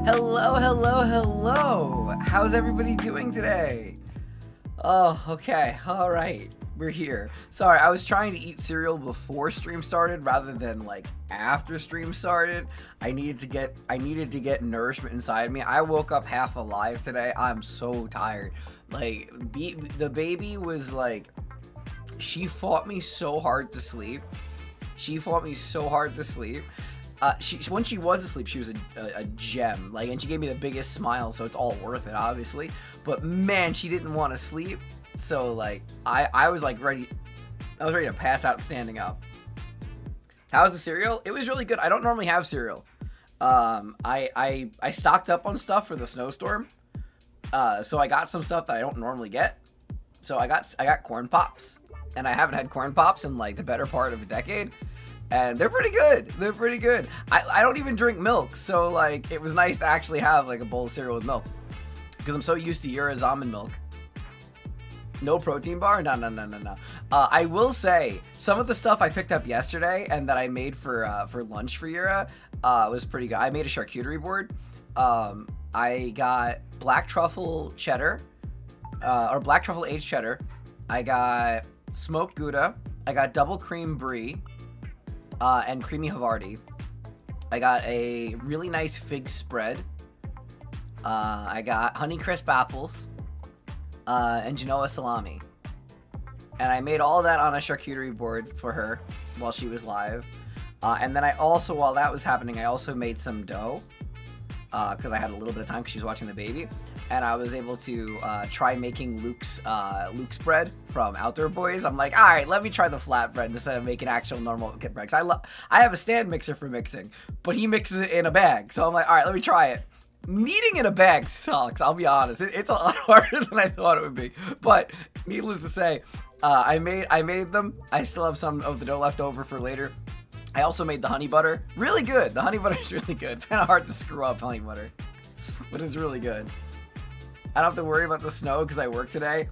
Hello, hello, hello. How's everybody doing today? Oh, okay. All right. We're here. Sorry, I was trying to eat cereal before stream started rather than like after stream started. I needed to get nourishment inside me. I woke up half alive today. I'm so tired. Like the baby was like, she fought me so hard to sleep. When she was asleep, she was a gem. Like, and she gave me the biggest smile, so it's all worth it, obviously. But man, she didn't want to sleep. So like, I was like ready. I was ready to pass out standing up. How's the cereal? It was really good. I don't normally have cereal. I stocked up on stuff for the snowstorm. So I got some stuff that I don't normally get. So I got corn pops, and I haven't had corn pops in like the better part of a decade. And they're pretty good. I don't even drink milk, so like it was nice to actually have like a bowl of cereal with milk, because I'm so used to Yura's almond milk. No protein bar? No. I will say some of the stuff I picked up yesterday and that I made for lunch for Yura was pretty good. I made a charcuterie board. I got black truffle cheddar, or black truffle aged cheddar. I got smoked Gouda. I got double cream brie. And creamy Havarti. I got a really nice fig spread. I got Honeycrisp apples, and Genoa salami. And I made all of that on a charcuterie board for her while she was live. And then I also, while that was happening, I also made some dough, because I had a little bit of time because she was watching the baby. And I was able to try making Luke's bread from Outdoor Boys. I'm like, all right, let me try the flatbread instead of making actual normal bread. I have a stand mixer for mixing, but he mixes it in a bag. So I'm like, all right, let me try it. Kneading in a bag sucks, I'll be honest. It's a lot harder than I thought it would be. But needless to say, I made them. I still have some of the dough left over for later. I also made the honey butter. Really good. The honey butter is really good. It's kind of hard to screw up honey butter, but it's really good. I don't have to worry about the snow because I work today.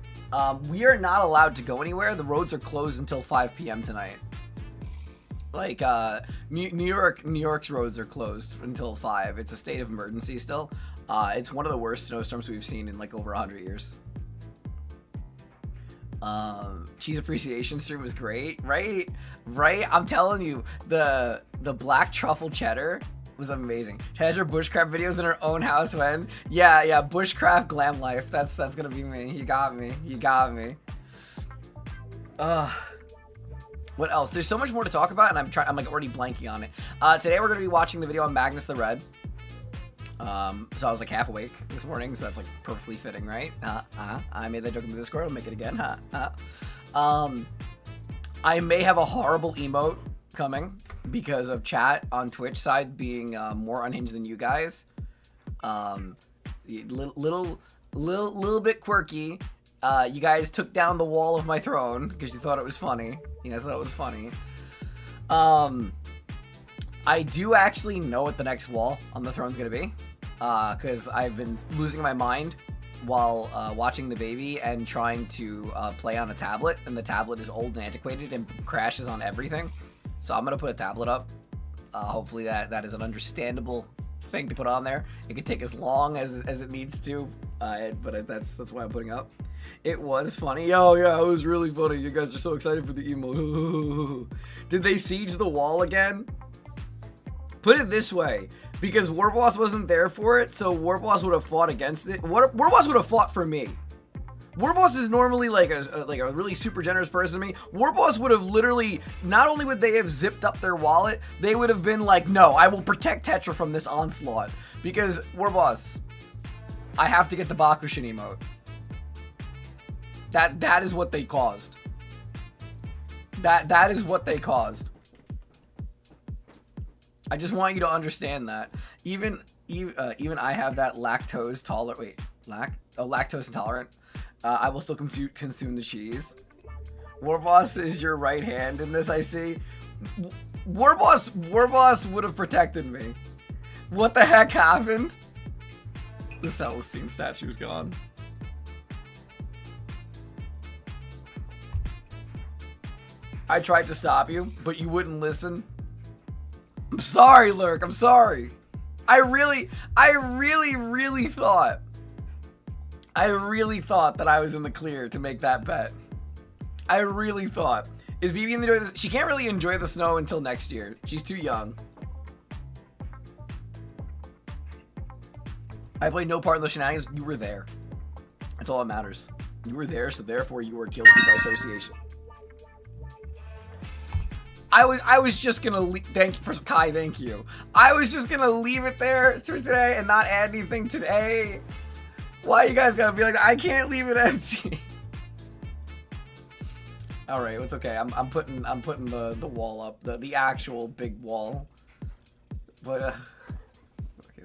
We are not allowed to go anywhere. The roads are closed until 5 p.m. tonight. Like, New York's roads are closed until 5. It's a state of emergency still. It's one of the worst snowstorms we've seen in like over 100 years. Cheese appreciation stream was great, right? I'm telling you, the black truffle cheddar was amazing. She has her bushcraft videos in her own house when yeah, bushcraft glam life. That's gonna be me. You got me. What else? There's so much more to talk about, and I'm like already blanking on it. Today we're gonna be watching the video on Magnus the Red. So I was like half awake this morning, so that's like perfectly fitting, right? I made that joke in the Discord. I'll make it again. I may have a horrible emote coming because of chat on Twitch side being more unhinged than you guys. Little bit quirky. You guys took down the wall of my throne because you thought it was funny. I do actually know what the next wall on the throne's gonna be, because I've been losing my mind while watching the baby and trying to play on a tablet, and the tablet is old and antiquated and crashes on everything. So I'm gonna put a tablet up. Hopefully that is an understandable thing to put on there. It could take as long as it needs to, but that's why I'm putting up. It was funny. Oh yeah, it was really funny. You guys are so excited for the emo. Did they siege the wall again? Put it this way, because Warboss wasn't there for it, so Warboss would have fought against it. Warboss would have fought for me. Warboss is normally like a really super generous person to me. Warboss would have literally, not only would they have zipped up their wallet, they would have been like, no, I will protect Tetra from this onslaught. Because, Warboss, I have to get the Bakushin emote. That is what they caused. That is what they caused. I just want you to understand that. Even I have that lactose tolerant. Lactose intolerant. I will still consume the cheese. Warboss is your right hand in this, I see. Warboss would have protected me. What the heck happened? The Celestine statue's gone. I tried to stop you, but you wouldn't listen. I'm sorry, Lurk. I'm sorry. I really thought that I was in the clear to make that bet. I really thought. Is BB enjoy this? She can't really enjoy the snow until next year. She's too young. I played no part in the shenanigans. You were there. That's all that matters. You were there, so therefore you were guilty by association. I was just gonna thank you for Kai. Thank you. I was just gonna leave it there for today and not add anything today. Why you guys gotta be like that? I can't leave it empty. All right, it's okay. I'm putting the wall up, the actual big wall. But okay,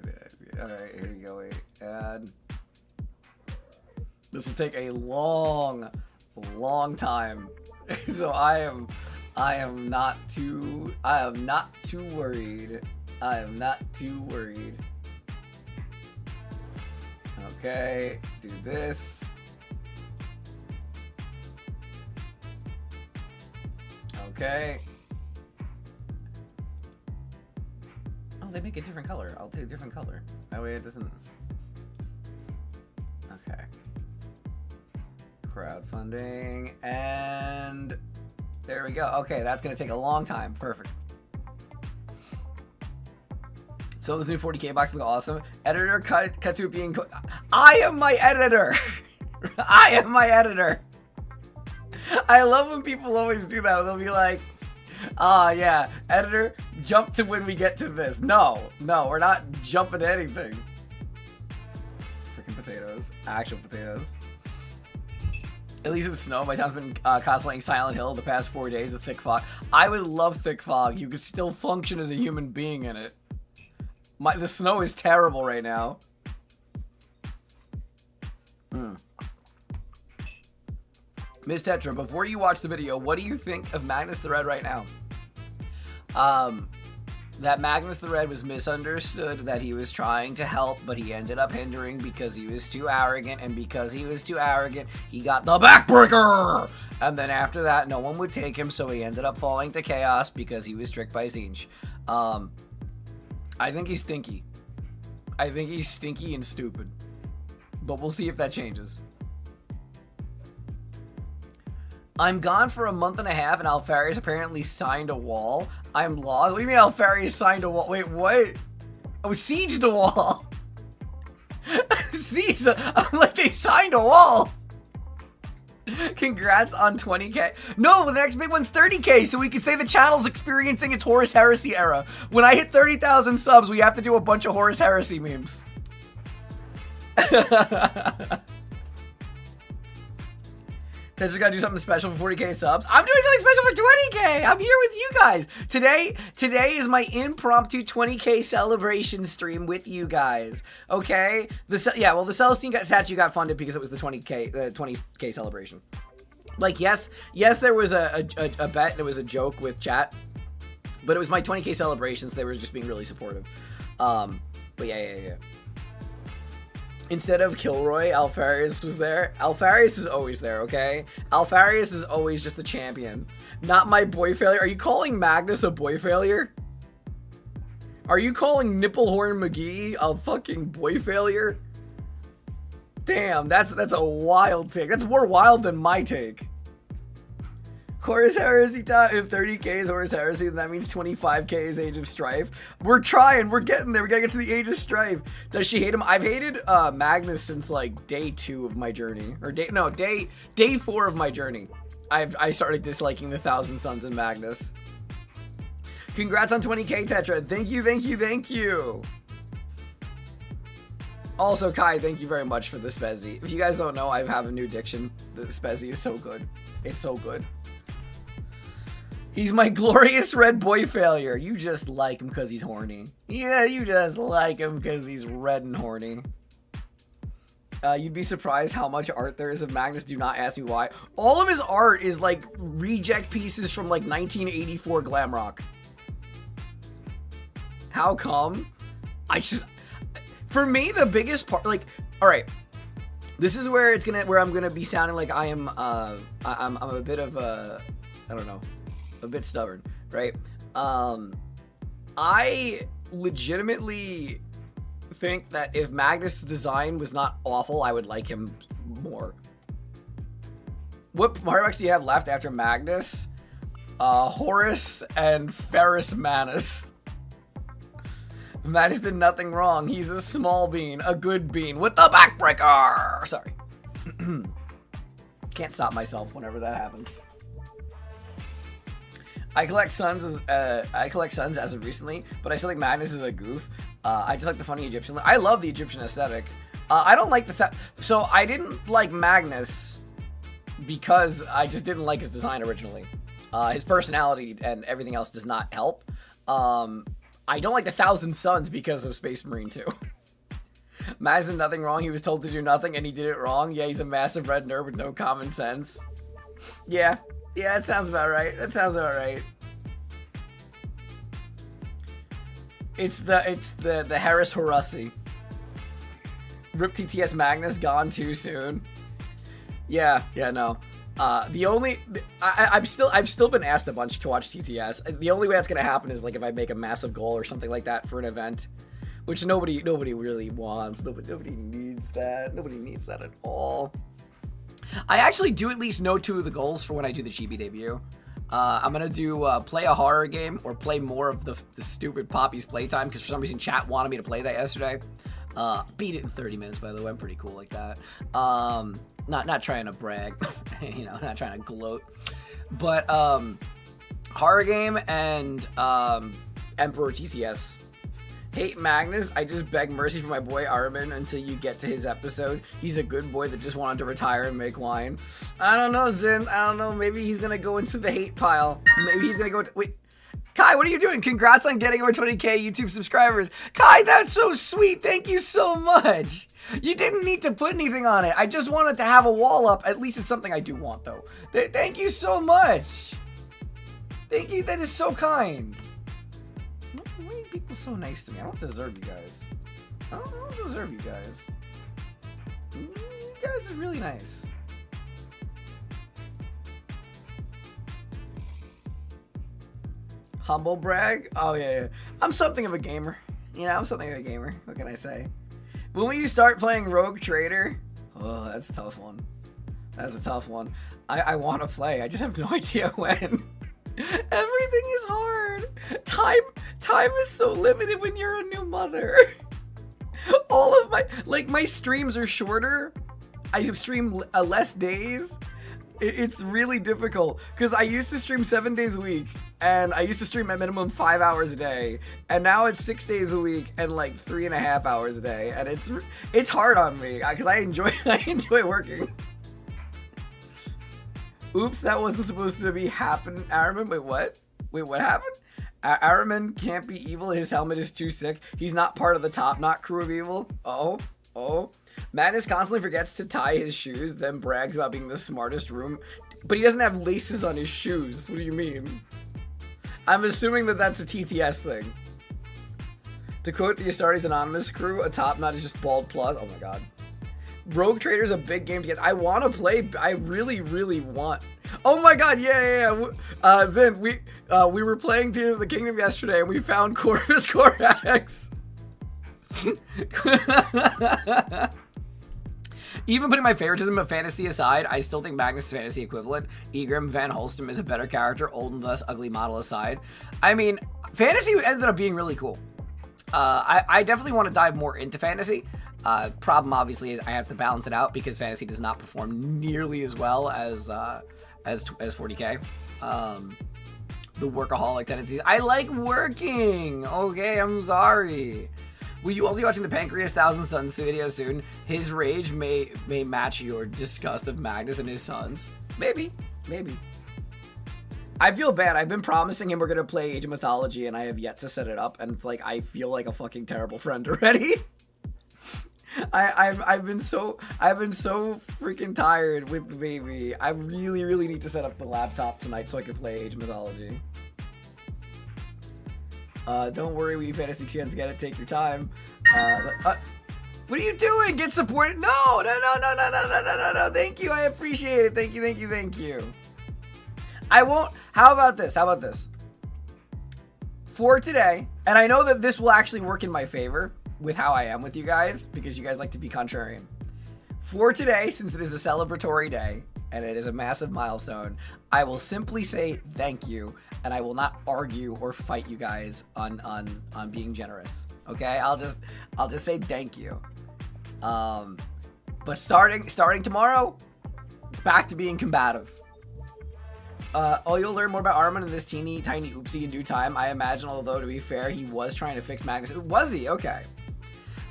all right, here you go. Wait, and this will take a long time. So I am not too worried. I am not too worried. Okay, do this. Okay. Oh, they make a different color. I'll do a different color. That way it doesn't. Okay. Crowdfunding, and there we go. Okay, that's gonna take a long time. Perfect. So this new 40k box looks awesome. Editor cut to being. I am my editor. I am my editor. I love when people always do that. They'll be like, yeah, editor, jump to when we get to this. No, we're not jumping to anything. Freaking potatoes. Actual potatoes. At least it's snow. My town's been cosplaying Silent Hill the past 4 days of thick fog. I would love thick fog. You could still function as a human being in it. The snow is terrible right now. Ms. Tetra, before you watch the video, what do you think of Magnus the Red right now? That Magnus the Red was misunderstood, that he was trying to help, but he ended up hindering because he was too arrogant, and because he was too arrogant, he got the backbreaker! And then after that, no one would take him, so he ended up falling to chaos because he was tricked by Zinj. I think he's stinky. I think he's stinky and stupid. But we'll see if that changes. I'm gone for a month and a half, and Alfarius apparently signed a wall. I'm lost. What do you mean Alfarius signed a wall? Wait, what? Oh, sieged a wall. Sieged. I'm like, they signed a wall. Congrats on 20k. No, the next big one's 30k, so we can say the channel's experiencing its Horus Heresy era. When I hit 30,000 subs, we have to do a bunch of Horus Heresy memes. Tesla's gotta do something special for 40k subs. I'm doing something special for 20k. I'm here with you guys. Today is my impromptu 20k celebration stream with you guys. Okay? The Celestine statue got funded because it was the 20k celebration. Like, yes, there was a bet and it was a joke with chat, but it was my 20k celebration, so they were just being really supportive. But yeah. Instead of Kilroy, Alfarius was there. Alfarius is always there, okay? Alfarius is always just the champion. Not my boy failure. Are you calling Magnus a boy failure? Are you calling Nipplehorn McGee a fucking boy failure? Damn, that's a wild take. That's more wild than my take. Horus Heresy time. If 30k is Horus Heresy, then that means 25k is Age of Strife. We're trying. We're getting there. We gotta get to the Age of Strife. Does she hate him? I've hated Magnus since like day 2 of my journey, or day 4 of my journey. I started disliking the Thousand Suns and Magnus. Congrats on 20k, Tetra. Thank you. Also, Kai, thank you very much for the Spezzy. If you guys don't know, I have a new addiction. The Spezzy is so good. It's so good. He's my glorious red boy failure. You just like him because he's horny. Yeah, you just like him because he's red and horny. You'd be surprised how much art there is of Magnus. Do not ask me why. All of his art is like reject pieces from like 1984 glam rock. How come? For me, the biggest part, like, all right, this is where I'm gonna be sounding like I'm a bit of a, I don't know, a bit stubborn, right? I legitimately think that if Magnus' design was not awful, I would like him more. What Marbucks do you have left after Magnus? Horus and Ferris Manus. Magnus did nothing wrong. He's a small bean, a good bean with the backbreaker. Sorry. Can't stop myself whenever that happens. I collect sons as of recently, but I still think Magnus is a goof. I just like the funny Egyptian look. I love the Egyptian aesthetic. I don't like the so I didn't like Magnus because I just didn't like his design originally. His personality and everything else does not help. I don't like the Thousand Suns because of Space Marine 2. Magnus did nothing wrong. He was told to do nothing and he did it wrong. Yeah, he's a massive red nerd with no common sense. Yeah, that sounds about right. It's the Harris Horussi. Rip TTS Magnus gone too soon. Yeah, no. I've still been asked a bunch to watch TTS. The only way that's gonna happen is like if I make a massive goal or something like that for an event, which nobody really wants. Nobody needs that. Nobody needs that at all. I actually do at least know 2 of the goals for when I do the Chibi debut. I'm gonna do play a horror game or play more of the stupid Poppy's playtime because for some reason chat wanted me to play that yesterday. Beat it in 30 minutes, by the way. I'm pretty cool like that. Not trying to brag, you know, not trying to gloat, but horror game and Emperor TTS. Hate Magnus. I just beg mercy for my boy Armin until you get to his episode. He's a good boy that just wanted to retire and make wine. I don't know, Zin. I don't know. Maybe he's gonna go into the hate pile. Maybe he's gonna go into... Wait. Kai, what are you doing? Congrats on getting over 20k YouTube subscribers. Kai, that's so sweet. Thank you so much. You didn't need to put anything on it. I just wanted to have a wall up. At least it's something I do want, though. Thank you so much. Thank you. That is so kind. Why are people so nice to me? I don't deserve you guys. I don't deserve you guys. You guys are really nice. Humble brag? Oh, yeah. I'm something of a gamer. I'm something of a gamer. What can I say? When will you start playing Rogue Trader? Oh, that's a tough one. That's a tough one. I want to play. I just have no idea when. Everything is hard. Time is so limited when you're a new mother. All of my streams are shorter. I stream less days. It's really difficult because I used to stream 7 days a week and I used to stream at minimum 5 hours a day, and now it's 6 days a week and like 3.5 hours a day, and it's hard on me because I enjoy working. Oops, that wasn't supposed to be happen. Araman, wait, what happened? Araman can't be evil. His helmet is too sick. He's not part of the top knot crew of evil. Oh. Magnus constantly forgets to tie his shoes, then brags about being the smartest room, but he doesn't have laces on his shoes. What do you mean? I'm assuming that that's a TTS thing. To quote the Astartes Anonymous crew, a top knot is just bald plus. Oh my god. Rogue Trader's a big game to get. I want to play. I really, really want. Oh my god, yeah. Zin, we were playing Tears of the Kingdom yesterday, and we found Corvus Corax. Even putting my favoritism of fantasy aside, I still think Magnus' fantasy equivalent, Egrim Van Holstem, is a better character, old and thus ugly model aside. I mean, fantasy ended up being really cool. I definitely want to dive more into fantasy. Problem obviously is I have to balance it out because fantasy does not perform nearly as well as 40k. The workaholic tendencies. I like working. Okay, I'm sorry. Will you also be watching the Pancreas Thousand Sons video soon? His rage may match your disgust of Magnus and his sons. Maybe. I feel bad. I've been promising him we're gonna play Age of Mythology, and I have yet to set it up. And it's like I feel like a fucking terrible friend already. I've been so freaking tired with the baby. I really need to set up the laptop tonight so I can play Age of Mythology. Don't worry, we fantasy TNs get it. Take your time. What are you doing? Get supported? No. Thank you. I appreciate it. Thank you. I won't. How about this? For today, and I know that this will actually work in my favor. with how I am with you guys because you guys like to be contrarian. For today, since it is a celebratory day and it is a massive milestone, I will simply say thank you, and I will not argue or fight you guys on being generous. Okay, I'll just say thank you. But starting tomorrow, back to being combative. You'll learn more about Armin in this teeny tiny oopsie in due time, I imagine, although to be fair, he was trying to fix Magnus. Was he? Okay.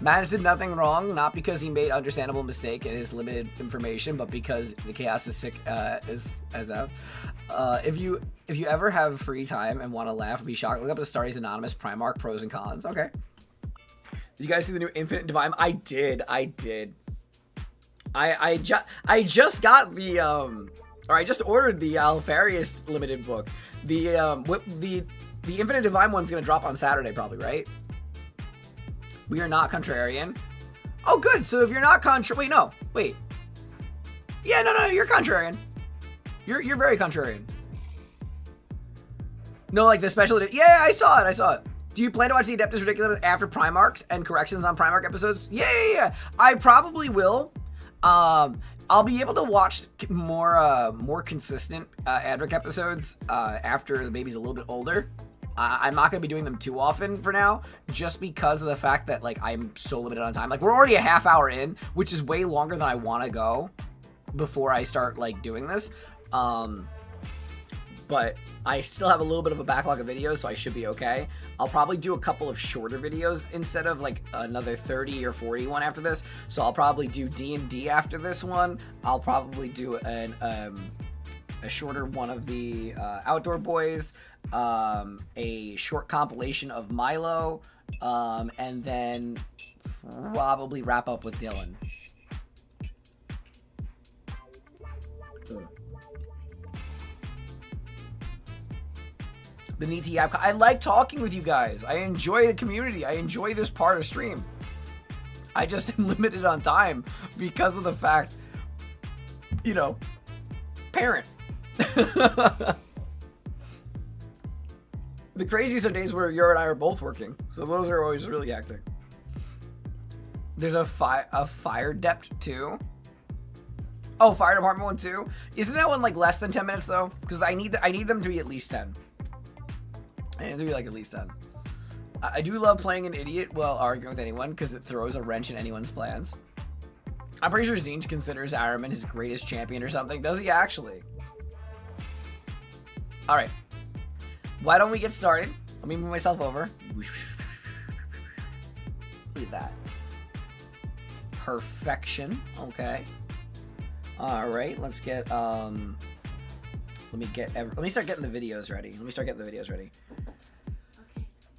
Magnus did nothing wrong, not because he made understandable mistake in his limited information, but because the chaos is sick as of. If you ever have free time and want to laugh or be shocked, look up the Starry's Anonymous Primarch pros and cons. Okay. Did you guys see the new Infinite Divine? I did. I just got the or I just ordered the Alfarius limited book. The Infinite Divine one's gonna drop on Saturday probably, right? We are not contrarian. Oh, good. So if you're not wait. Yeah, no, you're contrarian. You're very contrarian. No, like the special edition. Yeah, I saw it. Do you plan to watch the Adeptus Ridiculous after Primarchs and corrections on Primarch episodes? Yeah. I probably will. I'll be able to watch more consistent Adric episodes after the baby's a little bit older. I'm not going to be doing them too often for now, just because of the fact that, like, I'm so limited on time. Like, we're already a half hour in, which is way longer than I want to go before I start, like, doing this. But I still have a little bit of a backlog of videos, so I should be okay. I'll probably do a couple of shorter videos instead of, like, another 30 or 40 one after this. So I'll probably do D&D after this one. I'll probably do a shorter one of the Outdoor Boys, a short compilation of Milo, and then probably wrap up with Dylan. The Niti app. I like talking with you guys. I enjoy the community. I enjoy this part of stream. I just am limited on time because of the fact, you know, parent. The craziest are days where you and I are both working, so those are always really hectic. There's a fire depth too. Oh, fire department one too. Isn't that one like less than 10 minutes though? Because I need them to be at least 10. I need them to be like at least 10. I do love playing an idiot while arguing with anyone because it throws a wrench in anyone's plans. I'm pretty sure Zinj considers Araman his greatest champion or something. Does he actually? All right. Why don't we get started? Let me move myself over. Look at that. Perfection. Okay. All right. Let's get let me start getting the videos ready. Okay.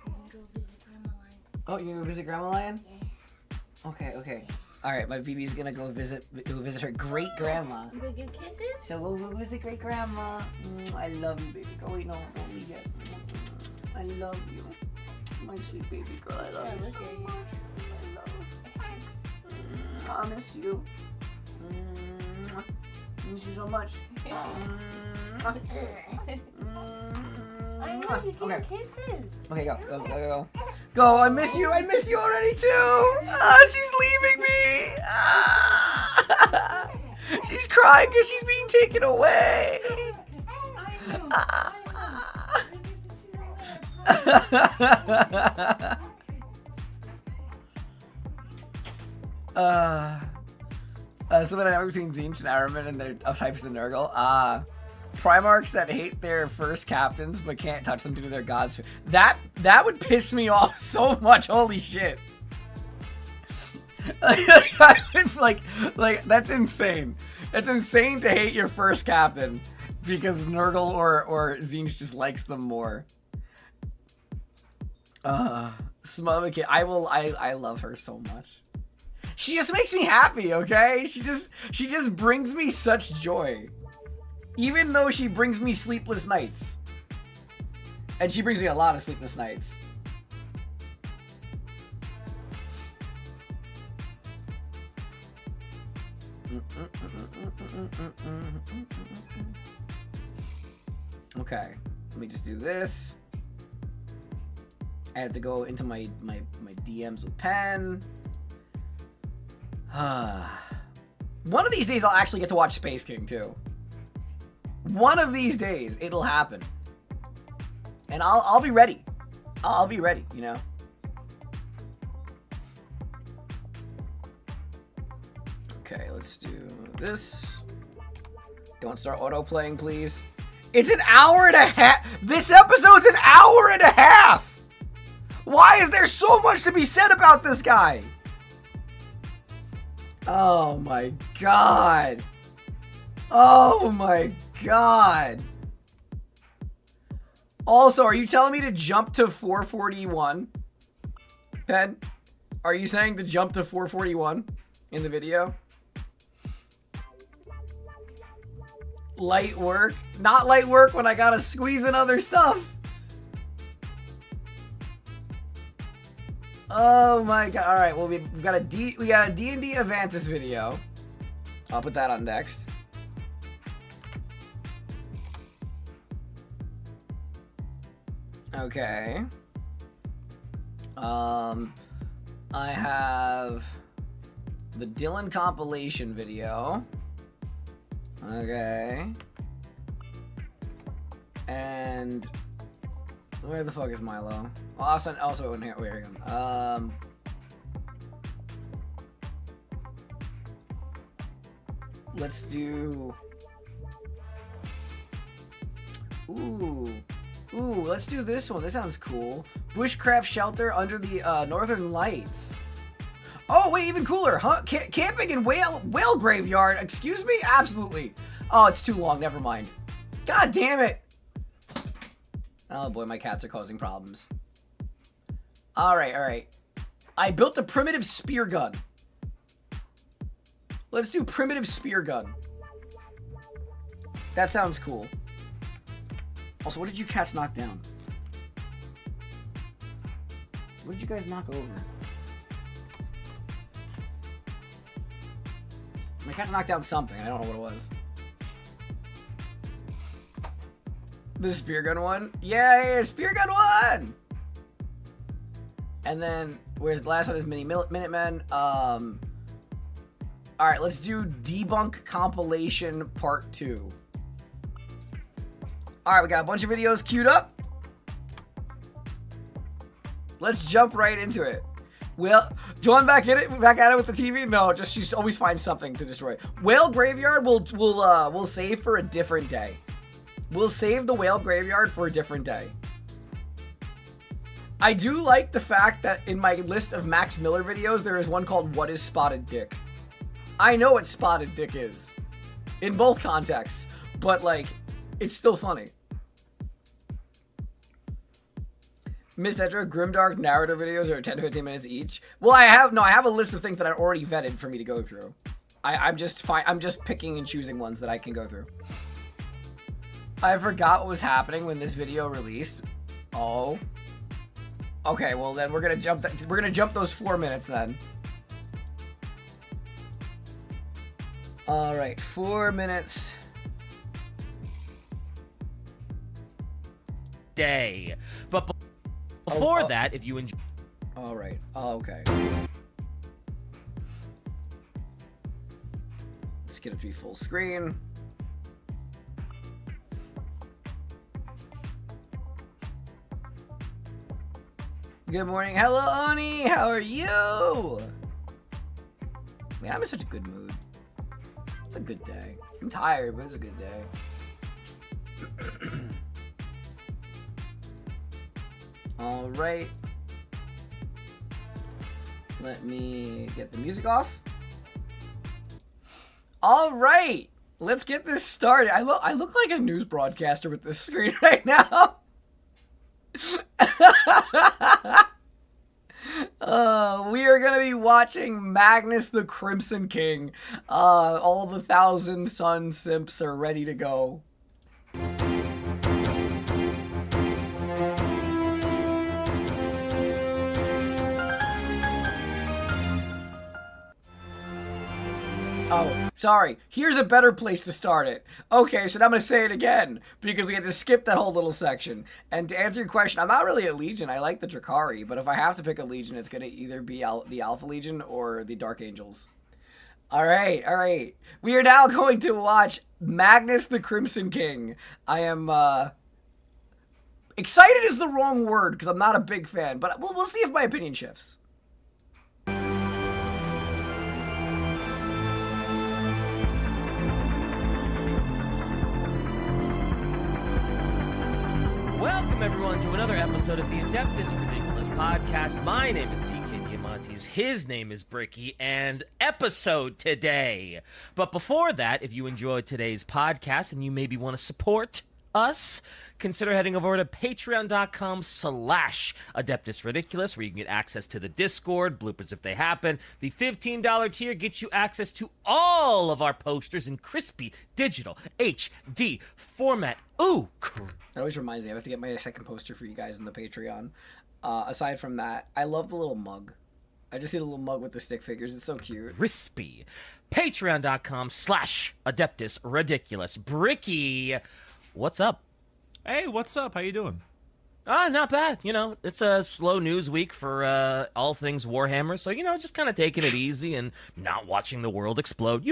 I'm gonna go visit Grandma Lion. Oh, you're gonna go visit Grandma Lion? Yeah. Okay. All right, my BB's gonna go visit her great grandma. You gonna give kisses? So we'll visit great grandma. I love you, baby girl. Wait, no, don't leave yet. I love you, my sweet baby girl. I love you so much. I miss you. I miss you so much. I know you give kisses. Okay, go. Go, I miss you already too. She's leaving me. She's crying because she's being taken away. Some dynamic between Zinj and Araman and their types of Nurgle. Primarchs that hate their first captains but can't touch them due to their gods. That would piss me off so much. Holy shit. like that's insane. It's insane to hate your first captain because Nurgle or Zinj just likes them more. Smubba, I love her so much. She just makes me happy, okay? She just brings me such joy. Even though she brings me sleepless nights. And she brings me a lot of sleepless nights. Okay, let me just do this. I have to go into my DMs with Pen. One of these days I'll actually get to watch Space King too. One of these days it'll happen. And I'll be ready. I'll be ready, you know. Okay, let's do this. Don't start auto-playing, please. It's an hour and a half. This episode's an hour and a half. Why is there so much to be said about this guy? Oh my god. Oh my god. Also, are you telling me to jump to 441? Pen, are you saying to jump to 441 in the video? Light work? Not light work when I gotta squeeze in other stuff. Oh my god. Alright, well we got a D&D Avantis video. I'll put that on next. Okay. I have the Dylan compilation video. Okay. And where the fuck is Milo? Oh, also in here. Wait, here we go. Let's do. Ooh, let's do this one. This sounds cool. Bushcraft shelter under the Northern Lights. Oh, wait, even cooler, huh? Camping in whale graveyard. Excuse me? Absolutely. Oh, it's too long. Never mind. God damn it. Oh boy, my cats are causing problems. All right. I built a primitive spear gun. Let's do primitive spear gun. That sounds cool. Also, what did you cats knock down? What did you guys knock over? My cats knocked down something. I don't know what it was. The spear gun one? Yeah, spear gun one! And then, where's the last one is Minuteman. Alright, let's do Debunk Compilation Part 2. Alright, we got a bunch of videos queued up. Let's jump right into it. Well, John back at it with the TV? No, just you always find something to destroy. Whale Graveyard we'll save for a different day. We'll save the Whale Graveyard for a different day. I do like the fact that in my list of Max Miller videos, there is one called What is Spotted Dick? I know what Spotted Dick is. In both contexts. But, like, it's still funny. Miss Edra, Grimdark narrative videos are 10 to 15 minutes each. Well, I have a list of things that I already vetted for me to go through. I'm just picking and choosing ones that I can go through. I forgot what was happening when this video released. Oh. Okay, well then we're gonna jump those 4 minutes then. All right, 4 minutes. Day, but before that, if you enjoy. All right. Oh, okay. Let's get it to be full screen. Good morning. Hello, Oni. How are you? Man, I'm in such a good mood. It's a good day. I'm tired, but it's a good day. All right. Let me get the music off. All right. Let's get this started. I look like a news broadcaster with this screen right now. We are going to be watching Magnus the Crimson King. All the 1,000 Sun simps are ready to go. Oh, sorry. Here's a better place to start it. Okay, so now I'm going to say it again, because we had to skip that whole little section. And to answer your question, I'm not really a Legion. I like the Drakari, but if I have to pick a Legion, it's going to either be the Alpha Legion or the Dark Angels. All right. We are now going to watch Magnus the Crimson King. I am, excited is the wrong word, because I'm not a big fan, but we'll see if my opinion shifts. Welcome, everyone, to another episode of the Adeptus Ridiculous podcast. My name is DK Diamantes. His name is Bricky, and episode today. But before that, if you enjoyed today's podcast and you maybe want to support us, consider heading over to patreon.com/Adeptus Ridiculous, where you can get access to the Discord, bloopers if they happen. The $15 tier gets you access to all of our posters in crispy digital HD format. Ooh, That always reminds me, I have to get my second poster for you guys in the Patreon. Aside from that, I love the little mug. I just see the little mug with the stick figures. It's so cute. crispy. Patreon.com/Adeptus Ridiculous. Bricky, what's up? Hey, what's up? How you doing? Not bad. You know, it's a slow news week for all things Warhammer, so, just kind of taking it easy and not watching the world explode,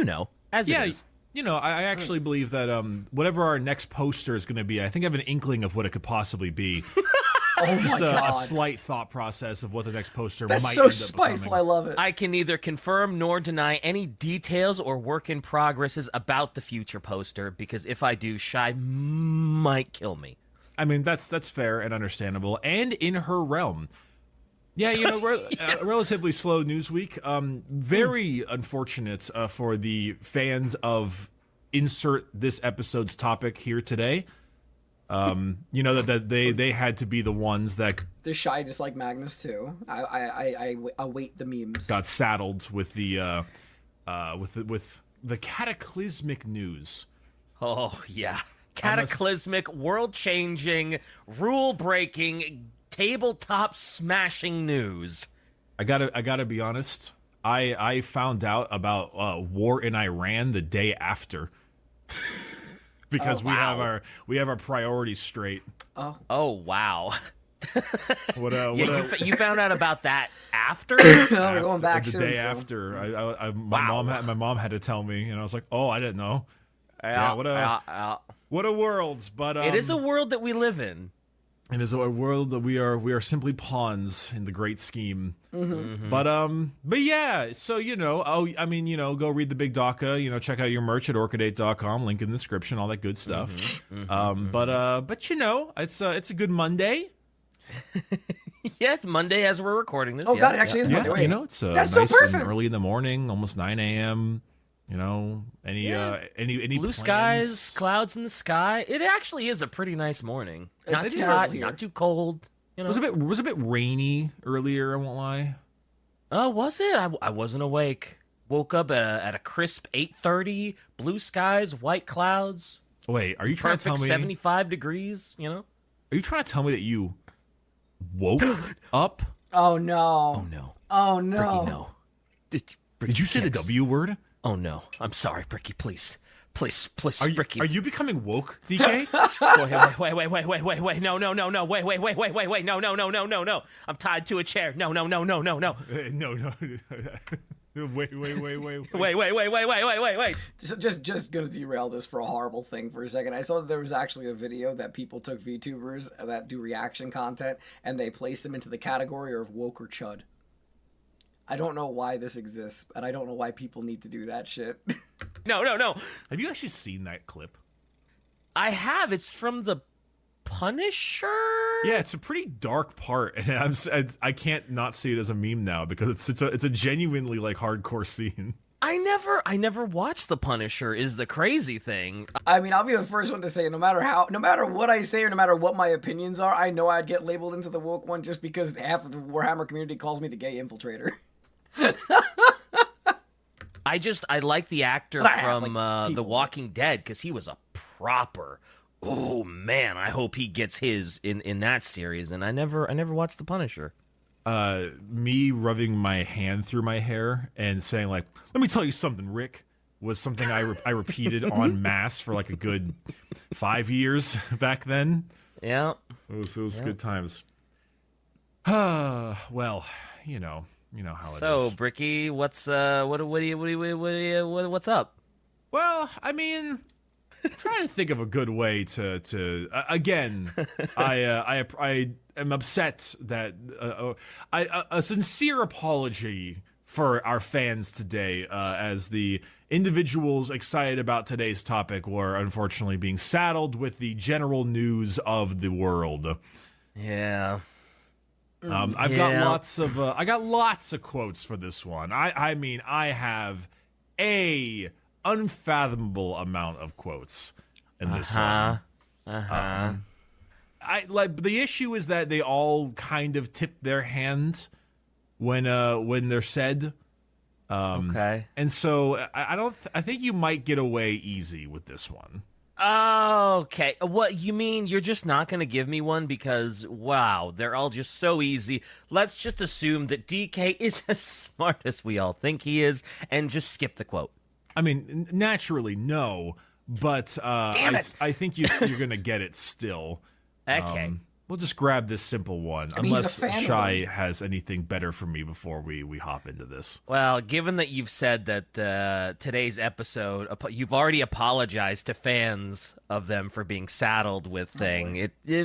as it is. I actually believe that whatever our next poster is going to be, I think I have an inkling of what it could possibly be. Just a slight thought process of what the next poster might end up That's so spiteful. becoming. I love it. I can neither confirm nor deny any details or work in progresses about the future poster, because if I do, Shy might kill me. I mean, that's fair and understandable, and in her realm. Yeah, relatively slow news week. Very unfortunate for the fans of insert this episode's topic here today. That they had to be the ones that They're shy, just like Magnus too. I await the memes. got saddled with the with the cataclysmic news. Oh, yeah. Cataclysmic, world-changing, rule-breaking, tabletop smashing news. I gotta be honest. I found out about war in Iran the day after, because we have our priorities straight. Oh wow. What you found out about that after? We're going back the soon, day so. after. My mom had to tell me, and I was like, oh, I didn't know. What a world! But it is a world that we live in. It is a world that we are simply pawns in the great scheme. Mm-hmm. But yeah, so go read the big doca, check out your merch at orchidate.com, link in the description, all that good stuff. But it's a good Monday. Yeah, it's Monday as we're recording this. Oh God, it actually is Monday. Wait. It's That's nice so perfect. and early in the morning, almost 9 a.m. Any blue plans? skies, clouds in the sky. It actually is a pretty nice morning. Not It's too hot, terrible not too cold. It was a bit rainy earlier. I won't lie. Oh, was it? I wasn't awake. Woke up at a crisp 8:30. Blue skies, white clouds. Wait, are you trying to tell Perfect me 75 degrees? Are you trying to tell me that you woke up? Oh no. Oh no. Oh no. Bricky, no. Did you say the W word? Oh no. I'm sorry, Bricky. Please, Bricky. Are you becoming woke, DK? Wait. No. Wait. No. I'm tied to a chair. No. No. Wait. Just gonna derail this for a horrible thing for a second. I saw that there was actually a video that people took VTubers that do reaction content and they placed them into the category of woke or chud. I don't know why this exists, and I don't know why people need to do that shit. No. Have you actually seen that clip? I have. It's from the Punisher. Yeah, it's a pretty dark part, and I can't not see it as a meme now because it's a genuinely hardcore scene. I never watched the Punisher. Is the crazy thing. I mean, I'll be the first one to say, no matter what I say or no matter what my opinions are, I know I'd get labeled into the woke one just because half of the Warhammer community calls me the gay infiltrator. I like the actor from The Walking Dead because he was a proper. Oh man, I hope he gets his in that series. And I never watched The Punisher. Me rubbing my hand through my hair and saying let me tell you something, Rick. was something I repeated en masse for like a good 5 years back then. Yeah. It was good times. Well, you know how it is. So, Bricky, what's what's up? Well, I mean, I'm trying to think of a good way to again. I am upset that a sincere apology for our fans today, as the individuals excited about today's topic were unfortunately being saddled with the general news of the world. Yeah. I've got lots of quotes for this one. I mean, I have a unfathomable amount of quotes in this one. I like the issue is that they all kind of tip their hand when they're said. Okay. And so I think you might get away easy with this one. Okay. What you mean? You're just not going to give me one because, wow, they're all just so easy. Let's just assume that DK is as smart as we all think he is and just skip the quote. I mean, naturally, no, but Damn it. I think you're going to get it still. Okay. We'll just grab this simple one, I mean, unless he's a fan of Shai has anything better for me before we hop into this. Well, given that you've said that today's episode, you've already apologized to fans of them for being saddled with thing. I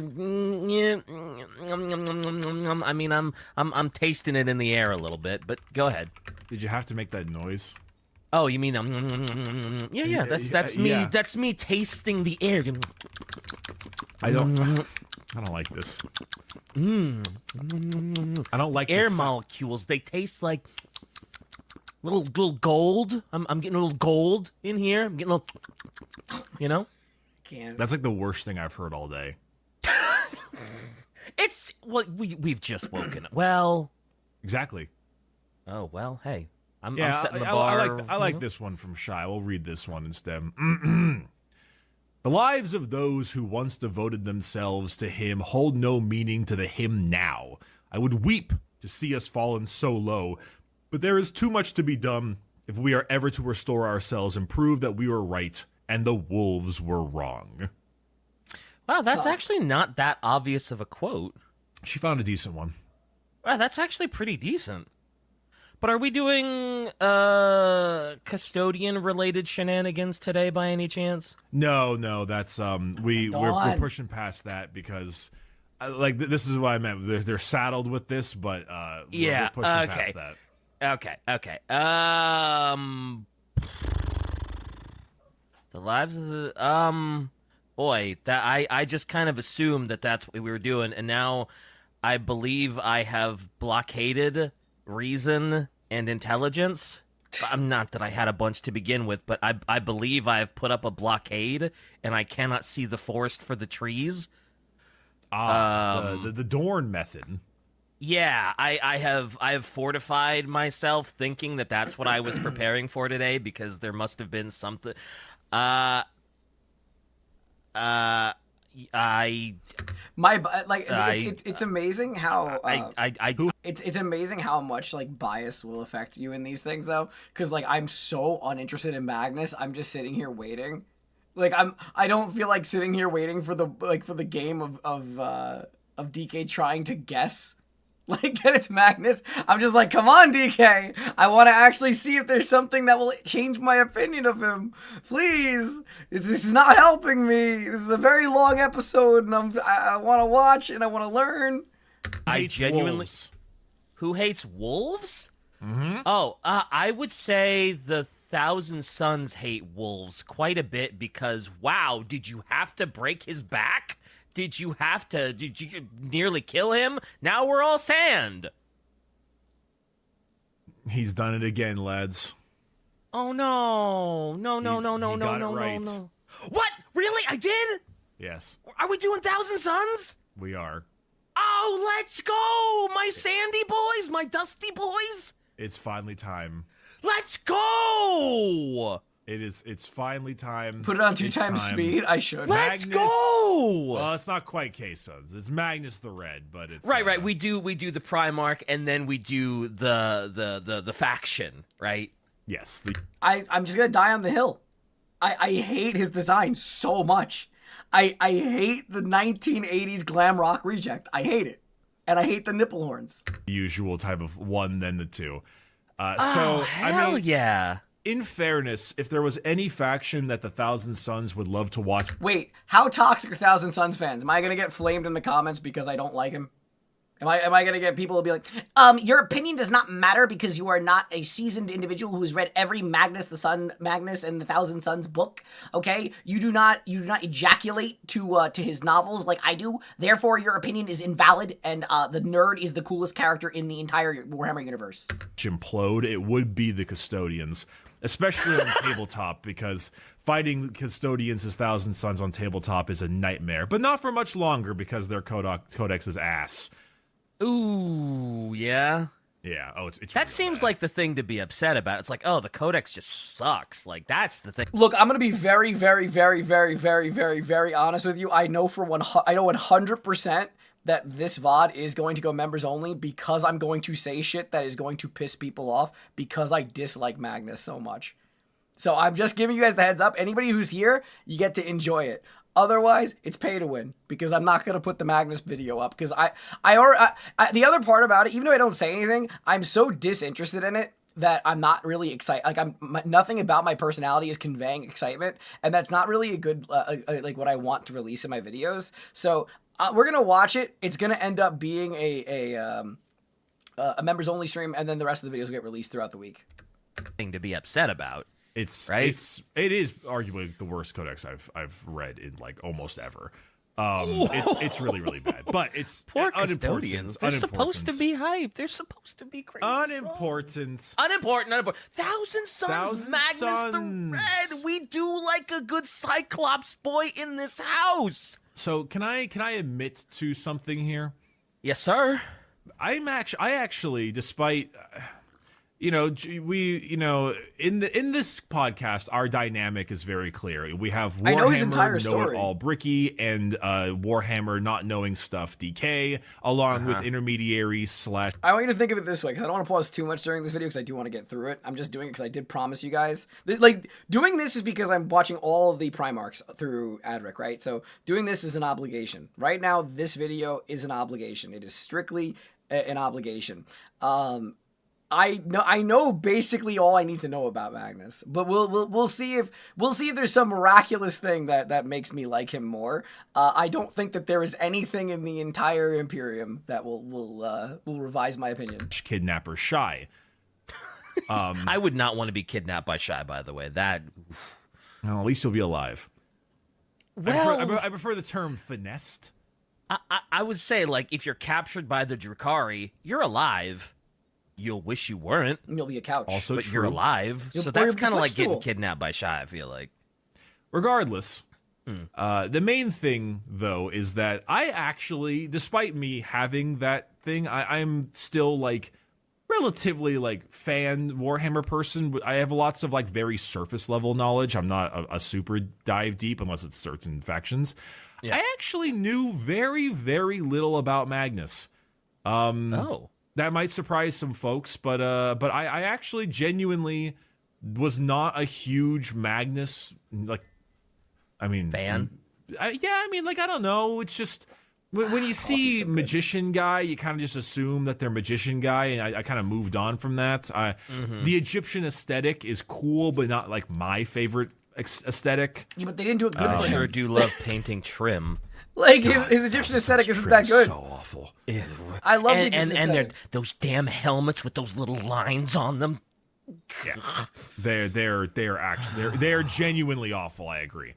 mean, I'm tasting it in the air a little bit, but go ahead. Did you have to make that noise? Oh, you mean yeah? That's me. Yeah. That's me tasting the air. I don't like this. I don't like Air this. molecules. They taste like little gold. I'm getting a little gold in here. I'm getting a little, Can't. That's like the worst thing I've heard all day. It's what we've just woken up. Well, Exactly. oh well. Hey, I'm Yeah, setting the bar. I like this one from Shai. We'll read this one instead. The lives of those who once devoted themselves to him hold no meaning to the him now. I would weep to see us fallen so low, but there is too much to be done if we are ever to restore ourselves and prove that we were right and the wolves were wrong. Wow, that's actually not that obvious of a quote. She found a decent one. Wow, that's actually pretty decent. But are we doing custodian-related shenanigans today by any chance? No, that's we're pushing past that because this is what I meant. They're saddled with this, but we're pushing past that. Okay. The lives of the boy, that I just kind of assumed that that's what we were doing, and now I believe I have blockaded reason and intelligence. I'm not that I had a bunch to begin with, but I believe I've put up a blockade and I cannot see the forest for the trees. The Dorn method. Yeah, I have fortified myself thinking that that's what I was preparing for today because there must have been something. It's amazing how it's amazing how much like bias will affect you in these things though, because like I'm so uninterested in Magnus. I'm just sitting here waiting. Like I don't feel like sitting here waiting for the game of DK trying to guess. Like, get it's Magnus. I'm just like, come on, DK. I want to actually see if there's something that will change my opinion of him. Please. This is not helping me. This is a very long episode, and I want to watch and I want to learn. I genuinely... Wolves. Who hates wolves? Mm-hmm. Oh, I would say the Thousand Sons hate wolves quite a bit because, wow, did you have to break his back? Did you nearly kill him? Now we're all sand. He's done it again, lads. Oh no. No. Right. What? Really? I did? Yes, Are we doing Thousand Sons? we are. Oh, let's go! My sandy boys, my dusty boys. It's finally time. Let's go! It's finally time. Put it on 2 It's times time. speed. I should. Let's Magnus- go! Well, it's not quite K-Sons. It's Magnus the Red, but it's Right. We do the Primarch, and then we do the faction, right? Yes. I'm just gonna die on the hill. I hate his design so much. I hate the 1980s glam rock reject. I hate it. And I hate the nipple horns. Usual type of one, then the two. Hell yeah. In fairness, if there was any faction that the Thousand Sons would love to watch... Wait, how toxic are Thousand Sons fans? Am I gonna get flamed in the comments because I don't like him? Am I gonna get people to be like, your opinion does not matter because you are not a seasoned individual who has read every Magnus and the Thousand Sons book. Okay, you do not ejaculate to his novels like I do. Therefore, your opinion is invalid, and the nerd is the coolest character in the entire Warhammer universe. Implode, it would be the Custodians, especially on tabletop, because fighting Custodians as Thousand Sons on tabletop is a nightmare, but not for much longer because their codex is ass. Ooh, yeah. Yeah. Oh, it's that seems bad. like the thing to be upset about. It's like, oh, the codex just sucks. Like, that's the thing. Look, I'm gonna be very, very, very, very, very, very, very honest with you. I know 100% that this VOD is going to go members only because I'm going to say shit that is going to piss people off because I dislike Magnus so much. So I'm just giving you guys the heads up. Anybody who's here, you get to enjoy it. Otherwise, it's pay to win because I'm not going to put the Magnus video up because the other part about it, even though I don't say anything, I'm so disinterested in it that I'm not really excited. Like nothing about my personality is conveying excitement, and that's not really a good like what I want to release in my videos. So we're gonna watch it. It's gonna end up being a members only stream, and then the rest of the videos will get released throughout the week. Thing to be upset about. It is arguably the worst codex I've read in like almost ever. It's really, really bad. But it's poor Custodians. They're supposed to be hyped. They're supposed to be crazy. Unimportant. Thousand Sons, Magnus the Red. We do like a good Cyclops boy in this house. So can I admit to something here? Yes, sir. I actually, despite. In this podcast, our dynamic is very clear. We have Warhammer, I know his entire story. Know-it-all Bricky, and Warhammer not knowing stuff DK, along with intermediaries / I want you to think of it this way, because I don't want to pause too much during this video, because I do want to get through it. I'm just doing it because I did promise you guys. Like, doing this is because I'm watching all of the Primarchs through Adric, right? So doing this is an obligation. Right now, this video is an obligation. It is strictly an obligation. I know basically all I need to know about Magnus, but we'll see if there's some miraculous thing that makes me like him more. I don't think that there is anything in the entire Imperium that will revise my opinion. Kidnapper Shy. I would not want to be kidnapped by Shy, by the way. That. Well, at least you'll be alive. Well, I prefer the term finessed. I would say, like, if you're captured by the Drukhari, you're alive. You'll wish you weren't. You'll be a couch. Also but true. You're alive. So that's kind of like getting kidnapped by Shy, I feel like. Regardless, the main thing, though, is that I actually, despite me having that thing, I'm still, like, relatively, like, fan Warhammer person. I have lots of, like, very surface-level knowledge. I'm not a super dive deep unless it's certain factions. Yeah. I actually knew very, very little about Magnus. That might surprise some folks, but I actually genuinely was not a huge Magnus, like, I mean... fan? I don't know. It's just, when you see Magician Guy, you kind of just assume that they're Magician Guy, and I kind of moved on from that. The Egyptian aesthetic is cool, but not, like, my favorite aesthetic. Yeah, but they didn't do it good for him. I sure do love painting Trim. Like, his Egyptian aesthetic isn't that good. So awful. Ew. I love the Egyptian aesthetic. And those damn helmets with those little lines on them. Yeah, they're genuinely awful. I agree.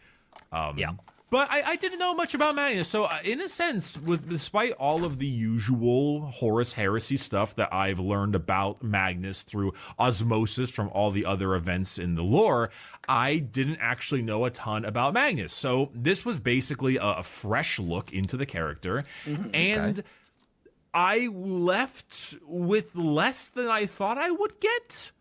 Yeah. But I didn't know much about Magnus, so in a sense, despite all of the usual Horus Heresy stuff that I've learned about Magnus through osmosis from all the other events in the lore, I didn't actually know a ton about Magnus. So this was basically a fresh look into the character, and I left with less than I thought I would get.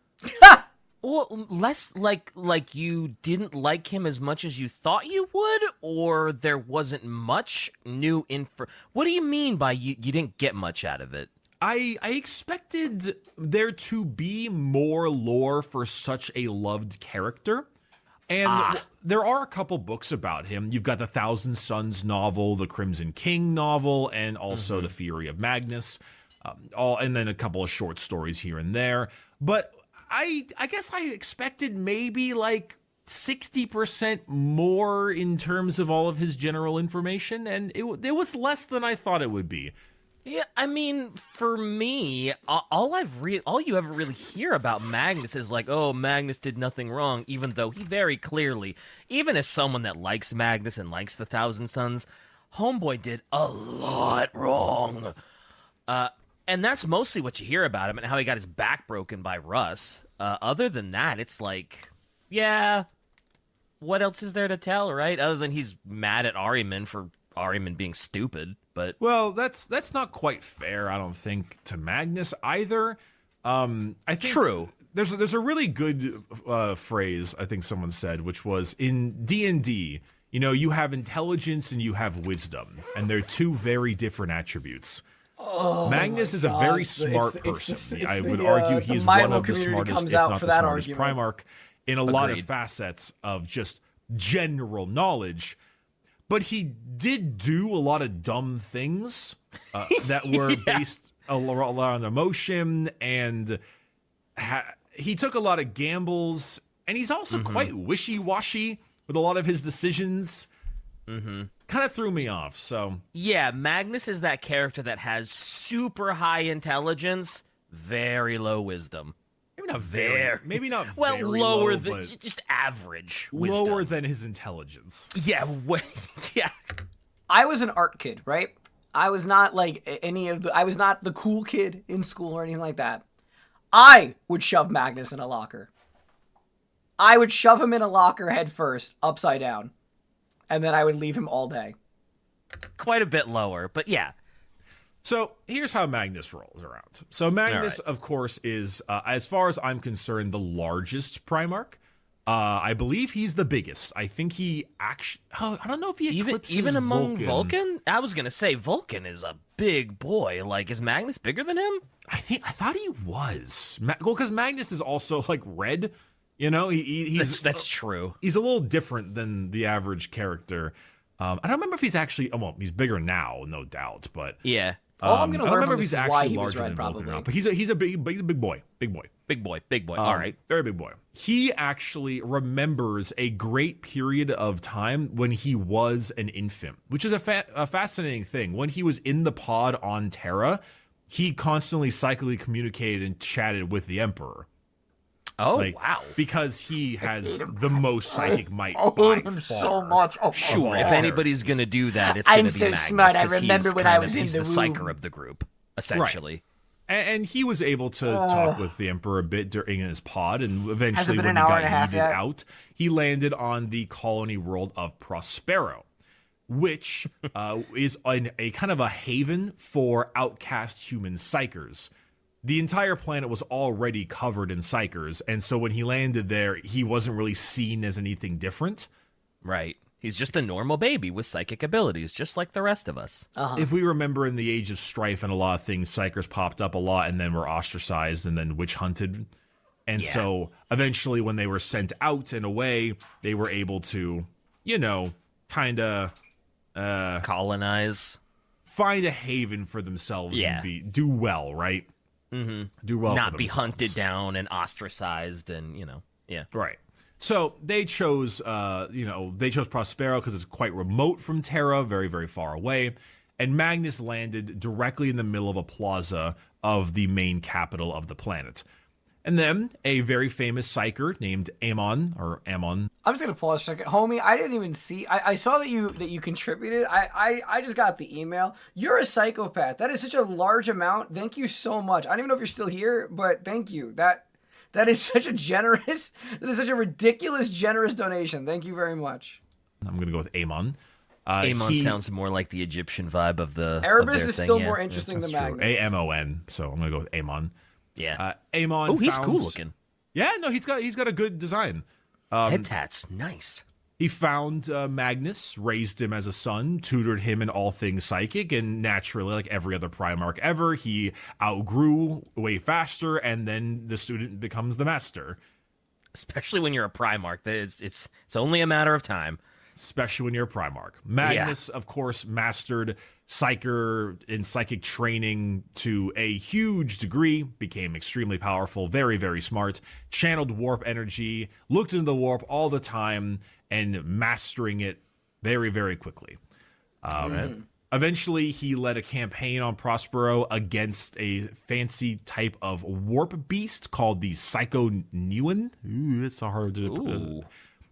Well, less like you didn't like him as much as you thought you would, or there wasn't much new info. What do you mean by you didn't get much out of it? I expected there to be more lore for such a loved character. And there are a couple books about him. You've got the Thousand Sons novel, the Crimson King novel, and also the Fury of Magnus. And then a couple of short stories here and there. But I guess I expected maybe like 60% more in terms of all of his general information, and it was less than I thought it would be. Yeah, I mean, for me, all you ever really hear about Magnus is like, oh, Magnus did nothing wrong, even though he very clearly, even as someone that likes Magnus and likes the Thousand Sons, homeboy did a lot wrong. And that's mostly what you hear about him and how he got his back broken by Russ. Other than that, it's like, yeah, what else is there to tell, right? Other than he's mad at Ahriman for Ahriman being stupid. But well, that's not quite fair, I don't think, to Magnus either. I think true. There's a really good phrase I think someone said, which was in D&D, you have intelligence and you have wisdom, and they're two very different attributes. Oh, Magnus is a very smart person. I would argue he's one of the smartest, if not the smartest Primarch in a lot of facets of just general knowledge. But he did do a lot of dumb things that were based a lot on emotion, and he took a lot of gambles, and he's also quite wishy-washy with a lot of his decisions. Kind of threw me off, so... Yeah, Magnus is that character that has super high intelligence, very low wisdom. Maybe not well, very lower low, than just average wisdom. Lower than his intelligence. Yeah, yeah. I was an art kid, right? I was not like I was not the cool kid in school or anything like that. I would shove Magnus in a locker. I would shove him in a locker head first, upside down, and then I would leave him all day. Quite a bit lower, but yeah. So here's how Magnus rolls around. So Magnus, of course, is, as far as I'm concerned, the largest Primarch. I believe he's the biggest. I think he actually... Oh, I don't know if he eclipses even among Vulcan. I was going to say, Vulcan is a big boy. Like, is Magnus bigger than him? I thought he was. Well, because Magnus is also, like, red. He's... That's true. He's a little different than the average character. I don't remember if he's actually... Oh, well, he's bigger now, no doubt, but... Yeah. All I'm going to learn from this this is why he was red, probably. But he's a big boy. Big boy. All right. Very big boy. He actually remembers a great period of time when he was an infant, which is a fascinating thing. When he was in the pod on Terra, he constantly psychically communicated and chatted with the Emperor. Oh, wow. Because he has the most psychic might by far. So much. Oh, sure, if anybody's going to do that, it's going to be Magnus. I'm so smart. I remember when I was in the psyker of the group, essentially. Right. And he was able to talk with the Emperor a bit during his pod, and eventually when he got yeeted out, he landed on the colony world of Prospero, which is a kind of a haven for outcast human psykers. The entire planet was already covered in psykers, and so when he landed there, he wasn't really seen as anything different. Right. He's just a normal baby with psychic abilities, just like the rest of us. If we remember in the Age of Strife and a lot of things, psykers popped up a lot and then were ostracized and then witch hunted. And so eventually when they were sent out and away, they were able to, kind of... colonize. Find a haven for themselves and do well, right? Mm-hmm. Do well, not be hunted down and ostracized, and right. So they chose, Prospero because it's quite remote from Terra, very very far away, and Magnus landed directly in the middle of a plaza of the main capital of the planet. And then a very famous psyker named Ammon. I'm just gonna pause a second, homie. I didn't even see. I saw that you contributed. I just got the email. You're a psychopath. That is such a large amount. Thank you so much. I don't even know if you're still here, but thank you. That is such a generous. That is such a ridiculous generous donation. Thank you very much. I'm gonna go with Ammon. Ammon sounds more like the Egyptian vibe of the. Erebus is still more interesting than Magnus. Amon. So I'm gonna go with Ammon. Yeah. Ammon. Oh, he's cool looking. Yeah, no, he's got a good design. Head tats, nice. He found Magnus, raised him as a son, tutored him in all things psychic, and naturally, like every other Primarch ever, he outgrew way faster, and then the student becomes the master. Especially when you're a Primarch, it's only a matter of time. Especially when you're a Primarch. Magnus, of course, mastered Psyker in psychic training to a huge degree, became extremely powerful, very, very smart, channeled warp energy, looked into the warp all the time, and mastering it very, very quickly. Eventually, he led a campaign on Prospero against a fancy type of warp beast called the Psycho-Newan. Ooh, it's so hard to...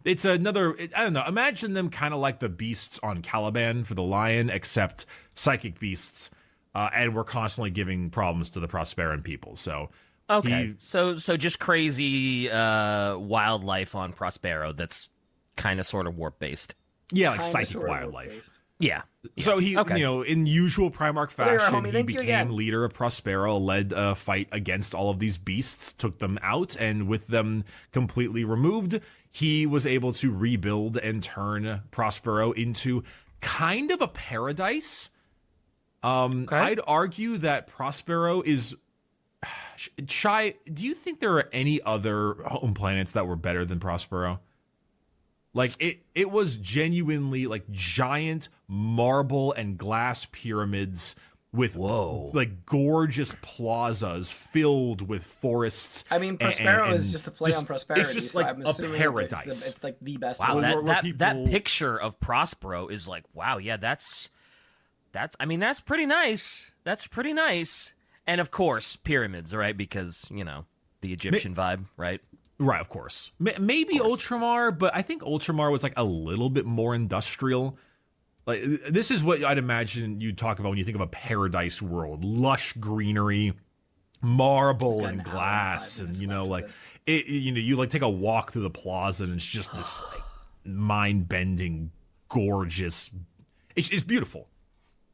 It's another, I don't know, imagine them kind of like the beasts on Caliban for the lion, except psychic beasts, and we're constantly giving problems to the Prosperan people, so... Okay, so just crazy wildlife on Prospero that's kind of sort of warp-based. Yeah, like psychic wildlife. Yeah. So he, in usual Primarch fashion, he became leader of Prospero, led a fight against all of these beasts, took them out, and with them completely removed, he was able to rebuild and turn Prospero into kind of a paradise. I'd argue that Prospero is... Shai, do you think there are any other home planets that were better than Prospero? Like, it was genuinely, like, giant marble and glass pyramids with, like, gorgeous plazas filled with forests. I mean, Prospero is just a play on prosperity. It's just, like, I'm a paradise. It's like the best. Wow, one. that picture of Prospero is like, wow, yeah, that's pretty nice. That's pretty nice. And, of course, pyramids, right? Because, the Egyptian vibe, right? Right, of course. Maybe Ultramar, but I think Ultramar was like a little bit more industrial. Like, this is what I'd imagine you'd talk about when you think of a paradise world: lush greenery, marble and glass, and you like take a walk through the plaza and it's just this like mind-bending, gorgeous. It's beautiful.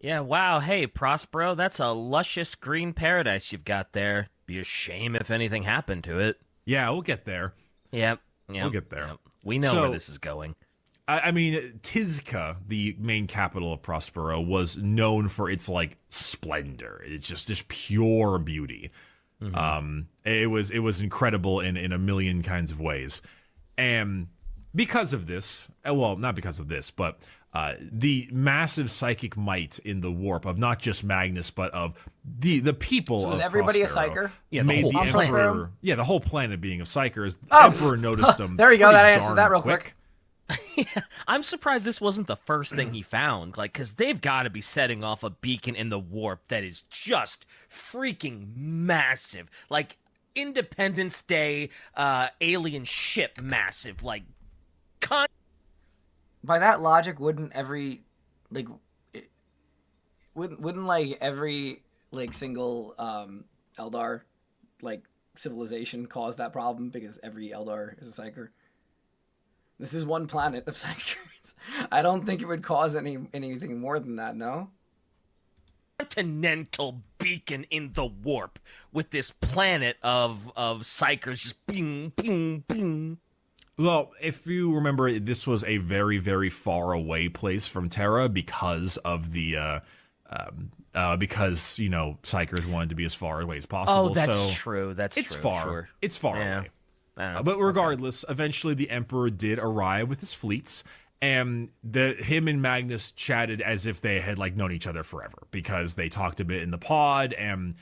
Yeah. Wow. Hey, Prospero, that's a luscious green paradise you've got there. Be a shame if anything happened to it. Yeah, we'll get there. Yep. We'll get there. Yep. We know where this is going. I mean, Tizca, the main capital of Prospero, was known for its, like, splendor. It's just pure beauty. Mm-hmm. It was incredible in a million kinds of ways. And because of this, well, not because of this, but the massive psychic might in the warp of not just Magnus, but of the people. So was everybody Prospero a psyker? Yeah, made the Emperor. Yeah, the whole planet being of psychers. The Emperor noticed them. There you go. That answers that real quick. Yeah, I'm surprised this wasn't the first thing he found, like, because they've got to be setting off a beacon in the warp that is just freaking massive, like Independence Day alien ship massive, like. By that logic, wouldn't every single Eldar like civilization cause that problem because every Eldar is a psyker? This is one planet of psychers. I don't think it would cause anything more than that, no? Continental beacon in the warp with this planet of psychers just bing, bing, bing. Well, if you remember, this was a very, very far away place from Terra because of the psychers wanted to be as far away as possible. Oh, that's true. It's far. Sure. It's far away. But regardless, eventually the Emperor did arrive with his fleets, and him and Magnus chatted as if they had like known each other forever because they talked a bit in the pod, and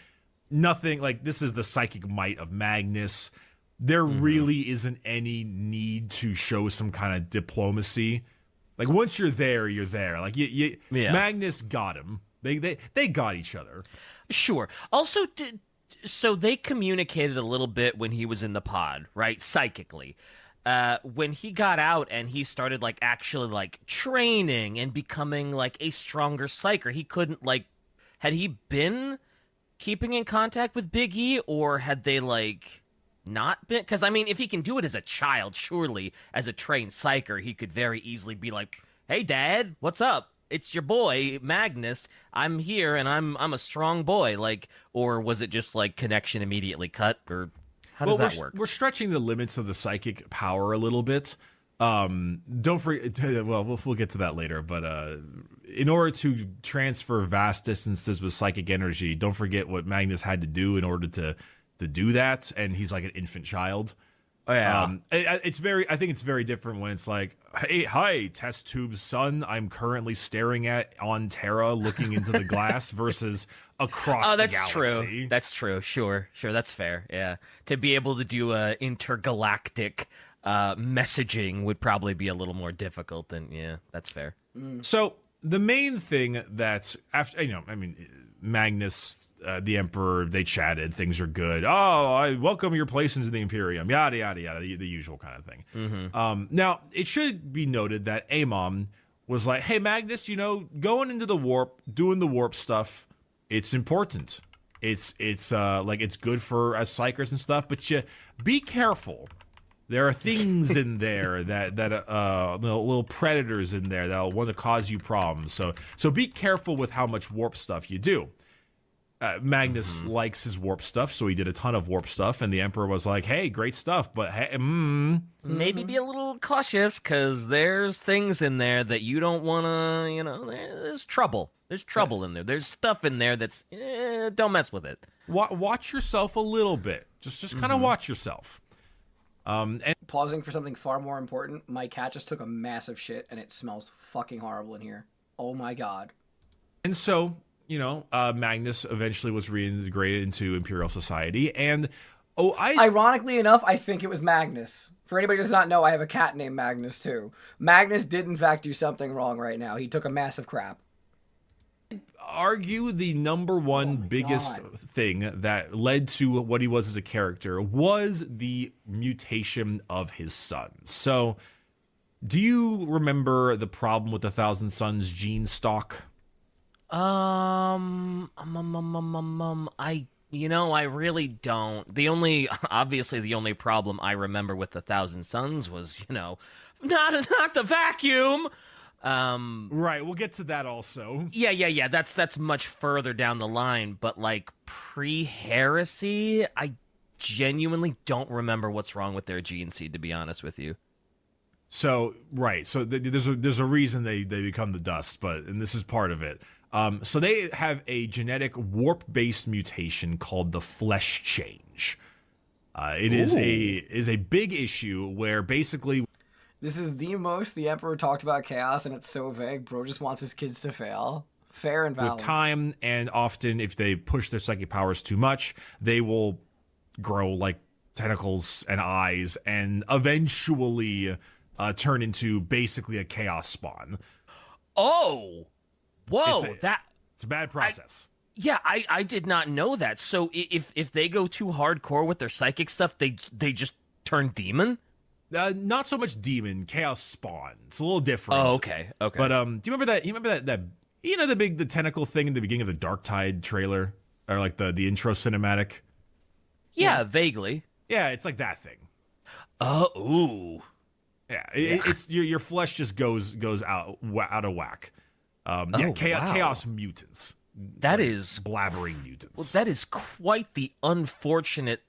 nothing like this is the psychic might of Magnus. There really isn't any need to show some kind of diplomacy. Like once you're there, you're there. Like Magnus got him. They got each other. Sure. Also, so they communicated a little bit when he was in the pod, right? Psychically. When he got out and he started like actually like training and becoming like a stronger psyker, he couldn't like. Had he been keeping in contact with Big E, or had they like not been? Because I mean, if he can do it as a child, surely as a trained psyker, he could very easily be like, "Hey, Dad, what's up? It's your boy Magnus. I'm here, and I'm a strong boy." Like, or was it just like connection immediately cut, or how does that work? We're stretching the limits of the psychic power a little bit. Don't forget. Well, we'll get to that later. But in order to transfer vast distances with psychic energy, don't forget what Magnus had to do in order to do that. And he's like an infant child. Oh yeah. I think it's very different when it's like, hey, hi, test tube's son. I'm currently staring at on Terra, looking into the glass, versus across the galaxy. True. That's true. Sure, that's fair. Yeah, to be able to do intergalactic messaging would probably be a little more difficult than. Yeah, that's fair. So the main thing that's after, Magnus. The Emperor, they chatted, things are good. Oh, I welcome your place into the Imperium, yada, yada, yada, the usual kind of thing. Mm-hmm. Now, it should be noted that Amon was like, hey, Magnus, going into the warp, doing the warp stuff, it's important. It's good for us psychers and stuff, but you be careful. There are things in there that little predators in there that'll want to cause you problems. So be careful with how much warp stuff you do. Magnus likes his warp stuff, so he did a ton of warp stuff, and the Emperor was like, hey, great stuff, but hey, maybe be a little cautious, because there's things in there that you don't want to, there's trouble. There's trouble in there. There's stuff in there that's, don't mess with it. Watch yourself a little bit. Just kind of watch yourself. And pausing for something far more important, my cat just took a massive shit, and it smells fucking horrible in here. Oh my god. And so... Magnus eventually was reintegrated into Imperial Society, and ironically enough, I think it was Magnus. For anybody who does not know, I have a cat named Magnus too. Magnus did in fact do something wrong right now. He took a massive crap. Argue the number one biggest thing that led to what he was as a character was the mutation of his son. So, do you remember the problem with the Thousand Sons gene stock? I really don't. The only problem I remember with the Thousand Sons was, not the vacuum. Right, we'll get to that also. Yeah. That's much further down the line, but like pre-heresy, I genuinely don't remember what's wrong with their gene seed, to be honest with you. So, right, so there's a reason they become the dust, and this is part of it. So they have a genetic warp-based mutation called the flesh change. It is a big issue where basically... This is the most the Emperor talked about chaos, and it's so vague. Bro just wants his kids to fail. Fair and valid. With time, and often if they push their psychic powers too much, they will grow like tentacles and eyes, and eventually turn into basically a chaos spawn. Oh! Whoa, it's a bad process. I did not know that. So if they go too hardcore with their psychic stuff, they just turn demon? Not so much demon, chaos spawn. It's a little different. Oh, okay. But do you remember that? You remember that? The tentacle thing in the beginning of the Dark Tide trailer, or like the intro cinematic? Yeah, vaguely. Yeah, it's like that thing. Ooh. Yeah, it's your flesh just goes out of whack. Chaos mutants. That is blabbering mutants. Well, that is quite the unfortunate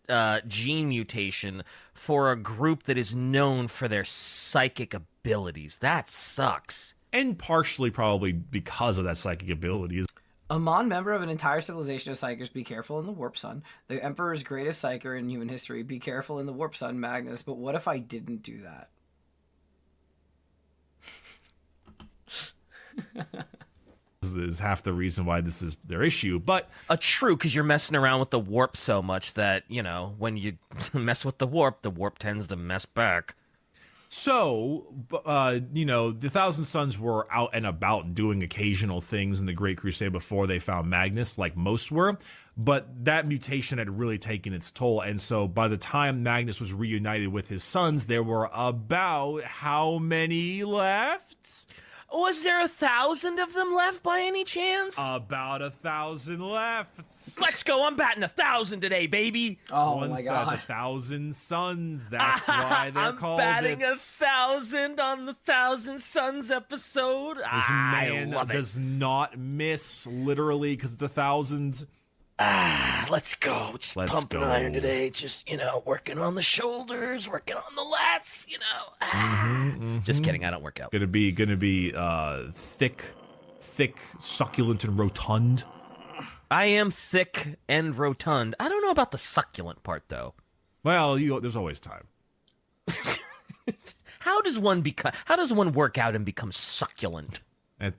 gene mutation for a group that is known for their psychic abilities. That sucks. And partially probably because of that psychic ability. Amon, member of an entire civilization of psychers, be careful in the Warp Sun. The Emperor's greatest psyker in human history, be careful in the Warp Sun, Magnus. But what if I didn't do that? This is half the reason why this is their issue, but true, because you're messing around with the warp so much that when you mess with the warp tends to mess back. So, the Thousand Sons were out and about doing occasional things in the Great Crusade before they found Magnus, like most were, but that mutation had really taken its toll, and so by the time Magnus was reunited with his sons, there were about how many left? Was there 1,000 of them left by any chance? About 1,000 left. Let's go. I'm batting 1,000 today, baby. Oh, my God. 1,000 Sons. That's why they're called it. I'm batting 1,000 on the 1,000 Sons episode. This man does not miss, literally, because the thousands. let's go. Just pumping iron today. Just, working on the shoulders, working on the lats, Just kidding. I don't work out. Gonna be thick, succulent, and rotund. I am thick and rotund. I don't know about the succulent part, though. Well, there's always time. How does one work out and become succulent?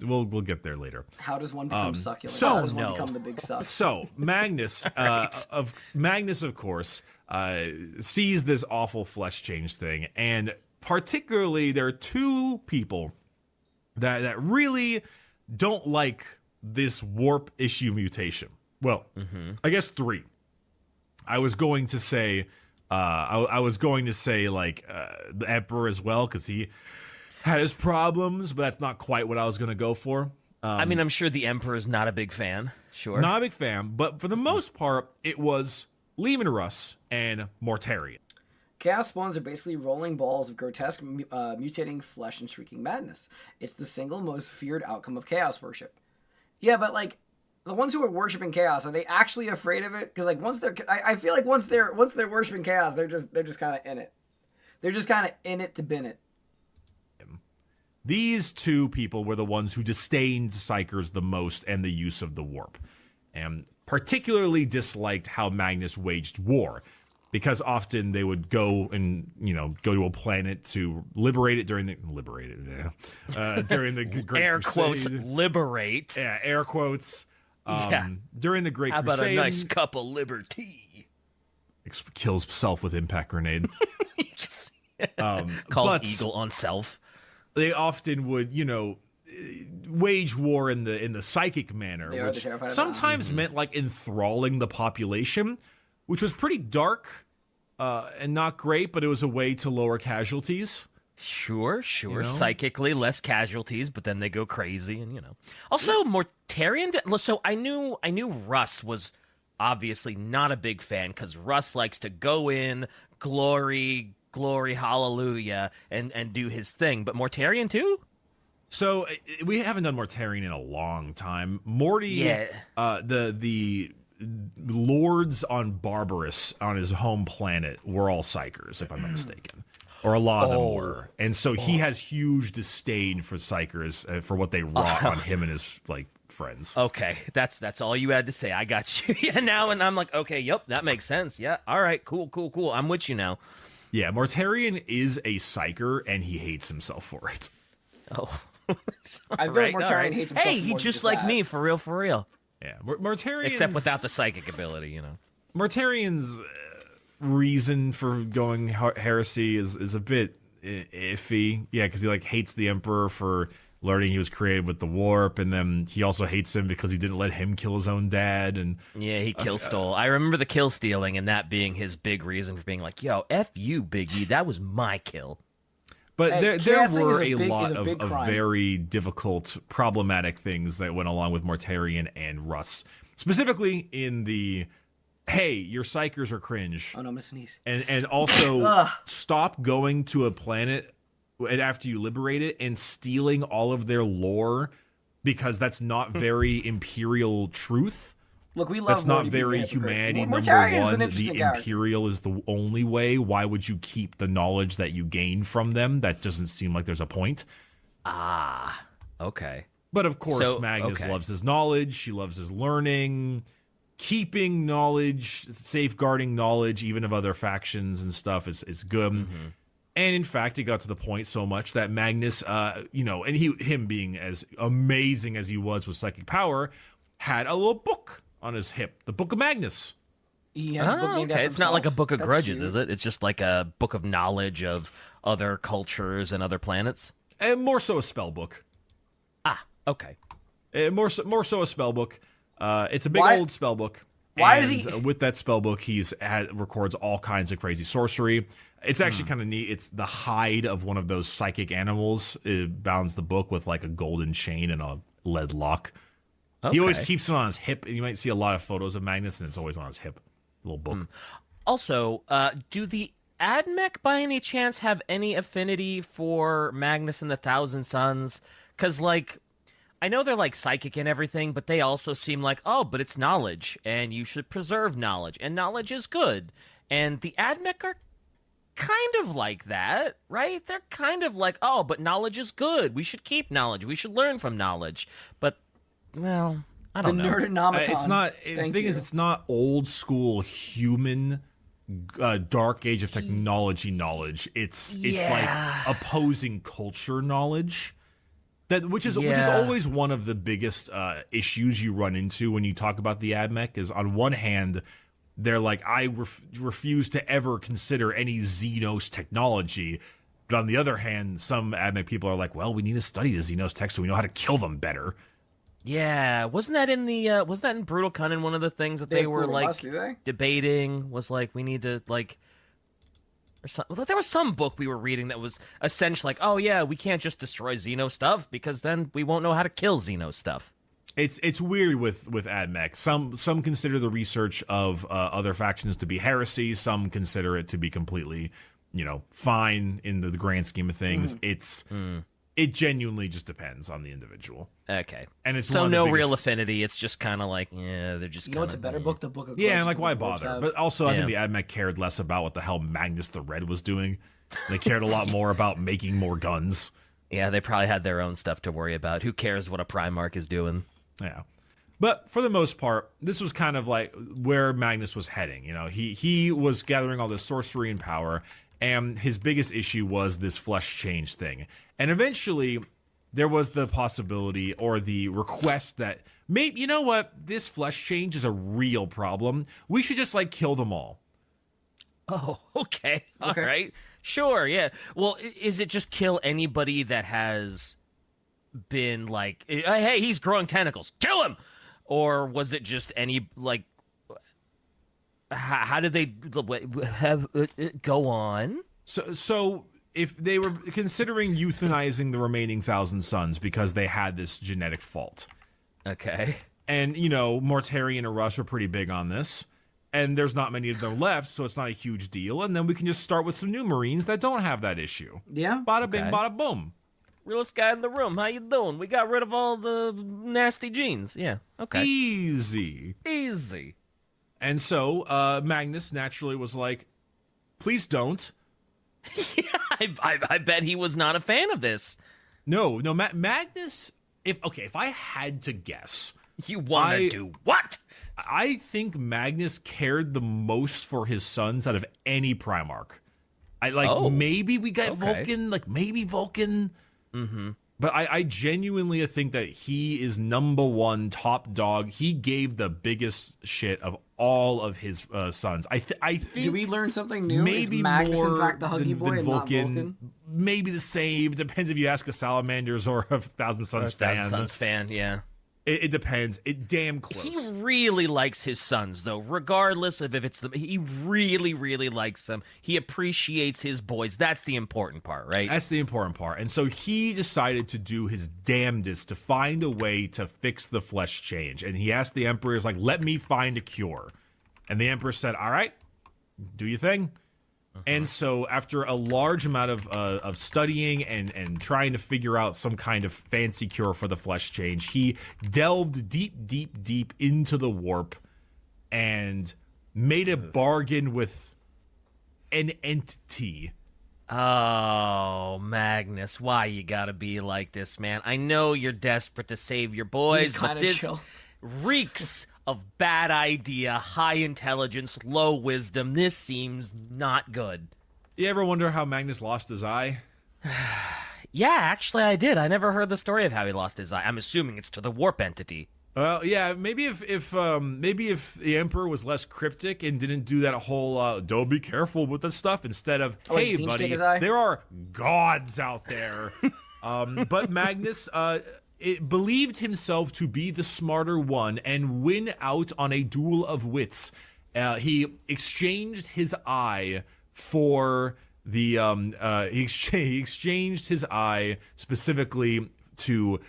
We'll get there later. How does one become succulent? so- How does one become the big suck? So Magnus, of course, sees this awful flesh change thing, and particularly there are two people that really don't like this warp issue mutation. Well, I guess three. I was going to say, the Emperor as well, because he had his problems, but that's not quite what I was going to go for. I'm sure the Emperor is not a big fan. Sure. Not a big fan, but for the most part, it was Leman Russ and Mortarion. Chaos spawns are basically rolling balls of grotesque, mutating flesh and shrieking madness. It's the single most feared outcome of chaos worship. Yeah, but the ones who are worshiping chaos, are they actually afraid of it? Because I feel like once they're worshiping chaos, they're just kind of in it. They're just kind of in it to bin it. These two people were the ones who disdained Psykers the most and the use of the warp, and particularly disliked how Magnus waged war, because often they would go to a planet to liberate it during the Great air Crusade. quotes liberate. Yeah, air quotes. During the Great How about Crusade, a nice cup of liberty? Kills self with impact grenade. Calls Eagle on self. They often would, wage war in the psychic manner, which sometimes meant enthralling the population, which was pretty dark and not great, but it was a way to lower casualties. Sure. Psychically, less casualties, but then they go crazy, and Also, Mortarion. So I knew Russ was obviously not a big fan, because Russ likes to go in, glory, hallelujah, and do his thing. But Mortarion too? So we haven't done Mortarion in a long time. Morty, the lords on Barbarous, on his home planet, were all Psykers, if I'm not mistaken. Or a lot of them were. And so he has huge disdain for Psykers, for what they wrought on him and his friends. Okay, that's all you had to say. I got you. Yeah, now, and I'm like, okay, yep, that makes sense. Yeah, all right, cool. I'm with you now. Yeah, Mortarion is a Psyker, and he hates himself for it. Oh. I feel like Mortarion hates himself. Hey, he's just like me, for real. Yeah, Mortarion. Except without the psychic ability, Mortarion's reason for going heresy is a bit iffy. Yeah, because he hates the Emperor for learning he was created with the warp, and then he also hates him because he didn't let him kill his own dad. And yeah, he kill stole. I remember the kill stealing, and that being his big reason for being like, "Yo, f you, Big E, that was my kill." But there were a lot of very difficult, problematic things that went along with Mortarion and Russ. Specifically in the, hey, your Psykers are cringe. Oh no, I'm gonna sneeze. And also stop going to a planet after you liberate it and stealing all of their lore, because that's not very Imperial truth. Look, we love that's not Morty very being humanity. Mortarion is an Number one, interesting the character. Imperial is the only way. Why would you keep the knowledge that you gain from them? That doesn't seem like there's a point. Ah, okay. But of course, Magnus loves his knowledge. He loves his learning, keeping knowledge, safeguarding knowledge, even of other factions and stuff is good. Mm-hmm. And in fact, it got to the point so much that Magnus, and him being as amazing as he was with psychic power, had a little book on his hip, the Book of Magnus. He has a book named after It's not like a book of That's grudges, cute. is it? It's just like a book of knowledge of other cultures and other planets. And more so a spell book. Ah, okay. More so a spell book. It's a big old spell book. Why is he? With that spell book, records all kinds of crazy sorcery. It's actually kind of neat. It's the hide of one of those psychic animals. It bounds the book with a golden chain and a lead lock. Okay. He always keeps it on his hip, and you might see a lot of photos of Magnus, and it's always on his hip. Little book. Also, do the Admech by any chance have any affinity for Magnus and the Thousand Sons? Because, I know they're like psychic and everything, but they also seem like, oh, but it's knowledge, and you should preserve knowledge, and knowledge is good. And the Admech are kind of like that, right? They're kind of like, oh, but knowledge is good. We should keep knowledge. We should learn from knowledge. But, well, I don't know. Nerdonomicon. It's not. The thing is, it's not old school human. Dark age of technology knowledge. It's like opposing culture knowledge. Which is always one of the biggest issues you run into when you talk about the Admech. Is on one hand, they're like, I refuse to ever consider any Xenos technology. But on the other hand, some Admech people are like, well, we need to study the Xenos tech so we know how to kill them better. Yeah, wasn't that in Brutal Cunning, one of the things that they were like debating was like, we need to like, or some, there was some book we were reading that was essentially like, oh yeah, we can't just destroy Xeno stuff because then we won't know how to kill Xeno stuff. It's weird with Admech. Some consider the research of other factions to be heresy. Some consider it to be completely, fine in the grand scheme of things. It genuinely just depends on the individual. Okay. And it's so no real affinity. It's just kind of like, they're just what's a better book? The Book of Grudge. Yeah, and like, why bother? But also, I think the Admech cared less about what the hell Magnus the Red was doing. They cared a lot more about making more guns. Yeah, they probably had their own stuff to worry about. Who cares what a Primarch is doing? Yeah. But for the most part, this was kind of like where Magnus was heading. He was gathering all this sorcery and power, and his biggest issue was this flesh change thing. And eventually, there was the possibility or the request that, maybe, you know what, this flesh change is a real problem. We should just, kill them all. Oh, okay. All right. Sure, yeah. Well, is it just kill anybody that has been, like, hey, he's growing tentacles, kill him? Or was it just any, how did they go on? So if they were considering euthanizing the remaining 1,000 Suns because they had this genetic fault. Okay. And, Mortarion and Rush are pretty big on this. And there's not many of them left, so it's not a huge deal. And then we can just start with some new Marines that don't have that issue. Yeah. Bada bing, bada boom. Realest guy in the room. How you doing? We got rid of all the nasty genes. Yeah. Okay. Easy. And so Magnus naturally was like, please don't. Yeah, I bet he was not a fan of this. No, Magnus, if I had to guess. You want to do what? I think Magnus cared the most for his sons out of any Primarch. Maybe we got Vulcan, maybe Vulcan. Mm-hmm. But I genuinely think that he is number one top dog. He gave the biggest shit of all of his sons. I think. Did we learn something new? Maybe is Magnus more in fact the Huggy than Boy and Vulcan. not Vulcan? Maybe the same. It depends if you ask a Salamanders or a Thousand Suns fan. Thousand Suns fan, yeah. It depends. It damn close. He really likes his sons, though, regardless of if it's them. He really, really likes them. He appreciates his boys. That's the important part, right? That's the important part. And so he decided to do his damnedest to find a way to fix the flesh change. And he asked the Emperor, he's like, let me find a cure. And the Emperor said, all right, do your thing. And so after a large amount of studying and trying to figure out some kind of fancy cure for the flesh change, he delved deep into the warp and made a bargain with an entity. Oh, Magnus, why you gotta be like this, man? I know you're desperate to save your boys, but this reeks of bad idea, high intelligence, low wisdom. This seems not good. You ever wonder how Magnus lost his eye? Yeah, actually I did. I never heard the story of how he lost his eye. I'm assuming it's to the warp entity. Well, yeah, maybe if the Emperor was less cryptic and didn't do that whole don't be careful with that stuff instead of hey buddy, there are gods out there. But Magnus believed himself to be the smarter one and win out on a duel of wits. He exchanged his eye for the he exchanged his eye specifically to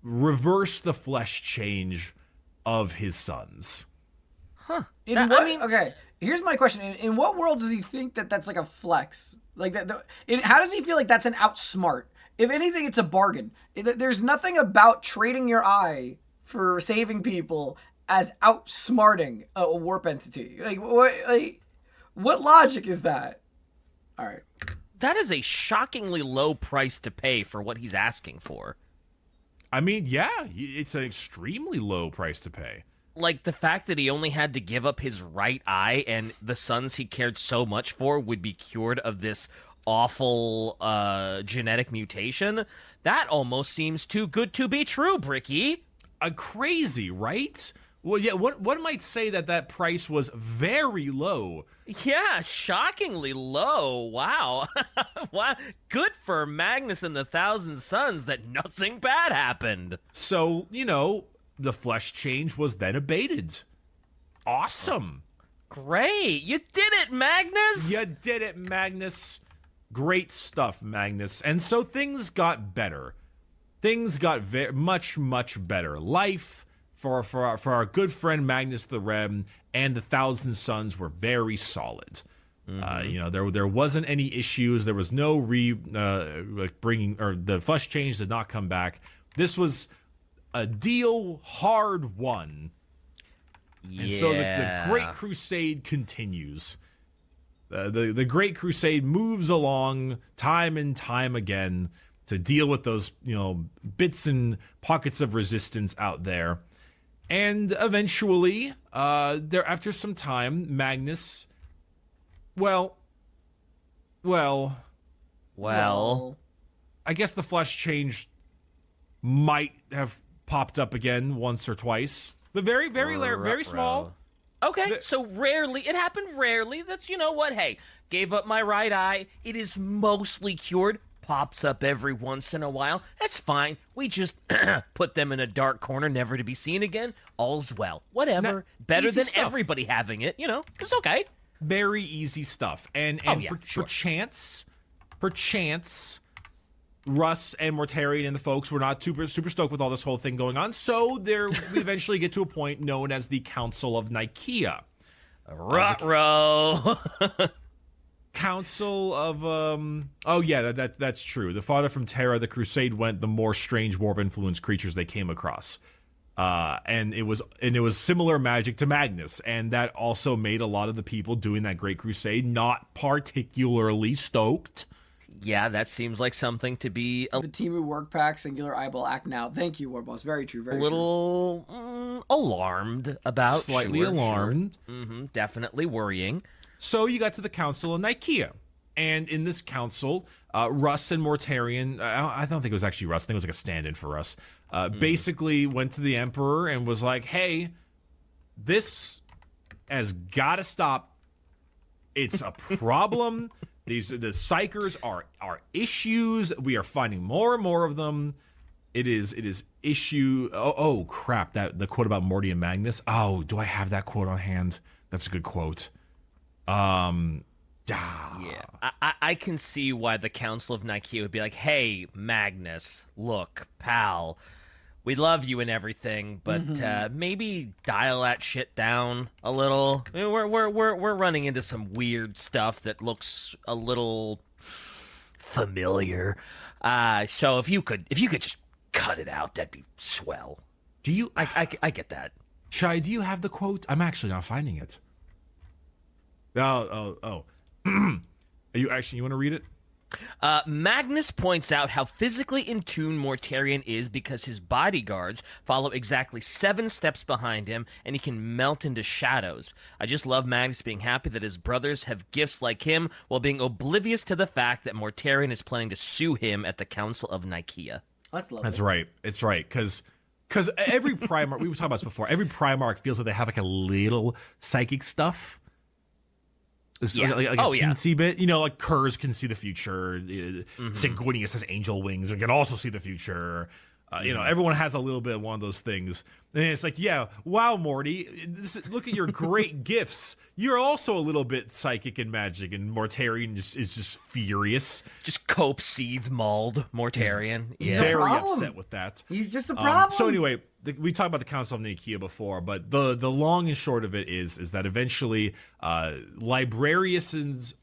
reverse the flesh change of his sons. Huh. Okay, here's my question. In what world does he think that that's like a flex? Like that? How does he feel like that's an outsmart? If anything, it's a bargain. There's nothing about trading your eye for saving people as outsmarting a warp entity. What logic is that? All right. That is a shockingly low price to pay for what he's asking for. I mean, yeah, it's an extremely low price to pay. Like, the fact that he only had to give up his right eye and the sons he cared so much for would be cured of this awful genetic mutation, that almost seems too good to be true, Bricky. Crazy, right? Well, yeah, one might say that price was very low. Yeah, shockingly low. Wow. Wow. Good for Magnus and the Thousand Sons that nothing bad happened. So, the flesh change was then abated. Awesome. Great. You did it, Magnus. You did it, Magnus. Great stuff, Magnus. And so things got better. Things got much, much better. Life for our good friend Magnus the Rem and the Thousand Sons were very solid. There wasn't any issues. There was no bringing, or the flesh change did not come back. This was a deal hard won. Yeah. And so the Great Crusade continues. The Great Crusade moves along time and time again to deal with those, bits and pockets of resistance out there. And eventually, after some time, Magnus, well, I guess the flesh change might have popped up again once or twice. But very, very small. Okay, so rarely. It happened rarely. That's, what? Hey, gave up my right eye. It is mostly cured. Pops up every once in a while. That's fine. We just put them in a dark corner, never to be seen again. All's well. Whatever. Better than stuff. Everybody having it. It's okay. Very easy stuff. And sure. perchance, Russ and Mortarion and the folks were not super stoked with all this whole thing going on. So we eventually get to a point known as the Council of Nicaea. Ruh-roh. Council of that's true. The farther from Terra the Crusade went, the more strange warp influenced creatures they came across. And it was similar magic to Magnus, and that also made a lot of the people doing that Great Crusade not particularly stoked. Yeah, that seems like something to be The Timu work pack, singular eyeball act now. Thank you, Warboss. Very true. Very a little alarmed about. Slightly alarmed. Sure. Mm-hmm, definitely worrying. So you got to the Council of Nicaea. And in this council, Russ and Mortarion, I don't think it was actually Russ, I think it was like a stand-in for Russ, basically went to the Emperor and was like, hey, this has got to stop. It's a problem. The psychers are issues. We are finding more and more of them. It is issue. Oh crap! The quote about Morty and Magnus. Oh, do I have that quote on hand? That's a good quote. Yeah, I can see why the Council of Nicaea would be like, "Hey, Magnus, look, pal, we love you and everything, but maybe dial that shit down a little. I mean, we're running into some weird stuff that looks a little familiar. So if you could just cut it out, that'd be swell. Do you? I get that. Shai, do you have the quote? I'm actually not finding it. Oh. You want to read it? Magnus points out how physically in tune Mortarion is because his bodyguards follow exactly 7 steps behind him, and he can melt into shadows. I just love Magnus being happy that his brothers have gifts like him, while being oblivious to the fact that Mortarion is planning to sue him at the Council of Nicaea. That's lovely. That's right. It's right, because every Primarch, we were talking about this before, every Primarch feels like they have like a little psychic stuff. It's like a teensy bit. Like Kurz can see the future. Sanguinius has angel wings and can also see the future. everyone has a little bit of one of those things. And it's like, yeah, wow, Morty, look at your great gifts. You're also a little bit psychic and magic, and Mortarion is just furious. Just cope, seethe, mauled Mortarion. He's Very upset with that. He's just a problem. So anyway, we talked about the Council of Nicaea before, but the long and short of it is that eventually librariums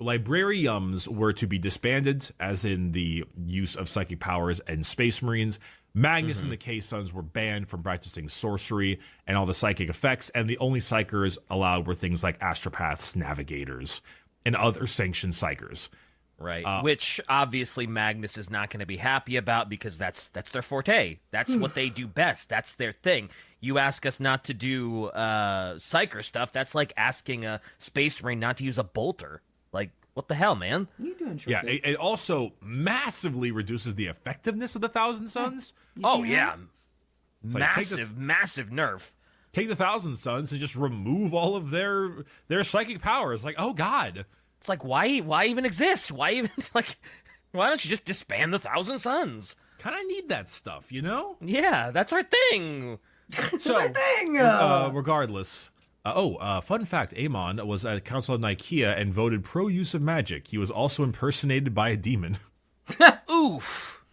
were to be disbanded, as in the use of psychic powers and Space Marines. Magnus and the K-Sons were banned from practicing sorcery and all the psychic effects, and the only psychers allowed were things like astropaths, navigators, and other sanctioned psychers. Right, which obviously Magnus is not going to be happy about, because that's their forte. That's what they do best. That's their thing. You ask us not to do psyker stuff, that's like asking a Space Marine not to use a bolter. Like, what the hell, man? What are you doing, Yeah, it also massively reduces the effectiveness of the Thousand Suns. Oh, yeah. like, Massive nerf. Take the Thousand Suns and just remove all of their psychic powers. Like, oh, God. It's like, why even exist? Why don't you just disband the Thousand Suns? Kind of need that stuff, you know? Yeah, that's our thing. So, regardless... fun fact, Aemon was at Council of Nicaea and voted pro-use of magic. He was also impersonated by a demon. Oof.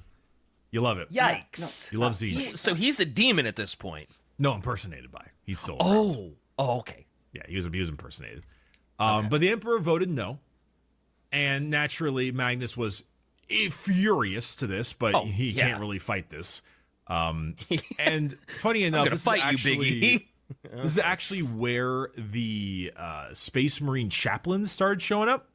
You love it. Yikes. You love Zeech. So he's a demon at this point. No, impersonated by. He's still around. Oh, okay. Yeah, he was impersonated. But the Emperor voted no. And naturally, Magnus was furious to this, but he can't really fight this. And funny enough, I'm gonna fight you, Biggie. This is actually where the Space Marine chaplains started showing up,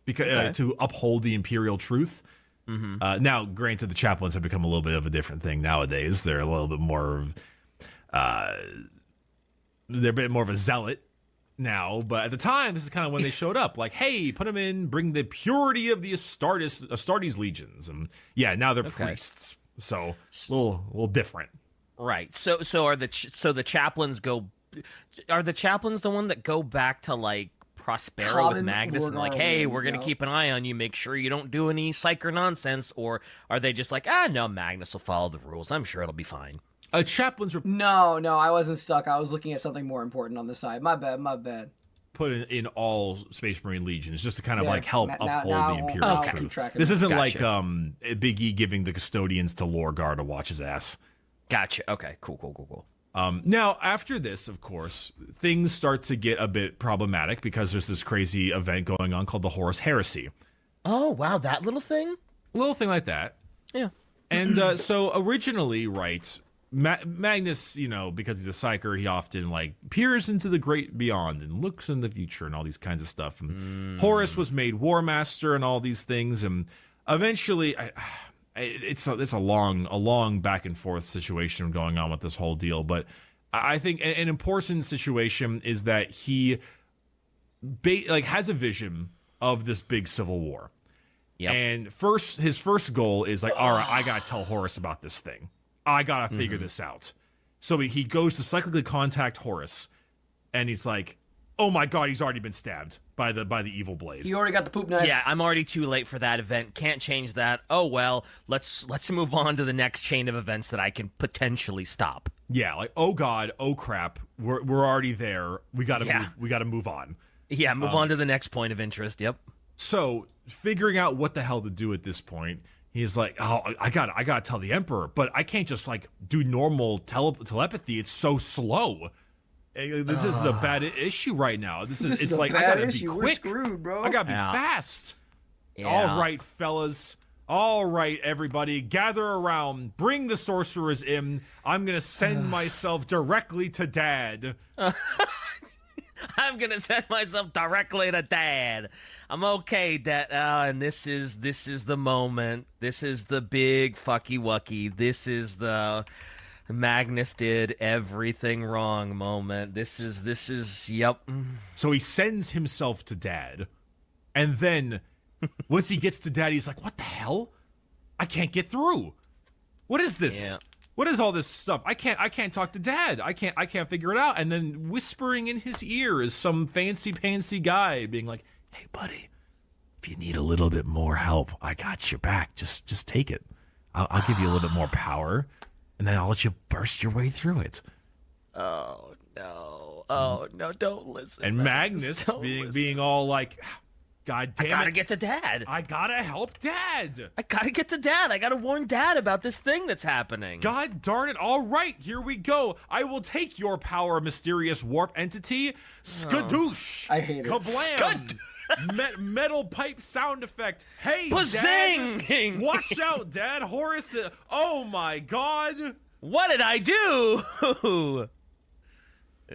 because to uphold the Imperial truth. Now, granted, the chaplains have become a little bit of a different thing nowadays. They're a little bit more, they're a bit more of a zealot now. But at the time, this is kind of when they showed up. Like, hey, put them in, bring the purity of the Astartes legions, and yeah, now they're priests. So a little different. Right. So the chaplains go? Are the chaplains the one that go back to like Prospero with Magnus and like, hey, we're gonna keep an eye on you, make sure you don't do any psyker nonsense, or are they just like, no, Magnus will follow the rules, I'm sure it'll be fine? Chaplains were No, I wasn't stuck. I was looking at something more important on the side. My bad. Put in all Space Marine legions just to kind of like help uphold the Imperial truth. This isn't like Big E giving the custodians to Lorgar to watch his ass. Gotcha. Okay. Cool. Now, after this, of course, things start to get a bit problematic because there's this crazy event going on called the Horus Heresy. Oh, wow, that little thing? A little thing like that. Yeah. And so originally, right, Magnus, because he's a psyker, he often like peers into the great beyond and looks in the future and all these kinds of stuff. And Horus was made War Master and all these things, and eventually, it's a long back and forth situation going on with this whole deal. But I think an important situation is that he has a vision of this big civil war. Yep. And his first goal is like, all right, I gotta tell Horus about this thing. I gotta figure this out. So he goes to cyclically contact Horus, and he's like, oh my god, he's already been stabbed by the evil blade. You already got the poop knife. Yeah, I'm already too late for that event. Can't change that. Oh well, let's move on to the next chain of events that I can potentially stop. Yeah, like, oh god, oh crap, we're already there. We gotta move on. Yeah, move on to the next point of interest. Yep. So figuring out what the hell to do at this point, he's like, oh, I gotta tell the Emperor, but I can't just like do normal telepathy. It's so slow. This is a bad issue right now. It's like, I gotta be quick. We're screwed, bro. I gotta be fast. Yeah. All right, fellas. All right, everybody, gather around. Bring the sorcerers in. I'm gonna send myself directly to Dad. I'm gonna send myself directly to Dad. I'm okay, Dad. And this is the moment. This is the big fucky wucky. This is the Magnus did everything wrong moment. This is yep. So he sends himself to Dad, and then once he gets to Dad, he's like, "What the hell? I can't get through. What is this? Yeah. What is all this stuff? I can't talk to Dad. I can't figure it out." And then whispering in his ear is some fancy pantsy guy being like, "Hey, buddy, if you need a little bit more help, I got your back. Just take it. I'll give you a little bit more power, and then I'll let you burst your way through it. Oh no! Oh no! Don't listen. And Magnus being all like, God damn it! I gotta get to Dad. I gotta help Dad. I gotta get to Dad. I gotta warn Dad about this thing that's happening. God darn it! All right, here we go. I will take your power, mysterious warp entity. Skadoosh! I hate it. Kablam! Metal pipe sound effect. Hey, Bazing! Dad! Watch out, Dad! Horus! Oh my God! What did I do?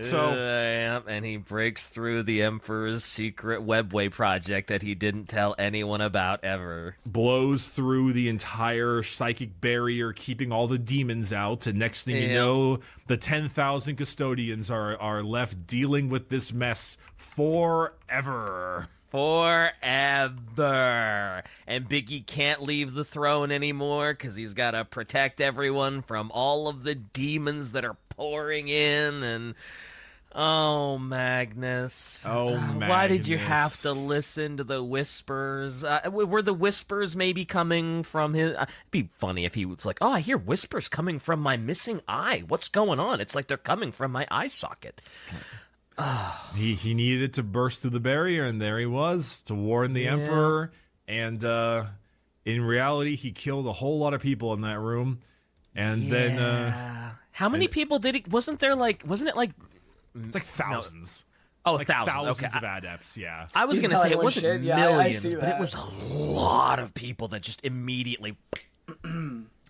So, and he breaks through the Emperor's secret webway project that he didn't tell anyone about ever. Blows through the entire psychic barrier, keeping all the demons out. And next thing you know, the 10,000 custodians are left dealing with this mess forever. Forever. And Biggie can't leave the throne anymore because he's got to protect everyone from all of the demons that are pouring in. And Magnus. Why did you have to listen to the whispers? Were the whispers maybe coming from his... it'd be funny if he was like, I hear whispers coming from my missing eye. What's going on? It's like they're coming from my eye socket. He needed it to burst through the barrier, and there he was to warn the Emperor. And in reality, he killed a whole lot of people in that room. And then how many people did he? Wasn't it like? It's like thousands. Oh, like thousands of adepts. Yeah. I was gonna say it wasn't millions, but it was a lot of people that just immediately.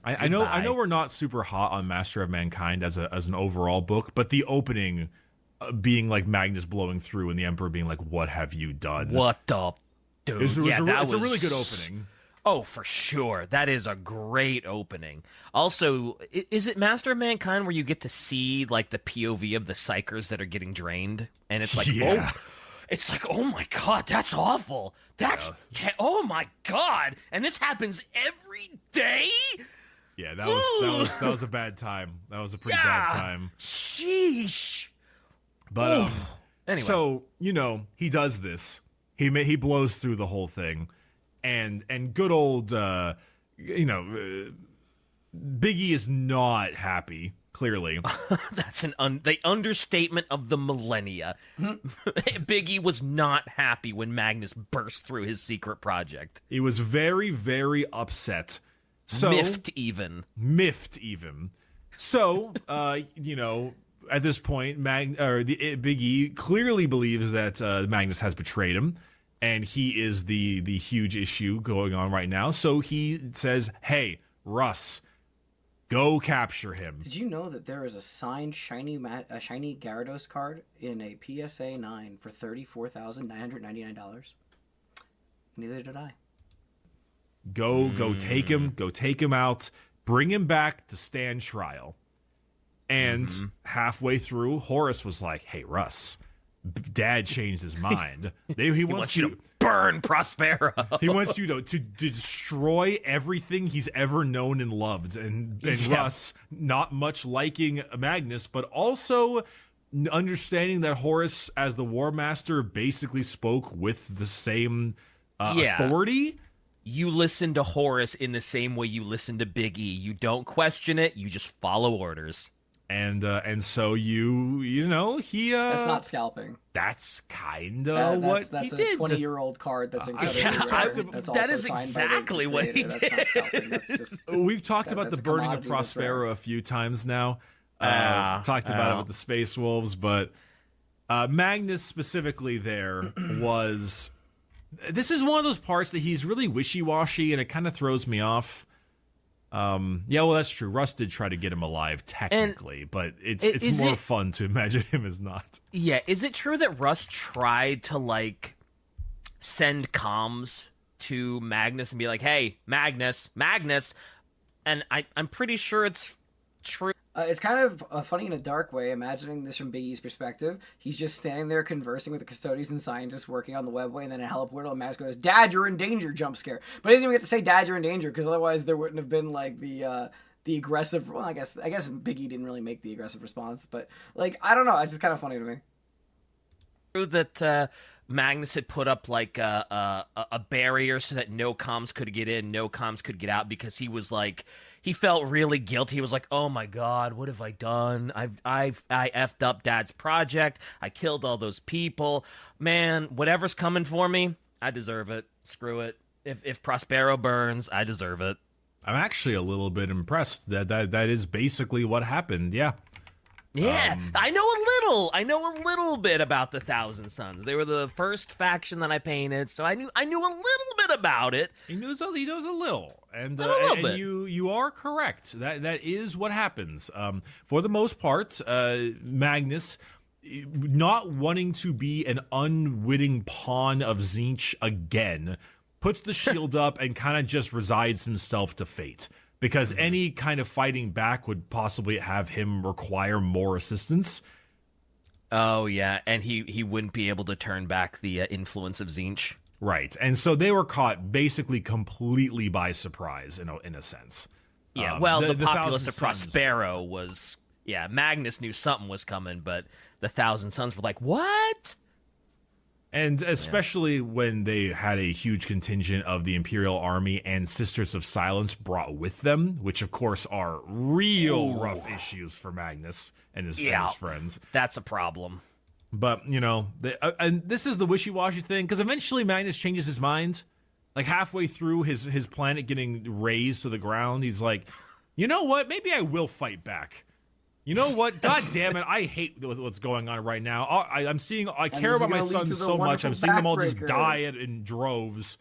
I know we're not super hot on Master of Mankind as an overall book, but the opening. Being like Magnus blowing through and the Emperor being like, "What have you done?" What the dude? It's a really good opening. Oh, for sure. That is a great opening. Also, is it Master of Mankind where you get to see like the POV of the psychers that are getting drained, and it's like, it's like, oh my God, that's awful. Oh my God, and this happens every day. Yeah, that was a bad time. That was a pretty bad time. Sheesh. But anyway, so he does this. He blows through the whole thing, and good old Biggie is not happy. Clearly, that's the understatement of the millennia. Biggie was not happy when Magnus burst through his secret project. He was very, very upset. So miffed even. So at this point, Big E clearly believes that Magnus has betrayed him, and he is the huge issue going on right now. So he says, "Hey, Russ, go capture him." Did you know that there is a signed shiny Gyarados card in a PSA 9 for $34,999? Neither did I. Go take him. Go take him out. Bring him back to stand trial. And halfway through, Horus was like, "Hey, Russ, Dad changed his mind. He wants you to burn Prospero. He wants you to destroy everything he's ever known and loved." And Russ, not much liking Magnus, but also understanding that Horus, as the War Master, basically spoke with the same authority. You listen to Horus in the same way you listen to Big E. You don't question it. You just follow orders. And so he that's not scalping. That's kind of what he did. That's a 20-year-old card that's incredibly rare. That is exactly what he did. That's not scalping. That's just, we've talked about the burning of Prospero a few times now. Talked about it with the Space Wolves, but Magnus specifically there was... This is one of those parts that he's really wishy-washy, and it kind of throws me off. That's true. Russ did try to get him alive technically, but it's more fun to imagine him as not. Yeah, is it true that Russ tried to send comms to Magnus and be like, "Hey, Magnus," and I'm pretty sure it's true. It's kind of funny in a dark way, imagining this from Big E's perspective. He's just standing there conversing with the custodians and scientists working on the webway, and then a heliportal, and Max goes, "Dad, you're in danger," jump scare. But he doesn't even get to say, "Dad, you're in danger," because otherwise there wouldn't have been the aggressive... Well, I guess Big E didn't really make the aggressive response, but I don't know. It's just kind of funny to me. True that Magnus had put up like a barrier so that no comms could get in, no comms could get out, because he was like, he felt really guilty. He was like, oh my God, what have I done? I effed up Dad's project. I killed all those people. Man, whatever's coming for me, I deserve it. Screw it. If Prospero burns, I deserve it. I'm actually a little bit impressed that is basically what happened. Yeah. Yeah, I know a little bit about the Thousand Sons. They were the first faction that I painted, so I knew a little bit about it. He knows a little, and, a little and bit. you are correct. That is what happens. For the most part, Magnus, not wanting to be an unwitting pawn of Tzeentch again, puts the shield up and kind of just resigns himself to fate. Because any kind of fighting back would possibly have him require more assistance. Oh, yeah, and he wouldn't be able to turn back the influence of Tzeentch. Right, and so they were caught basically completely by surprise, in a sense. Yeah, well, the populace of Prospero was... Yeah, Magnus knew something was coming, but the Thousand Sons were like, what? And especially when they had a huge contingent of the Imperial Army and Sisters of Silence brought with them, which of course are real rough issues for Magnus and his friends. That's a problem. But, and this is the wishy-washy thing, because eventually Magnus changes his mind. Like halfway through his planet getting razed to the ground, he's like, you know what, maybe I will fight back. You know what? God damn it! I hate what's going on right now. I care about my sons so much. I'm seeing them all just die in droves.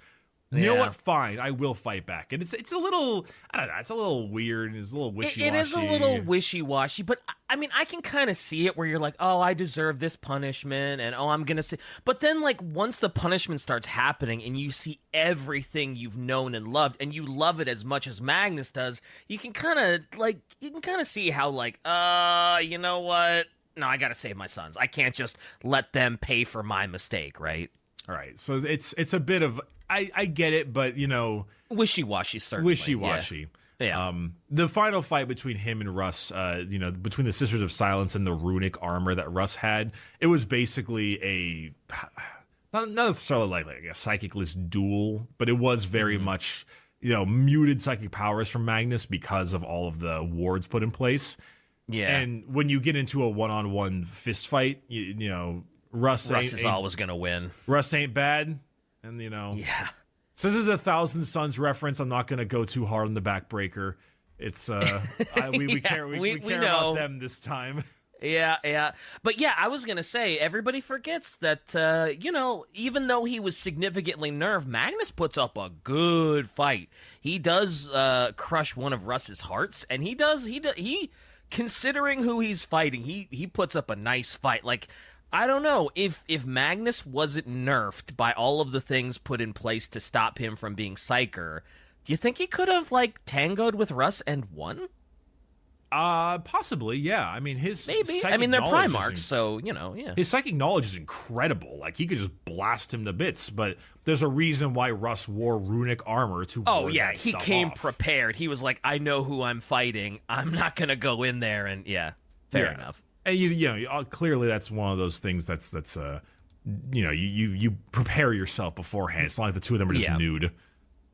You know what? Fine, I will fight back. And it's a little, I don't know, it's a little weird. It's a little wishy-washy. It is a little wishy-washy, but I mean, I can kind of see it where you're like, oh, I deserve this punishment, and oh, I'm gonna see. But then, like, once the punishment starts happening, and you see everything you've known and loved, and you love it as much as Magnus does, you can kind of see how, like, you know what? No, I gotta save my sons. I can't just let them pay for my mistake, right? All right, so it's a bit of. I get it, but, wishy-washy, certainly. Wishy-washy. Yeah. The final fight between him and Russ, between the Sisters of Silence and the runic armor that Russ had, it was basically not necessarily like a psychicless duel, but it was very much, muted psychic powers from Magnus because of all of the wards put in place. Yeah. And when you get into a one-on-one fist fight, Russ is always going to win. Russ ain't bad. And, Yeah. So this is a Thousand Sons reference. I'm not going to go too hard on the backbreaker. It's, we care about them this time. Yeah. But yeah, I was going to say, everybody forgets that, even though he was significantly nerfed, Magnus puts up a good fight. He does crush one of Russ's hearts, and he considering who he's fighting, he puts up a nice fight. Like, I don't know, if Magnus wasn't nerfed by all of the things put in place to stop him from being Psyker, do you think he could have, like, tangoed with Russ and won? Possibly, yeah. I mean, maybe. I mean, they're Primarchs, so, yeah. His psychic knowledge is incredible. Like, he could just blast him to bits, but there's a reason why Russ wore runic armor to ward that he stuff came off. prepared. He was like, I know who I'm fighting. I'm not going to go in there, and fair enough. And clearly that's one of those things that's you prepare yourself beforehand. It's not like the two of them are just nude.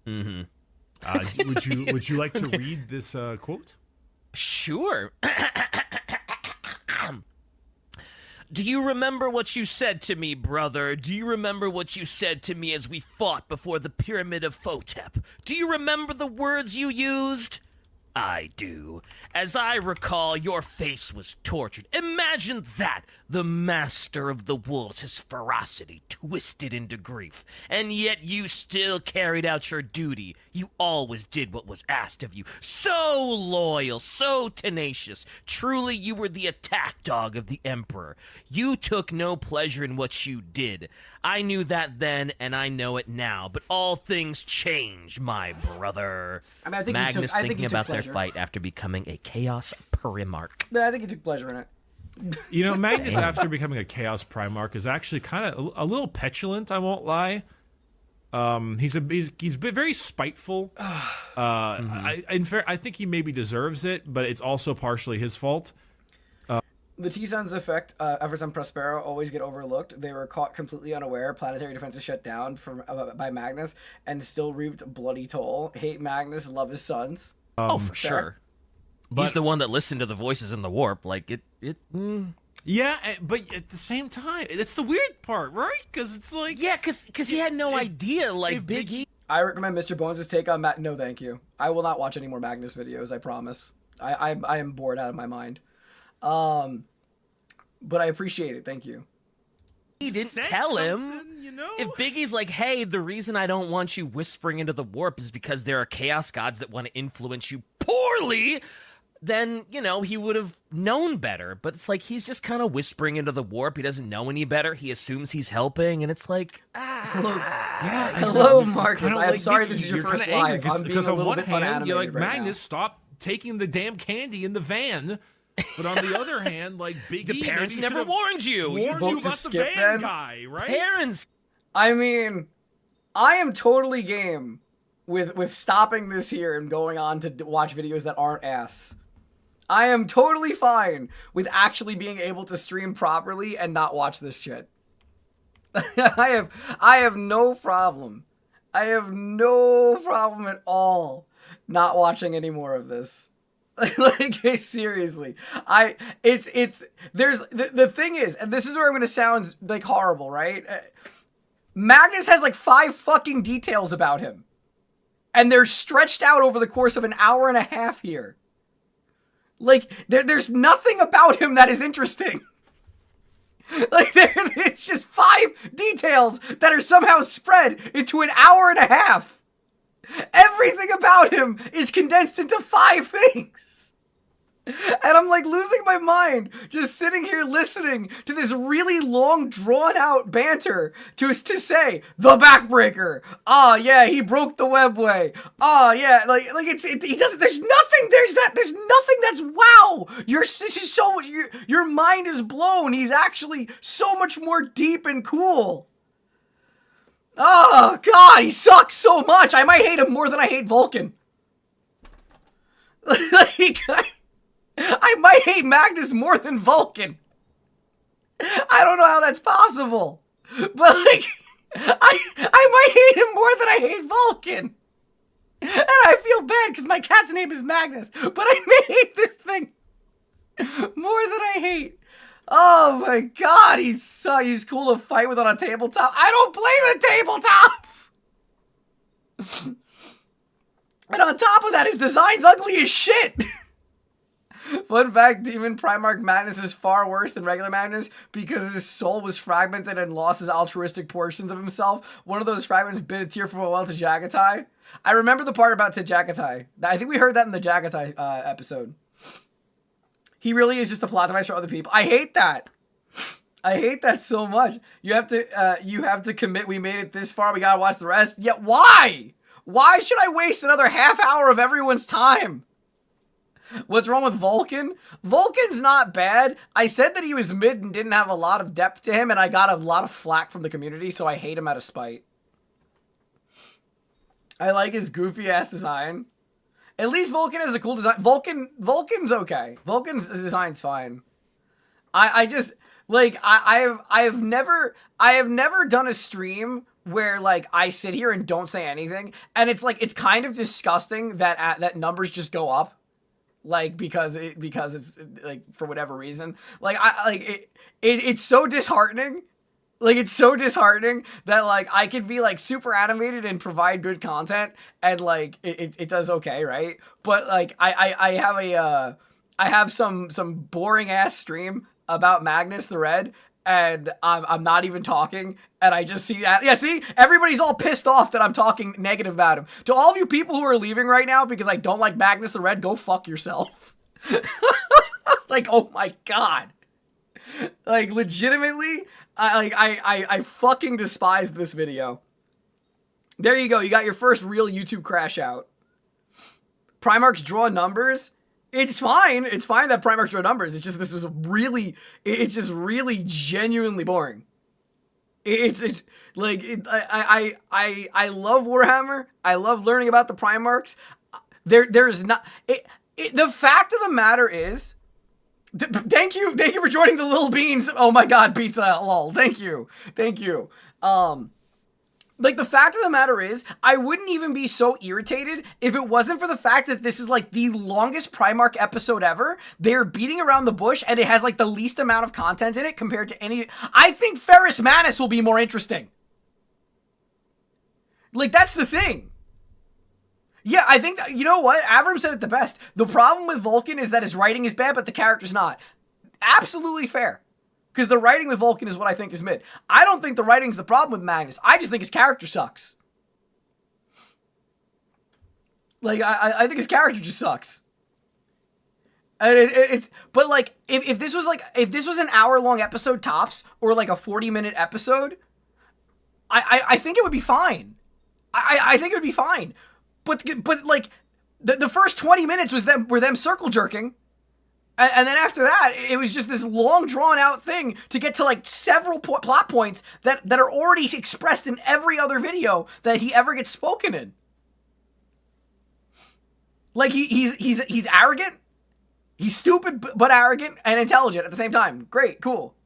Mm-hmm. Would you like to read this quote? Sure. Do you remember what you said to me, brother? Do you remember what you said to me as we fought before the Pyramid of Photep? Do you remember the words you used? I do. As I recall, your face was tortured. Imagine that! The master of the wolves, his ferocity twisted into grief. And yet you still carried out your duty. You always did what was asked of you. So loyal, so tenacious. Truly, you were the attack dog of the Emperor. You took no pleasure in what you did. I knew that then, and I know it now. But all things change, my brother. I mean, I think Magnus he took thinking about pleasure. their fight after becoming a Chaos Primarch. Yeah, I think he took pleasure in it. Magnus, after becoming a Chaos Primarch, is actually kind of a little petulant, I won't lie. He's been very spiteful. I think he maybe deserves it, but it's also partially his fault. The T-Sun's effect, efforts on Prospero always get overlooked. They were caught completely unaware. Planetary defenses shut down by Magnus and still reaped bloody toll. Hate Magnus, love his sons. For sure. He's the one that listened to the voices in the warp. Like, Yeah, but at the same time, it's the weird part, right? Because it's like... Yeah, because he had no idea, like, Big E... I recommend Mr. Bones' take on No, thank you. I will not watch any more Magnus videos, I promise. I am bored out of my mind. But I appreciate it. Thank you. He didn't tell him. You know? If Biggie's like, hey, the reason I don't want you whispering into the warp is because there are chaos gods that want to influence you poorly, then, you know, he would have known better. But it's like he's just kind of whispering into the warp. He doesn't know any better. He assumes he's helping, and it's like, Hello, Marcus. I'm sorry this is your first live. I'm being a little bit unanimated you're like, right Magnus, stop taking the damn candy in the van. But on the other hand, like, Big the E parents never warned you. Warned vote you to about the skip van then? guy, right? Parents. I mean, I am totally game with stopping this here and going on to watch videos that aren't ass. I am totally fine with actually being able to stream properly and not watch this shit. I have no problem. I have no problem at all not watching any more of this. Like, seriously, the thing is, and this is where I'm going to sound like horrible, right? Magnus has like 5 fucking details about him, and they're stretched out over the course of an hour and a half here. Like, there's nothing about him that is interesting. Like, it's just 5 details that are somehow spread into an hour and a half. Everything about him is condensed into 5 things. And I'm like losing my mind just sitting here listening to this really long drawn out banter to say the backbreaker. Oh yeah, he broke the webway. Oh yeah, like he doesn't. There's nothing. There's nothing that's wow. Your mind is blown. He's actually so much more deep and cool. Oh, God, he sucks so much. I might hate him more than I hate Vulcan. Like, I might hate Magnus more than Vulcan. I don't know how that's possible. But, like, I might hate him more than I hate Vulcan. And I feel bad because my cat's name is Magnus. But I may hate this thing more than I hate. Oh my God, he's cool to fight with on a tabletop. I don't play the tabletop! And on top of that, his design's ugly as shit! Fun fact, Demon Primarch Magnus is far worse than regular Magnus because his soul was fragmented and lost his altruistic portions of himself. One of those fragments bit a tear from a well to Jagatai. I remember the part about Jagatai. I think we heard that in the Jagatai episode. He really is just a plot device for other people. I hate that. I hate that so much. You have to commit. We made it this far. We gotta watch the rest. Yeah, why? Why should I waste another half hour of everyone's time? What's wrong with Vulcan? Vulcan's not bad. I said that he was mid and didn't have a lot of depth to him, and I got a lot of flack from the community, so I hate him out of spite. I like his goofy ass design. At least Vulcan has a cool design. Vulcan's okay. Vulcan's design's fine. I just like I have never done a stream where like I sit here and don't say anything, and it's like it's kind of disgusting that that numbers just go up, like because it's like for whatever reason. Like it's so disheartening. Like, it's so disheartening that, like, I could be, like, super animated and provide good content, and, like, it does okay, right? But, like, I have some boring-ass stream about Magnus the Red, and I'm not even talking, and I just see that. Yeah, see? Everybody's all pissed off that I'm talking negative about him. To all of you people who are leaving right now because I don't like Magnus the Red, go fuck yourself. Like, oh my God. Like, legitimately... I fucking despise this video. There you go. You got your first real YouTube crash out. Primarchs draw numbers. It's fine. It's fine that Primarchs draw numbers. It's just this was it's just really genuinely boring. I love Warhammer. I love learning about the Primarchs. There's not the fact of the matter is Thank you for joining the Little Beans. Oh my God, pizza, lol. Thank you. Like, the fact of the matter is, I wouldn't even be so irritated if it wasn't for the fact that this is, like, the longest Primarch episode ever. They're beating around the bush, and it has, like, the least amount of content in it compared to any... I think Ferrus Manus will be more interesting. Like, that's the thing. Yeah, I think... you know what? Avram said it the best. The problem with Vulcan is that his writing is bad, but the character's not. Absolutely fair. Because the writing with Vulcan is what I think is mid. I don't think the writing's the problem with Magnus. I just think his character sucks. Like, I think his character just sucks. And it's... But, like, if this was, like... If this was an hour-long episode tops, or, like, a 40-minute episode, I think it would be fine. I think it would be fine. But like, the first 20 minutes were them circle jerking. And then after that, it was just this long, drawn-out thing to get to, like, several plot points that are already expressed in every other video that he ever gets spoken in. Like, he's arrogant, he's stupid but arrogant and intelligent at the same time. Great, cool.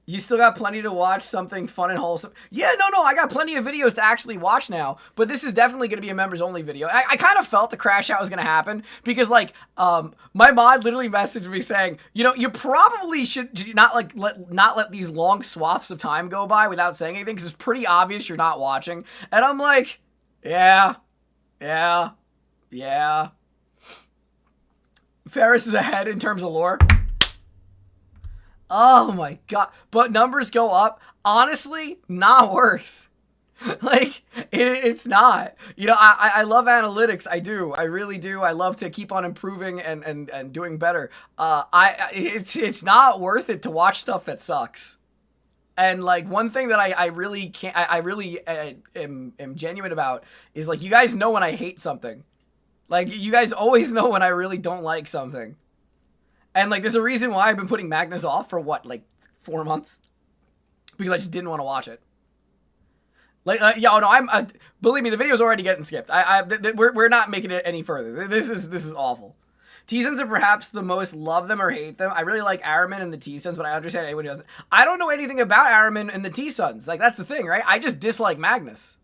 You still got plenty to watch, something fun and wholesome. Yeah, no, I got plenty of videos to actually watch now, but this is definitely going to be a members-only video. I kind of felt the crash out was going to happen, because, like, my mod literally messaged me saying, you know, you probably should not let these long swaths of time go by without saying anything, because it's pretty obvious you're not watching. And I'm like, yeah. Ferrus is ahead in terms of lore. Oh my God. But numbers go up. Honestly, not worth. Like, it's not. You know, I love analytics. I do. I really do. I love to keep on improving and doing better. It's not worth it to watch stuff that sucks. And, like, one thing that I really can't, I really am genuine about is, like, you guys know when I hate something. Like, you guys always know when I really don't like something. And, like, there's a reason why I've been putting Magnus off for, what, like, 4 months? Because I just didn't want to watch it. Like, believe me, the video's already getting skipped. We're not making it any further. This is awful. T-Sons are perhaps the most love them or hate them. I really like Araman and the T-Sons, but I understand anyone who doesn't. I don't know anything about Araman and the T-Sons. Like, that's the thing, right? I just dislike Magnus.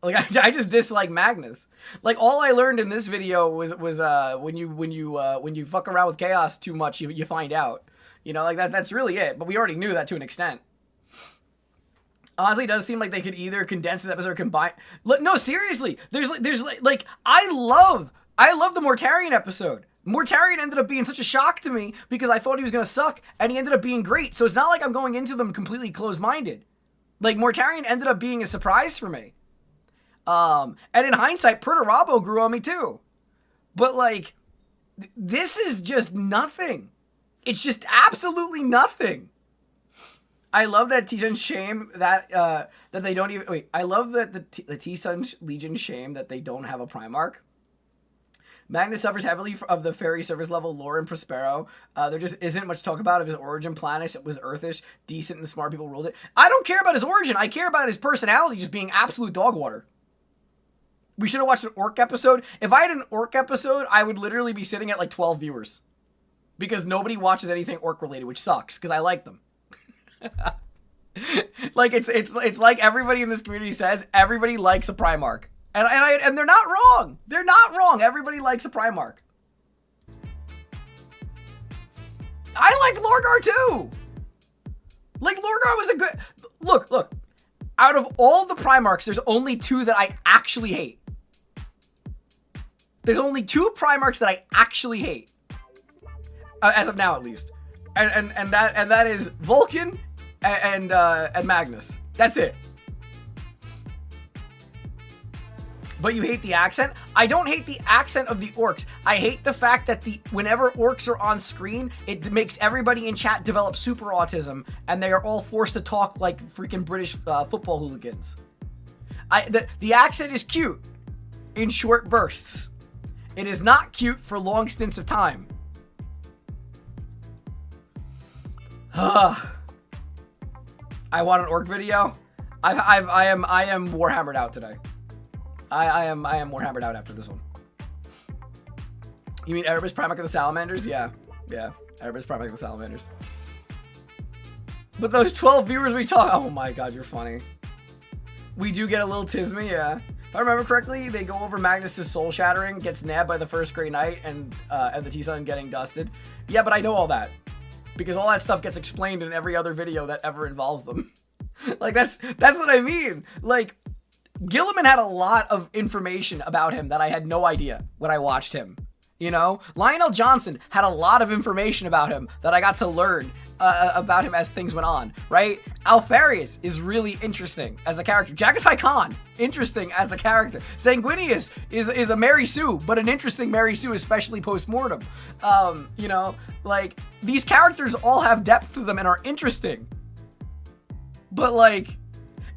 Like, I just dislike Magnus. Like, all I learned in this video was when you fuck around with chaos too much, you find out. You know, like, that's really it. But we already knew that to an extent. Honestly, it does seem like they could either condense this episode or combine. No, seriously. There's like I love the Mortarion episode. Mortarion ended up being such a shock to me because I thought he was gonna suck, and he ended up being great. So it's not like I'm going into them completely closed-minded. Like, Mortarion ended up being a surprise for me. And in hindsight, Perturabo grew on me too. But, like, this is just nothing. It's just absolutely nothing. I love that T-Sun's shame that they don't even... Wait, I love that the T-Sun's Legion shame that they don't have a Primarch. Magnus suffers heavily of the fairy service level lore in Prospero. There just isn't much talk about of his origin. Planish, it was earthish, decent, and smart people ruled it. I don't care about his origin. I care about his personality just being absolute dog water. We should have watched an Orc episode. If I had an Orc episode, I would literally be sitting at like 12 viewers. Because nobody watches anything Orc related, which sucks, because I like them. Like, it's like everybody in this community says, everybody likes a Primarch. And they're not wrong. They're not wrong. Everybody likes a Primarch. I like Lorgar too. Like, Lorgar was a good... Look. Out of all the Primarchs, there's only 2 that I actually hate. There's only 2 Primarchs that I actually hate. As of now, at least. And that is Vulcan and Magnus. That's it. But you hate the accent? I don't hate the accent of the orcs. I hate the fact that whenever orcs are on screen, it makes everybody in chat develop super autism, and they are all forced to talk like freaking British football hooligans. The accent is cute in short bursts. It is not cute for long stints of time. I want an orc video. I am Warhammered out today. I am more hammered out after this one. You mean Erebus, Primarch of the Salamanders? Yeah. Yeah. Erebus, Primarch of the Salamanders. But those 12 viewers we talk... Oh my god, you're funny. We do get a little Tismy, yeah. If I remember correctly, they go over Magnus' soul shattering, gets nabbed by the first Grey Knight, and the T-Sun getting dusted. Yeah, but I know all that. Because all that stuff gets explained in every other video that ever involves them. Like, that's what I mean. Like, Gilliman had a lot of information about him that I had no idea when I watched him. You know? Lionel Johnson had a lot of information about him that I got to learn about him as things went on, right? Alfarius is really interesting as a character. Jagatai Khan, interesting as a character. Sanguinius is a Mary Sue, but an interesting Mary Sue, especially post-mortem. You know, like, these characters all have depth to them and are interesting. But, like,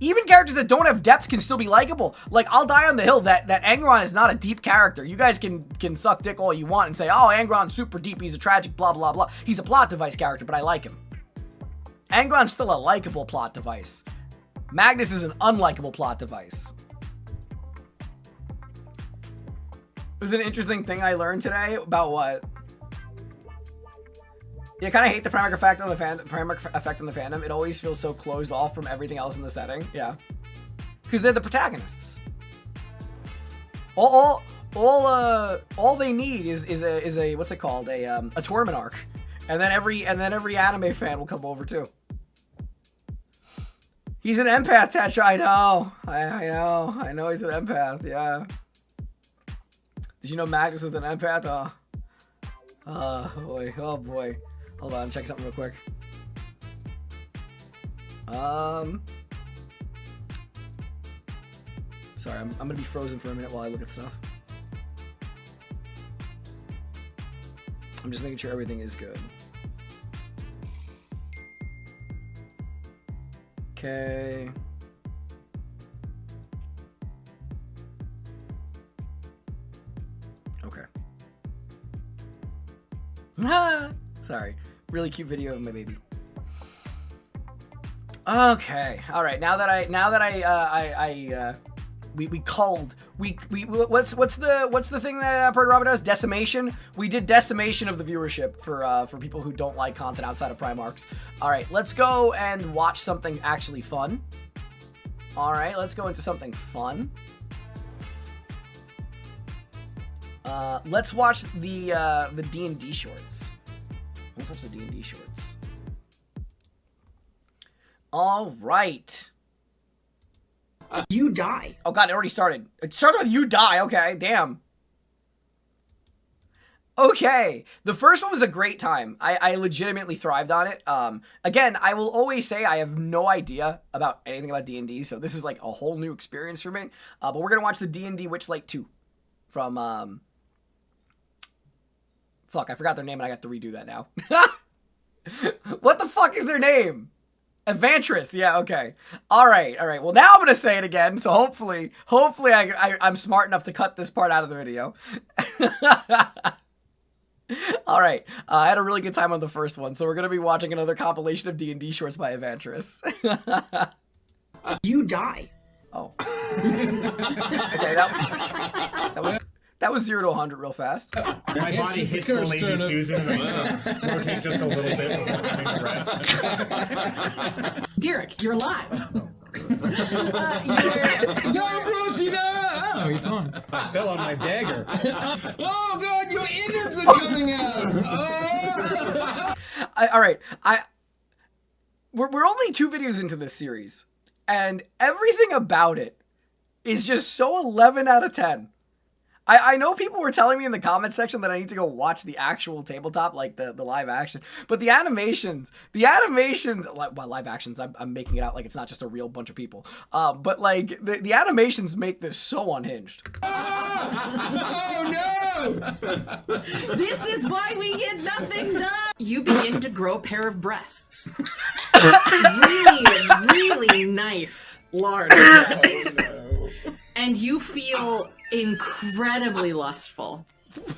even characters that don't have depth can still be likable. Like, I'll die on the hill that Angron is not a deep character. You guys can suck dick all you want and say, oh, Angron's super deep, he's a tragic, blah, blah, blah. He's a plot device character, but I like him. Angron's still a likable plot device. Magnus is an unlikable plot device. It was an interesting thing I learned today about what? Yeah, I kind of hate the Primarch effect on the fandom. It always feels so closed off from everything else in the setting. Yeah, because they're the protagonists. All they need is a what's it called, a tournament arc, and then every anime fan will come over too. He's an empath, Tetcha. I know he's an empath. Yeah. Did you know Magnus is an empath? Oh boy. Hold on, check something real quick. Sorry, I'm gonna be frozen for a minute while I look at stuff. I'm just making sure everything is good. Okay. Okay. Sorry. Really cute video of my baby. Okay. All right. Now that what's the thing that Purge Robert does? Decimation. We did decimation of the viewership for people who don't like content outside of Primarchs. All right. Let's go and watch something actually fun. All right. Let's go into something fun. Let's watch the D&D shorts. Let's watch the D&D shorts. All right. You die. Oh god, it already started. It starts with you die. Okay, damn. Okay, the first one was a great time. I legitimately thrived on it. Again, I will always say I have no idea about anything about D&D, so this is like a whole new experience for me. But we're gonna watch the D&D Witchlight 2 from fuck, I forgot their name and I got to redo that now. What the fuck is their name? Adventurous, yeah, okay. All right. Well, now I'm gonna say it again. So hopefully I'm smart enough to cut this part out of the video. All right. I had a really good time on the first one, so we're gonna be watching another compilation of D&D shorts by Adventurous. You die. Oh. Okay, that was 0 to 100 real fast. My body hits the lazy Susan and I rotate just a little bit before coming to rest. Derek, you're alive. Oh, you're fine. I fell on my dagger. Oh god, your innards are coming out. Oh. All right, we're only 2 videos into this series, and everything about it is just so 11 out of 10. I know people were telling me in the comment section that I need to go watch the actual tabletop, like the live action, but the animations, well, live actions, I'm making it out like it's not just a real bunch of people, but like the animations make this so unhinged. Oh no! This is why we get nothing done. You begin to grow a pair of breasts. really nice, large breasts. And you feel incredibly lustful.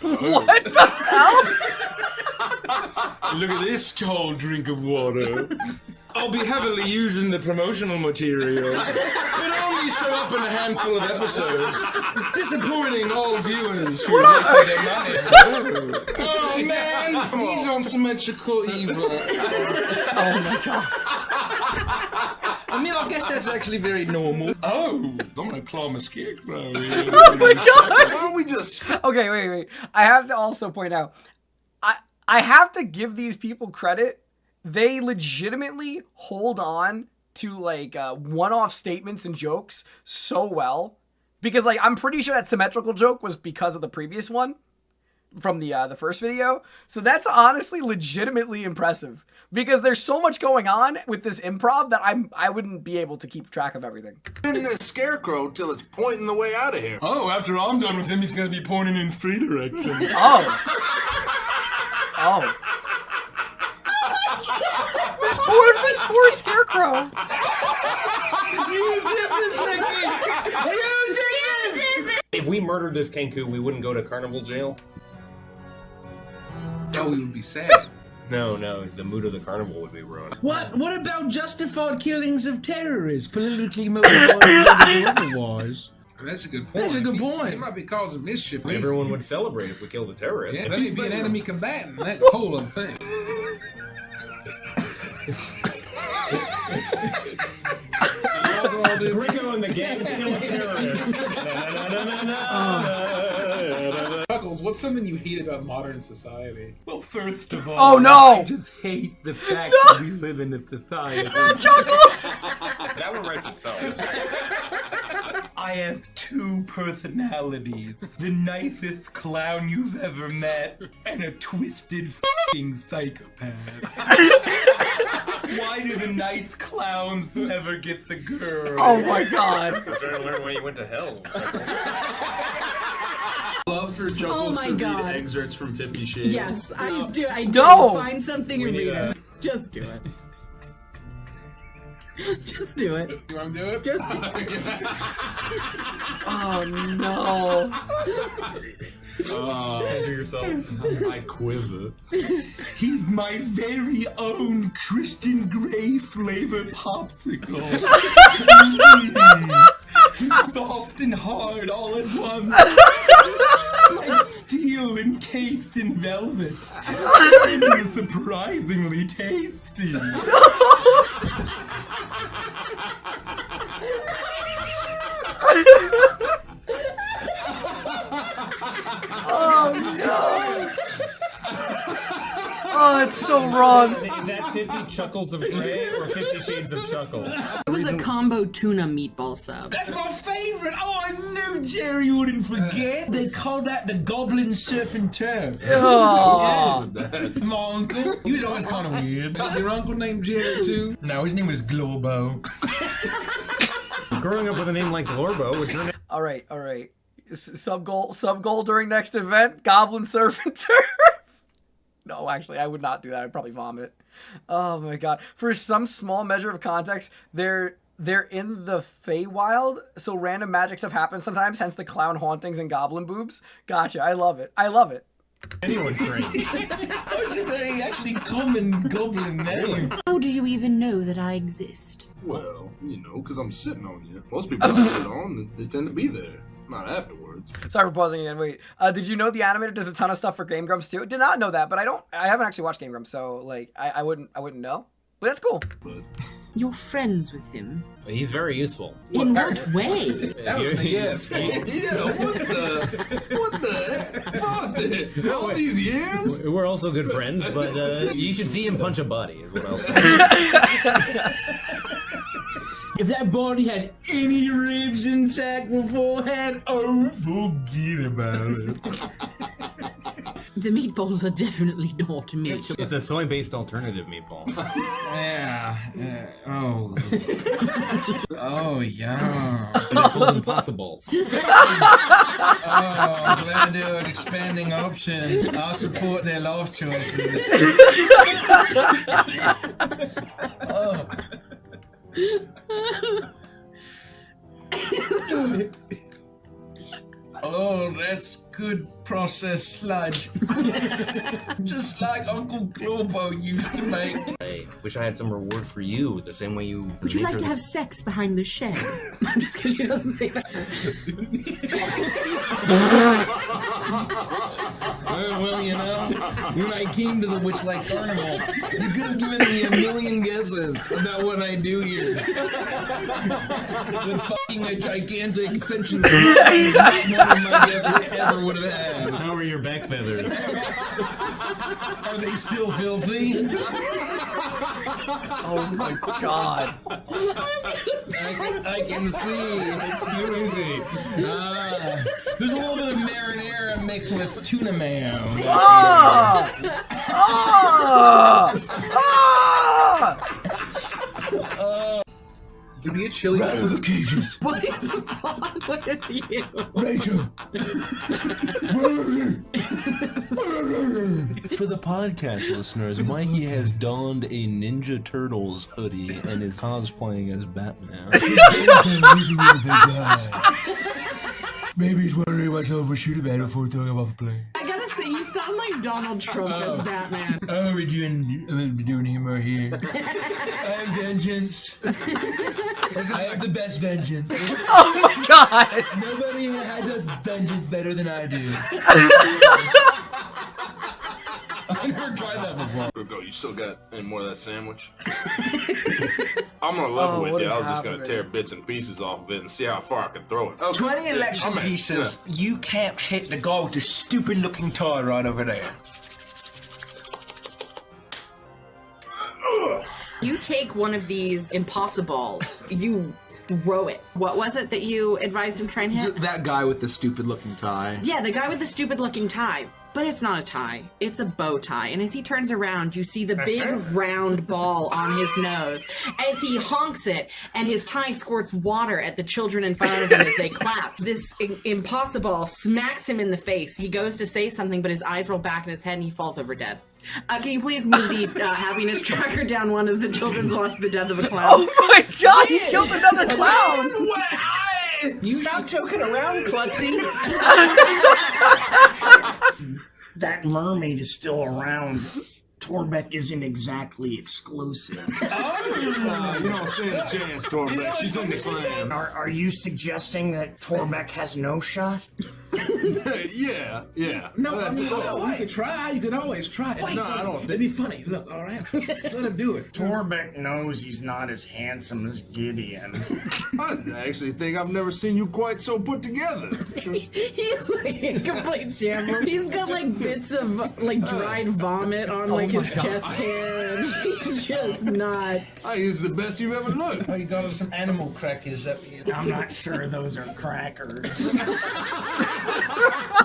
What the hell? Look at this tall drink of water. I'll be heavily using the promotional material. But only only show up in a handful of episodes, disappointing all viewers who wasted their money. Oh man, he's on symmetrical evil. Oh my god. I mean, I guess that's actually very normal. Oh, I'm gonna claw my scarecrow. Oh my god. Why don't we just... Okay, wait. I have to also point out, I have to give these people credit. They legitimately hold on to like one-off statements and jokes so well, because like I'm pretty sure that symmetrical joke was because of the previous one from the first video. So that's honestly legitimately impressive, because there's so much going on with this improv that I wouldn't be able to keep track of everything. In the scarecrow till it's pointing the way out of here. Oh, after I'm done with him, he's gonna be pointing in 3 directions. Oh. This poor scarecrow. You did this, Nikki! You did this! If we murdered this Kenku, we wouldn't go to carnival jail. Oh, we would be sad. No, the mood of the carnival would be ruined. What about justified killings of terrorists, politically motivated otherwise? That's a good point. That's a good point. He might be causing mischief. Everyone would celebrate if we killed a terrorist. Yeah, let me be an enemy combatant. That's a whole other thing. Gringo and the gang kill a terrorist. Chuckles, what's something you hate about modern society? Well, first of all, Oh no! I just hate the fact that we live in a society. Chuckles! That one writes itself. I have 2 personalities. The nicest clown you've ever met, and a twisted f***ing psychopath. Why do the nice clowns never get the girl? Oh my god. I'm trying to learn why you went to hell. Love for Chuckles my to God. read excerpts from 50 Shades. Yes, I do. I do. No. Find something and need read a- it. Just do it. Just do it. You want to do it? Just Oh no. Do yourself. I quiver. He's my very own Christian Grey flavor popsicle. Soft and hard all at once. Like steel encased in velvet. And surprisingly tasty. Oh no. Oh, it's so wrong. Is that 50 Chuckles of Grey or 50 Shades of Chuckles? it was a combo tuna meatball sub. That's my favorite. Oh, I knew Jerry wouldn't forget. They call that the Goblin Surf and Turf. Oh. My uncle, he was always kind of weird. Was your uncle named Jared too? No, his name was Globo. Growing up with a name like Glorbo, which your name All right. Sub goal during next event. Goblin surf and turf. No, actually, I would not do that. I'd probably vomit. Oh my god. For some small measure of context, they're in the Feywild, so random magic stuff happens sometimes, hence the clown hauntings and goblin boobs. Gotcha. I love it. anyone trained. That was a very actually common goblin name. How do you even know that I exist? Well, you know, because I'm sitting on you. Most people I sit on, they tend to be there. Not afterwards. Sorry for pausing again. Wait, did you know the animator does a ton of stuff for Game Grumps too? Did not know that, but I haven't actually watched Game Grumps, so like I wouldn't know. But that's cool. But You're friends with him. He's very useful. In what way? yes, yeah, what the Frosty? All these years? We're also good friends, but you should see him punch a body, is what I'll say. If that body had any ribs intact beforehand, oh, forget about it. The meatballs are definitely not meat. It's a soy-based alternative meatball. Yeah. Oh. Oh, yeah. Golden Impossibles. Oh, I'm glad they're an expanding option. I'll support their life choices. Oh. Oh, that's good processed sludge. Just like Uncle Globo used to make. I wish I had some reward for you, the same way you... Would you like to have sex behind the shed? I'm just kidding, he doesn't say that. Well, you know, when I came to the Witchlight Carnival, you could have given me a million guesses about what I do here. But fucking a gigantic ascension is not one of my guesses I ever would have had. How are your back feathers? Are they still filthy? Oh my god. I can see. It's too easy. There's a little bit of marinara mixed with tuna mayo. Ah! Ah! Give me a chili. Rattle the cages. What is wrong with you? Rachel. For the podcast listeners, Mikey has donned a Ninja Turtles hoodie and is cosplaying as Batman. Maybe he's wondering why someone would shoot a man before throwing him off a plane. I gotta say, you sound like Donald Trump as Batman. Oh, we're doing humor here. I have vengeance. I have the best vengeance. Oh my god! Nobody does vengeance better than I do. I never tried that before. Go, you still got any more of that sandwich? I'm gonna level with you. I was just gonna tear bits and pieces off of it and see how far I can throw it. Okay. 20 election pieces. Yeah. You can't hit the guy with the stupid looking toy right over there. You take one of these impossibles, you throw it. What was it that you advised him try and hit? That guy with the stupid looking tie. Yeah, the guy with the stupid looking tie. But it's not a tie. It's a bow tie. And as he turns around, you see the big round ball on his nose as he honks it, and his tie squirts water at the children in front of him as they clap. This impossible smacks him in the face. He goes to say something, but his eyes roll back in his head and he falls over dead. Can you please move the happiness tracker down one as the children's watch the death of a clown? Oh my god, he killed another clown! You stop joking around, Klutzy. That mermaid is still around. Torbeck isn't exactly exclusive. You don't stand a chance, Torbeck. She's in the slam. Are you suggesting that Torbeck has no shot? Yeah. No, I mean, you could try. You could always try. No, I don't. It'd be funny. Look, all right. Just let him do it. Torbeck knows he's not as handsome as Gideon. I actually think I've never seen you quite so put together. He's like in complete shambles. He's got like bits of like dried vomit on like his chest hair, and he's just not. He's the best you've ever looked. Oh, you got us some animal crackers up here. I'm not sure those are crackers.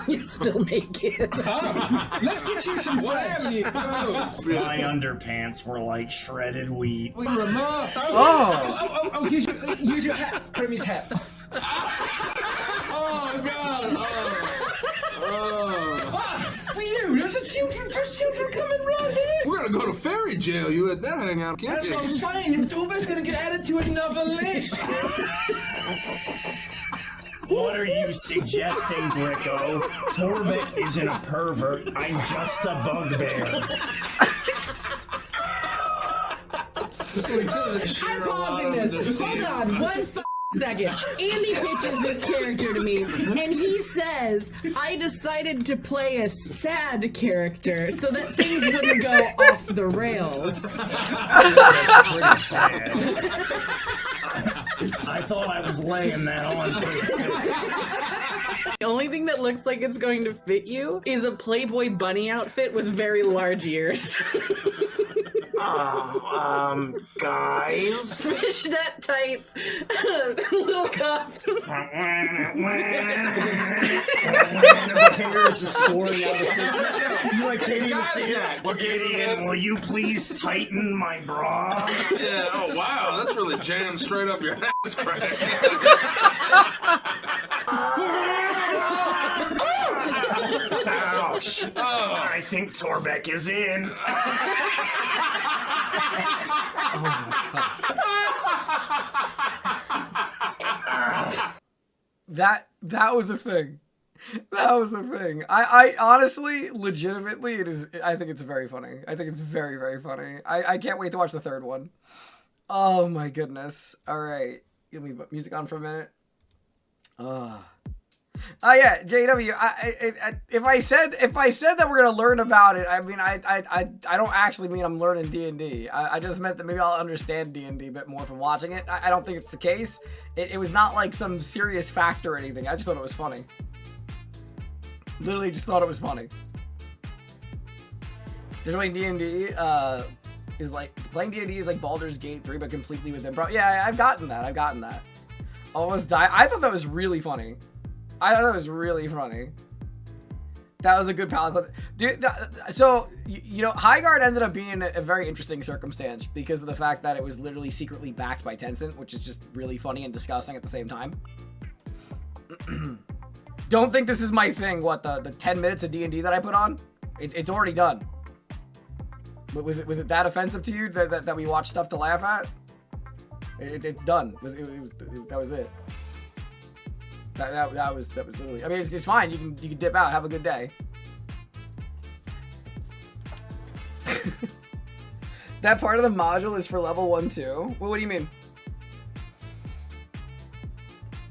You're still naked. Let's get you some flash. My underpants were like shredded wheat. Oh, here's your hat. Kirby's hat. Oh, God. Phew, there's children coming right here. We're gonna go to fairy jail. You let that hang out, can't That's you? what I'm saying. Torbeck's gonna get added to another list. What are you suggesting, Bricko? Torbeck isn't a pervert. I'm just a bugbear. I'm pausing this. Hold on, one second. Andy pitches this character to me, and he says, I decided to play a sad character so that things wouldn't go off the rails. That's pretty sad. I thought I was laying that on pretty good. The only thing that looks like it's going to fit you is a Playboy bunny outfit with very large ears. Guys? Fishnet tights, little cuffs. The hairs is pouring out of the You like can't even see it. Well, Gideon, will you please tighten my bra? Yeah, oh wow, that's really jammed straight up your ass crack. Ouch. I think Torbeck is in. That was a thing. That was the thing. I honestly, legitimately, it is. I think it's very funny. I think it's very, very funny. I can't wait to watch the third one. Oh my goodness. All right, give me music on for a minute. Oh yeah, JW. If I said that we're gonna learn about it, I mean I don't actually mean I'm learning D&D. I just meant that maybe I'll understand D&D a bit more from watching it. I don't think it's the case. It was not like some serious fact or anything. I just thought it was funny. Literally just thought it was funny. Playing D&D is like Baldur's Gate 3 but completely with improv. Yeah, I've gotten that. Almost died. I thought that was really funny. That was a good palate. Dude, so, you know, Highguard ended up being a very interesting circumstance because of the fact that it was literally secretly backed by Tencent, which is just really funny and disgusting at the same time. Don't think this is my thing, what, the 10 minutes of D&D that I put on? It's already done. But was it that offensive to you that we watched stuff to laugh at? It's done. That was it. That was literally. I mean, it's fine. You can dip out. Have a good day. That part of the module is for level 1 too. Well, what do you mean?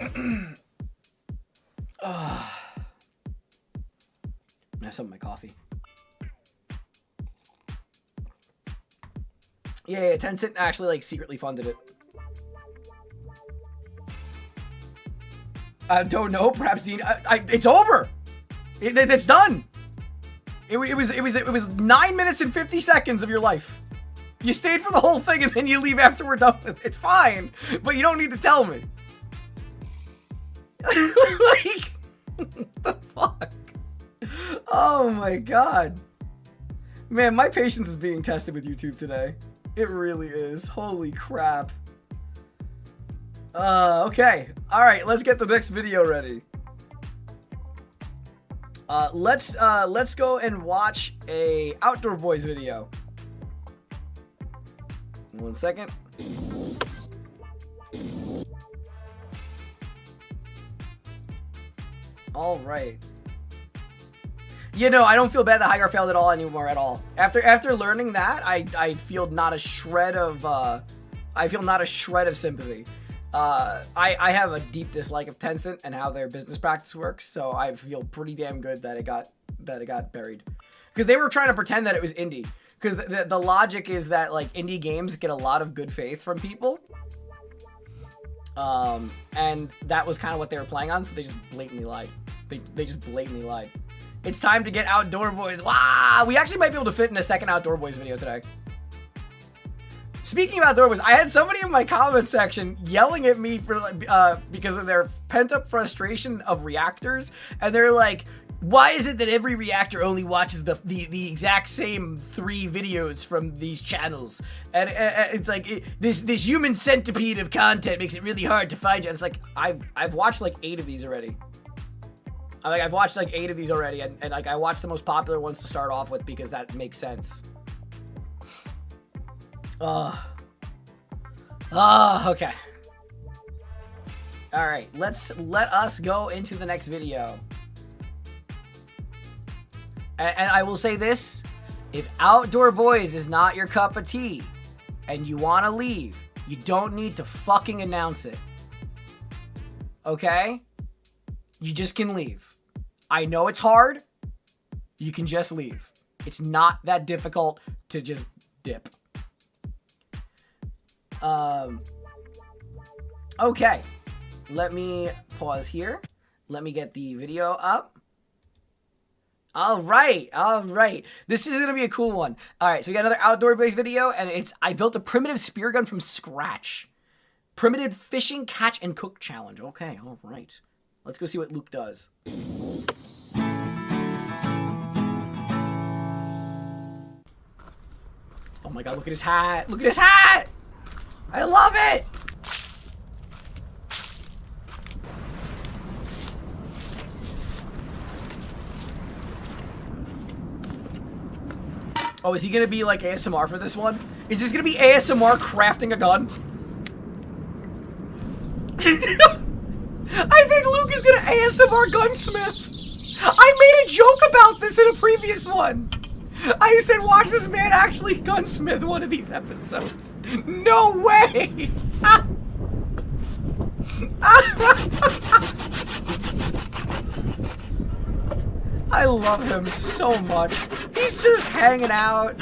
I'm gonna have some of my coffee. Yeah, Tencent actually like secretly funded it. I don't know. Perhaps it's over. It's done. It was 9 minutes and 50 seconds of your life. You stayed for the whole thing and then you leave after we're done with it. It's fine, but you don't need to tell me. Like, what the fuck? Oh my god. Man, my patience is being tested with YouTube today. It really is. Holy crap. Okay. Alright, let's get the next video ready. Let's go and watch a Outdoor Boys video. 1 second. Alright. You know, I don't feel bad that Highguard failed at all anymore at all. After learning that, I feel not a shred of sympathy. I have a deep dislike of Tencent and how their business practice works, so I feel pretty damn good that it got buried. Because they were trying to pretend that it was indie. Because the logic is that like indie games get a lot of good faith from people. And that was kind of what they were playing on, so they just blatantly lied. They just blatantly lied. It's time to get Outdoor Boys. Wow! We actually might be able to fit in a second Outdoor Boys video today. Speaking of Outdoor Boys, I had somebody in my comment section yelling at me for because of their pent-up frustration of reactors, and they're like, why is it that every reactor only watches the exact same 3 videos from these channels? And it's like, this human centipede of content makes it really hard to find you. And it's like, I've watched like 8 of these already. I've watched like 8 of these already, and like I watched the most popular ones to start off with because that makes sense. Okay. Alright, let us go into the next video. And I will say this, if Outdoor Boys is not your cup of tea, and you want to leave, you don't need to fucking announce it. Okay? You just can leave. I know it's hard. You can just leave. It's not that difficult to just dip. Okay. Let me pause here. Let me get the video up. All right. This is going to be a cool one. All right, so we got another Outdoor Boys video, and I built a primitive spear gun from scratch. Primitive fishing, catch, and cook challenge. Okay, all right. Let's go see what Luke does. Oh my god, look at his hat. Look at his hat! I love it! Oh, is he gonna be like ASMR for this one? Is this gonna be ASMR crafting a gun? I think Luke is gonna ASMR gunsmith! I made a joke about this in a previous one. I said, watch this man actually gunsmith one of these episodes. No way! I love him so much. He's just hanging out.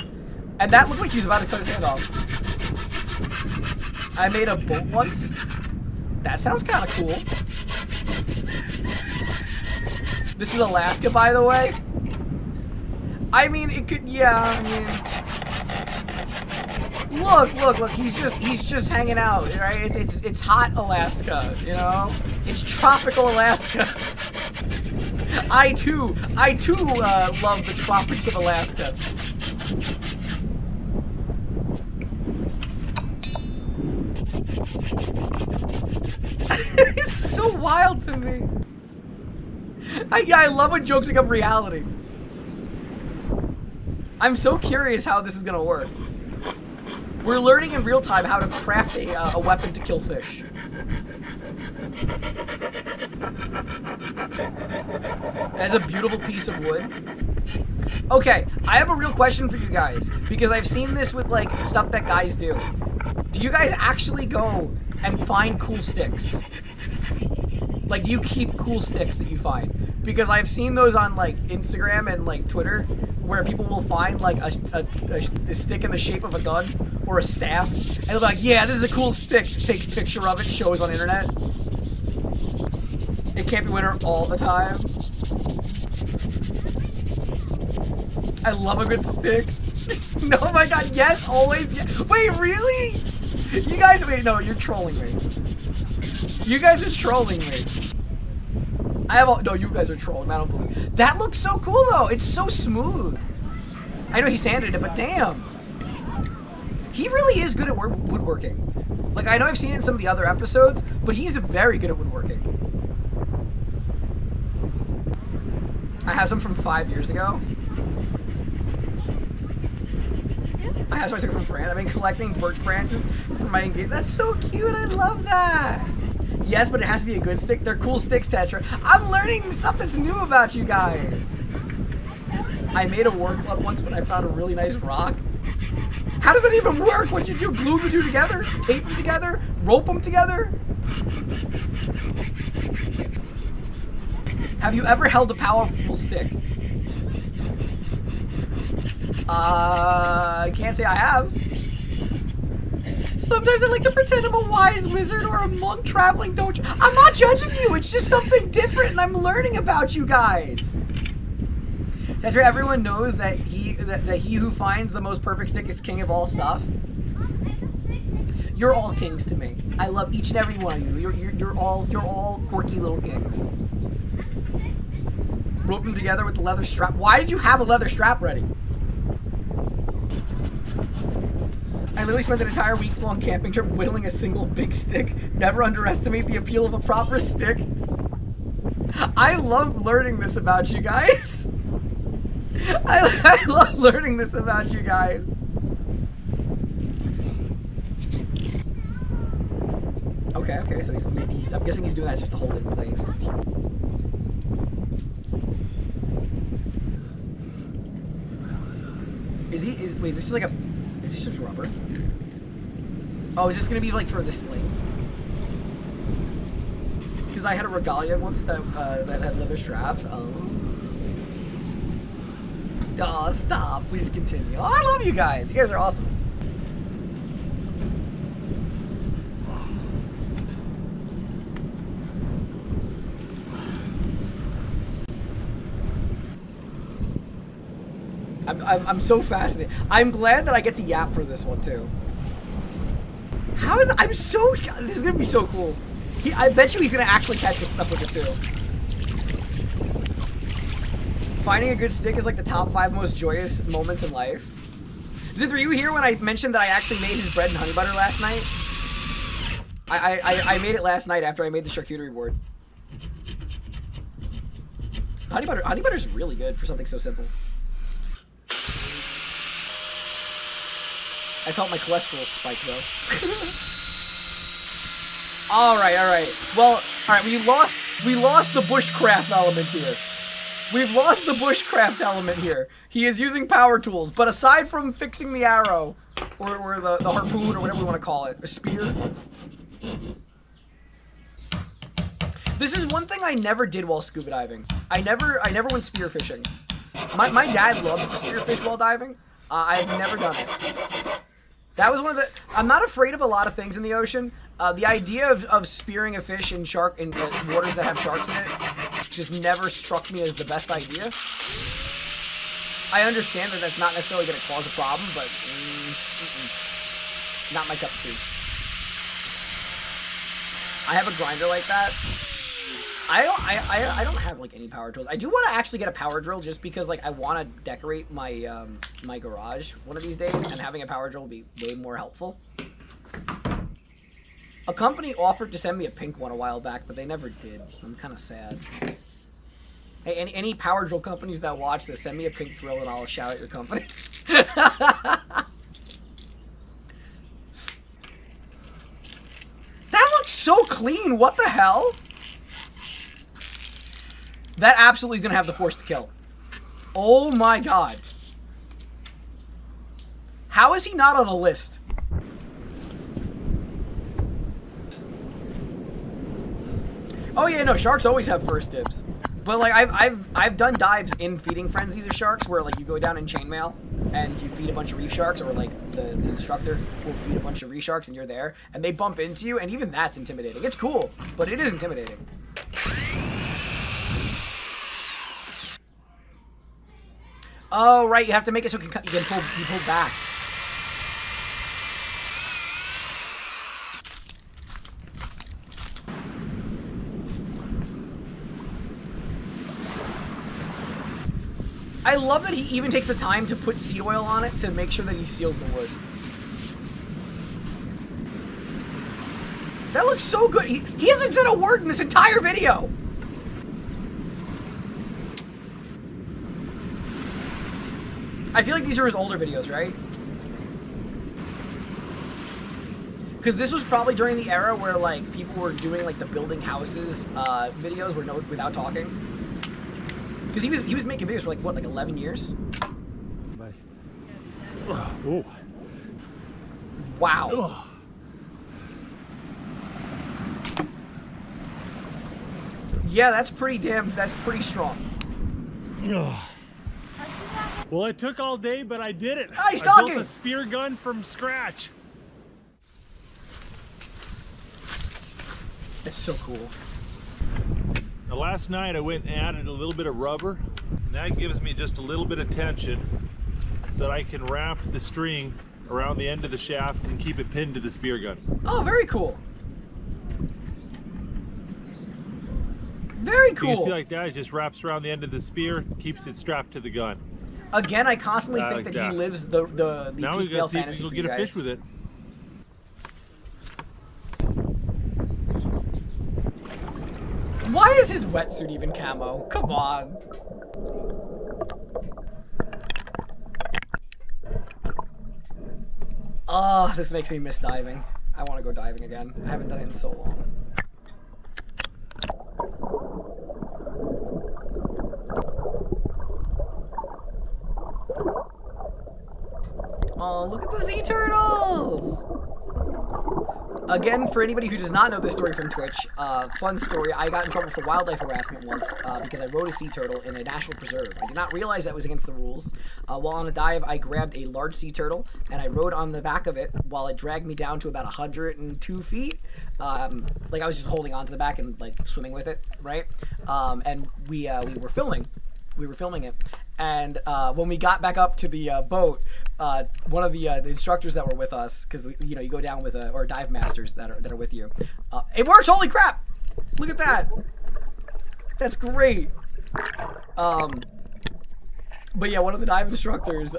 And that looked like he was about to cut his hand off. I made a boat once. That sounds kind of cool. This is Alaska, by the way. I mean, it could, yeah, I mean... Look, he's just hanging out, right? It's hot Alaska, you know? It's tropical Alaska. I too love the tropics of Alaska. It's so wild to me. I love when jokes become reality. I'm so curious how this is gonna work. We're learning in real time how to craft a weapon to kill fish. That's a beautiful piece of wood. Okay, I have a real question for you guys, because I've seen this with like stuff that guys do. Do you guys actually go and find cool sticks? Like, do you keep cool sticks that you find? Because I've seen those on like Instagram and like Twitter, where people will find like a stick in the shape of a gun or a staff, and they'll be like, yeah, this is a cool stick, takes picture of it, shows on the internet. It can't be winter all the time. I love a good stick. No, oh my god, yes, always, yes. Wait, really? You guys, wait, no, you're trolling me. You guys are trolling me. No, you guys are trolling. I don't believe. That looks so cool though. It's so smooth. I know he sanded it, but damn. He really is good at woodworking. Like, I know I've seen it in some of the other episodes, but he's very good at woodworking. I have some from 5 years ago. I have some I took from France. I've been collecting birch branches for my engagement. That's so cute. I love that. Yes, but it has to be a good stick. They're cool sticks, Tetra. I'm learning stuff that's new about you guys. I made a war club once when I found a really nice rock. How does that even work? What'd you do? Glue the two together? Tape them together? Rope them together? Have you ever held a powerful stick? I can't say I have. Sometimes I like to pretend I'm a wise wizard or a monk traveling dojo. I'm not judging you. It's just something different, and I'm learning about you guys. Tetra, everyone knows that he who finds the most perfect stick is king of all stuff. You're all kings to me. I love each and every one of you. You're all quirky little kings. Rope them together with the leather strap. Why did you have a leather strap ready? I literally spent an entire week-long camping trip whittling a single big stick. Never underestimate the appeal of a proper stick. I love learning this about you guys. I love learning this about you guys. Okay, so I'm guessing he's doing that just to hold it in place. Wait, is this just like a... Is this just rubber? Oh, is this gonna be like for the sling? Because I had a regalia once that had leather straps. Oh. Oh, stop. Please continue. Oh, I love you guys. You guys are awesome. I'm so fascinated. I'm glad that I get to yap for this one too. How is I'm so this is gonna be so cool. I bet you he's gonna actually catch with stuff with it too. Finding a good stick is like the top 5 most joyous moments in life. Zith, were you here when I mentioned that I actually made his bread and honey butter last night? I made it last night after I made the charcuterie board. Honey butter's really good for something so simple. I felt my cholesterol spike though. Alright. Well, alright, we lost the bushcraft element here. We've lost the bushcraft element here. He is using power tools, but aside from fixing the arrow, or the harpoon, or whatever we want to call it, a spear. This is one thing I never did while scuba diving. I never went spearfishing. My dad loves to spearfish while diving. I've never done it. That was one of the... I'm not afraid of a lot of things in the ocean. The idea of spearing a fish in waters that have sharks in it just never struck me as the best idea. I understand that that's not necessarily going to cause a problem, but not my cup of tea. I have a grinder like that. I don't have like any power tools. I do want to actually get a power drill just because like I want to decorate my my garage one of these days, and having a power drill will be way more helpful. A company offered to send me a pink one a while back, but they never did. I'm kind of sad. Hey, any power drill companies that watch this, send me a pink drill and I'll shout at your company. That looks so clean. What the hell? That absolutely is going to have the force to kill. Oh my god. How is he not on a list? Oh yeah, no, sharks always have first dibs. But like I've done dives in feeding frenzies of sharks where like you go down in chainmail and you feed a bunch of reef sharks, or like the instructor will feed a bunch of reef sharks and you're there and they bump into you, and even that's intimidating. It's cool, but it is intimidating. Oh, right, you have to make it so you can pull back. I love that he even takes the time to put seed oil on it to make sure that he seals the wood. That looks so good. He hasn't said a word in this entire video. I feel like these are his older videos, right? Because this was probably during the era where like people were doing like the building houses videos without talking. Because he was making videos for like what, like 11 years? Oh. Wow. Oh. Yeah, that's pretty strong. Well, it took all day, but I did it. Oh, he's talking. I built a spear gun from scratch. It's so cool. Now, last night I went and added a little bit of rubber, and that gives me just a little bit of tension so that I can wrap the string around the end of the shaft and keep it pinned to the spear gun. Oh, very cool. Very cool. You can see like that, it just wraps around the end of the spear, keeps it strapped to the gun. Again, I constantly think like that he lives the now peak male see fantasy if for we you can get a guys. fish with it. Why is his wetsuit even camo? Come on. Oh, this makes me miss diving. I want to go diving again. I haven't done it in so long. Oh, look at the sea turtles! Again, for anybody who does not know this story from Twitch, fun story, I got in trouble for wildlife harassment once because I rode a sea turtle in a national preserve. I did not realize that was against the rules. While on a dive, I grabbed a large sea turtle, and I rode on the back of it while it dragged me down to about 102 feet. Like, I was just holding onto the back and, like, swimming with it, right? And we were filming. We were filming it. And when we got back up to the boat, one of the instructors that were with us, because you know you go down with or dive masters that are with you, it works! Holy crap! Look at that! That's great. But yeah, one of the dive instructors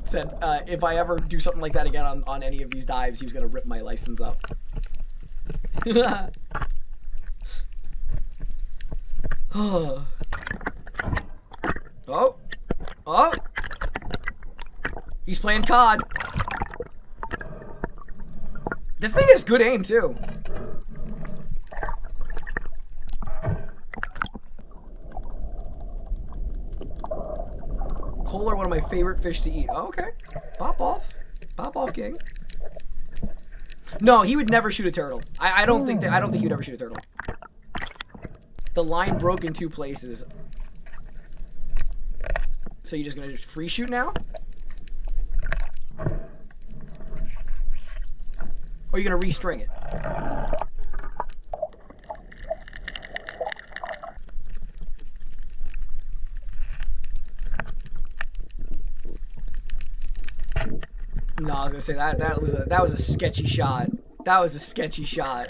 said if I ever do something like that again on any of these dives, he was gonna rip my license up. Oh. Oh! He's playing COD. The thing is good aim, too. coal are one of my favorite fish to eat. Oh, okay. Pop off. Pop off, King. No, he would never shoot a turtle. I don't think he would ever shoot a turtle. The line broke in 2 places. So you're just gonna just free shoot now? Or you're gonna restring it? No, I was gonna say that was a sketchy shot. That was a sketchy shot.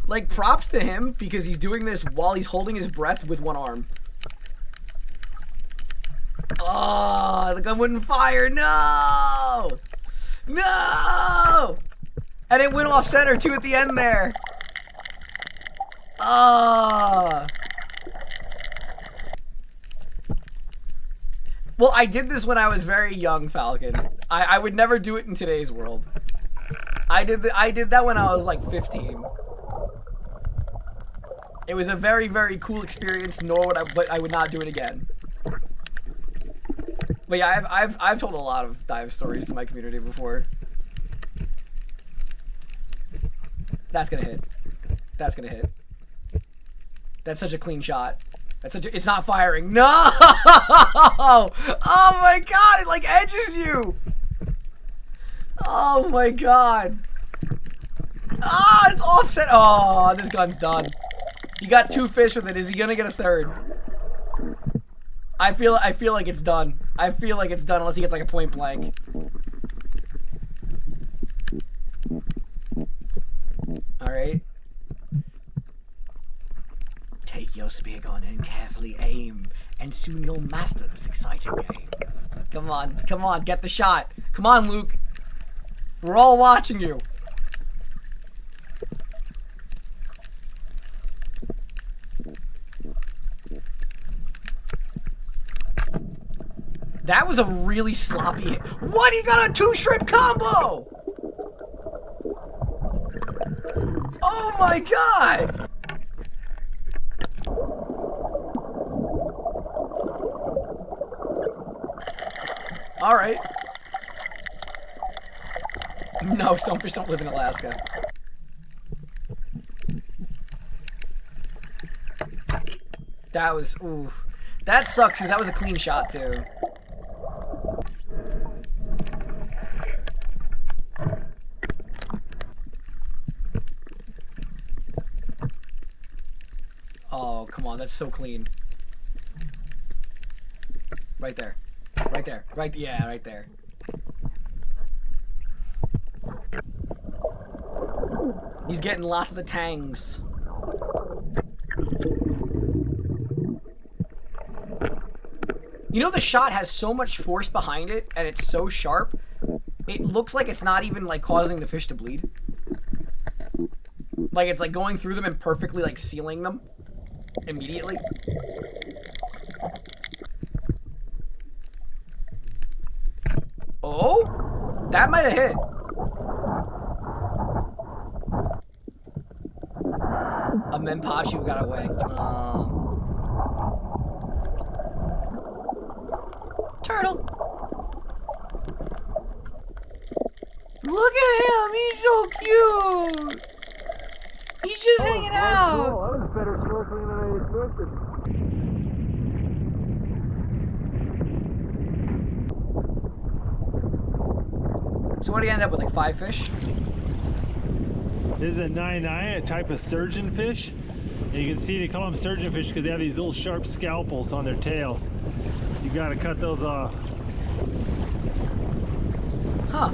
Like, props to him because he's doing this while he's holding his breath with one arm. Oh, the gun wouldn't fire. No! No! And it went off center too at the end there. Oh. Well, I did this when I was very young, Falcon. I would never do it in today's world. I did that when I was like 15. It was a very, very cool experience, but I would not do it again. But yeah, I've told a lot of dive stories to my community before. That's gonna hit. That's gonna hit. That's such a clean shot. It's not firing. No! Oh my god, it like edges you! Oh my god. Ah, it's offset. Oh, this gun's done. You got 2 fish with it. Is he gonna get a 3rd? I feel like it's done. I feel like it's done unless he gets like a point blank. Alright. Take your spear gun and carefully aim, and soon you'll master this exciting game. Come on, get the shot. Come on, Luke. We're all watching you. That was a really sloppy hit. What? He got a 2-shrimp combo! Oh my god! Alright. No, stonefish don't live in Alaska. That was, ooh. That sucks because that was a clean shot too. Oh, come on, that's so clean. Right there. Right there. Yeah, right there. He's getting lots of the tangs. You know, the shot has so much force behind it, and it's so sharp, it looks like it's not even, like, causing the fish to bleed. Like, it's, like, going through them and perfectly, like, sealing them immediately. Oh? That might have hit. A Menpachi got away. Turtle. Look at him. He's so cute. He's just hanging out. Cool. That was better snorkeling than I expected. So what do you end up with, like 5 fish? This is a 9-9, a type of surgeon fish. And you can see they call them surgeon fish because they have these little sharp scalpels on their tails. You gotta cut those off. Huh.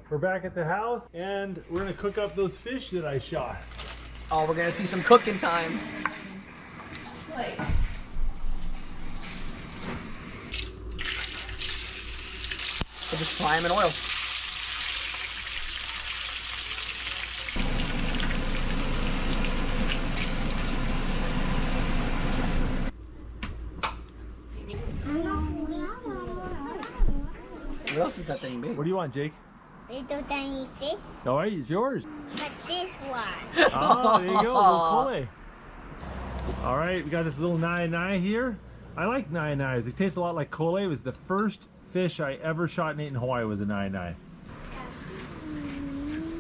We're back at the house and we're gonna cook up those fish that I shot. Oh, we're gonna see some cooking time. Like. We'll just fry them in oil. What else is that thing big? What do you want, Jake? Little tiny fish. All right, it's yours. But this one. Oh, there you go. Little fillet. All right, we got this little nai here. I like nai. It tastes a lot like kole. It was the first fish I ever shot and ate in Hawaii was a nai.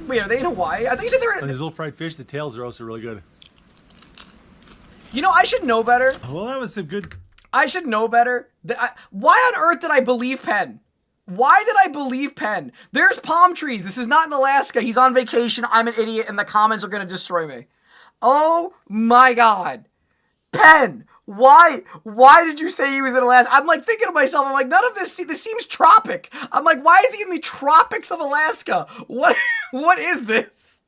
Wait, are they in Hawaii? I think you said they were in... And these little fried fish, the tails are also really good. You know, I should know better. Well, that was some good... I should know better. Why on earth did I believe Penn? Why did I believe Penn? There's palm trees. This is not in Alaska. He's on vacation. I'm an idiot, and the comments are going to destroy me. Oh, my God. Penn, why did you say he was in Alaska? I'm like thinking to myself, I'm like, none of this seems tropic. I'm like, why is he in the tropics of Alaska? What is this?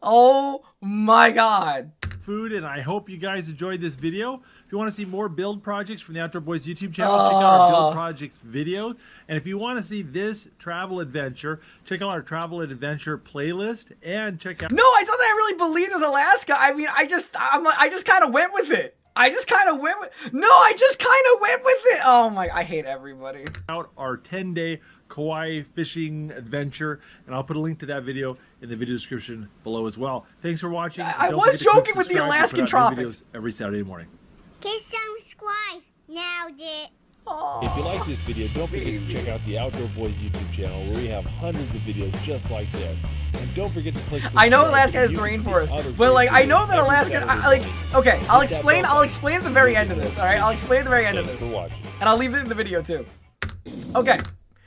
Oh my God. Food, and I hope you guys enjoyed this video. If you want to see more build projects from the Outdoor Boys YouTube channel, check out our build projects video. And if you want to see this travel adventure, check out our travel adventure playlist and check out... No, I thought that I really believed it was Alaska. I mean, I just kind of went with it. I just kind of went with it. Oh my, I hate everybody. Out our 10-day Kauai fishing adventure, and I'll put a link to that video in the video description below as well. Thanks for watching. I was joking with the Alaskan tropics. Every Saturday morning. Get subscribe now, Dick. If you like this video, don't forget to check out the Outdoor Boys YouTube channel where we have hundreds of videos just like this. And don't forget to click subscribe. I know Alaska has the rainforest, but like I know that Alaska, okay, I'll explain at the very end of this, all right? I'll explain at the very end of this. And I'll leave it in the video too. Okay.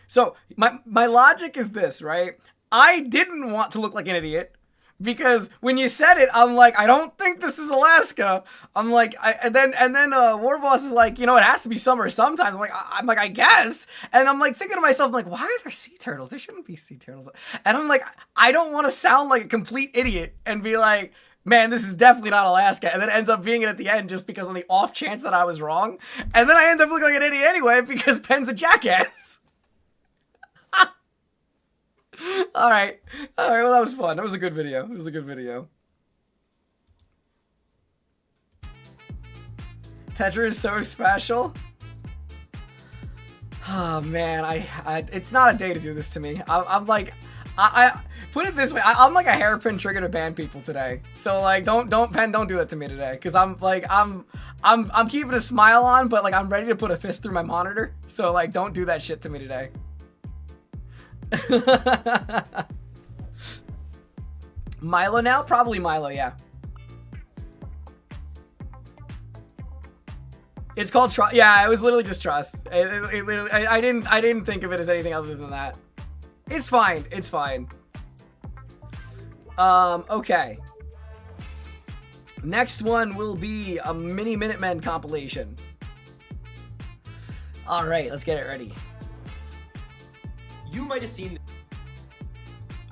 So, my logic is this, right? I didn't want to look like an idiot. Because when you said it, I'm like, I don't think this is Alaska. I'm like, and then Warboss is like, you know, it has to be summer sometimes. I'm like, I guess. And I'm like thinking to myself, I'm like, why are there sea turtles? There shouldn't be sea turtles. And I'm like, I don't want to sound like a complete idiot and be like, man, this is definitely not Alaska. And then it ends up being it at the end just because on the off chance that I was wrong. And then I end up looking like an idiot anyway because Penn's a jackass. All right, well, that was fun. That was a good video. Tetra is so special. Oh, man, it's not a day to do this to me. I'm like, I put it this way. I'm like a hairpin trigger to ban people today. So, like, don't Penn, don't do that to me today. Because I'm keeping a smile on, but, like, I'm ready to put a fist through my monitor. So, like, don't do that shit to me today. Milo now? Probably Milo, yeah. It's called trust. Yeah, it was literally just trust. I didn't think of it as anything other than that. It's fine. It's fine. Okay. Next one will be a Miniminuteman compilation. All right, let's get it ready. You might have seen.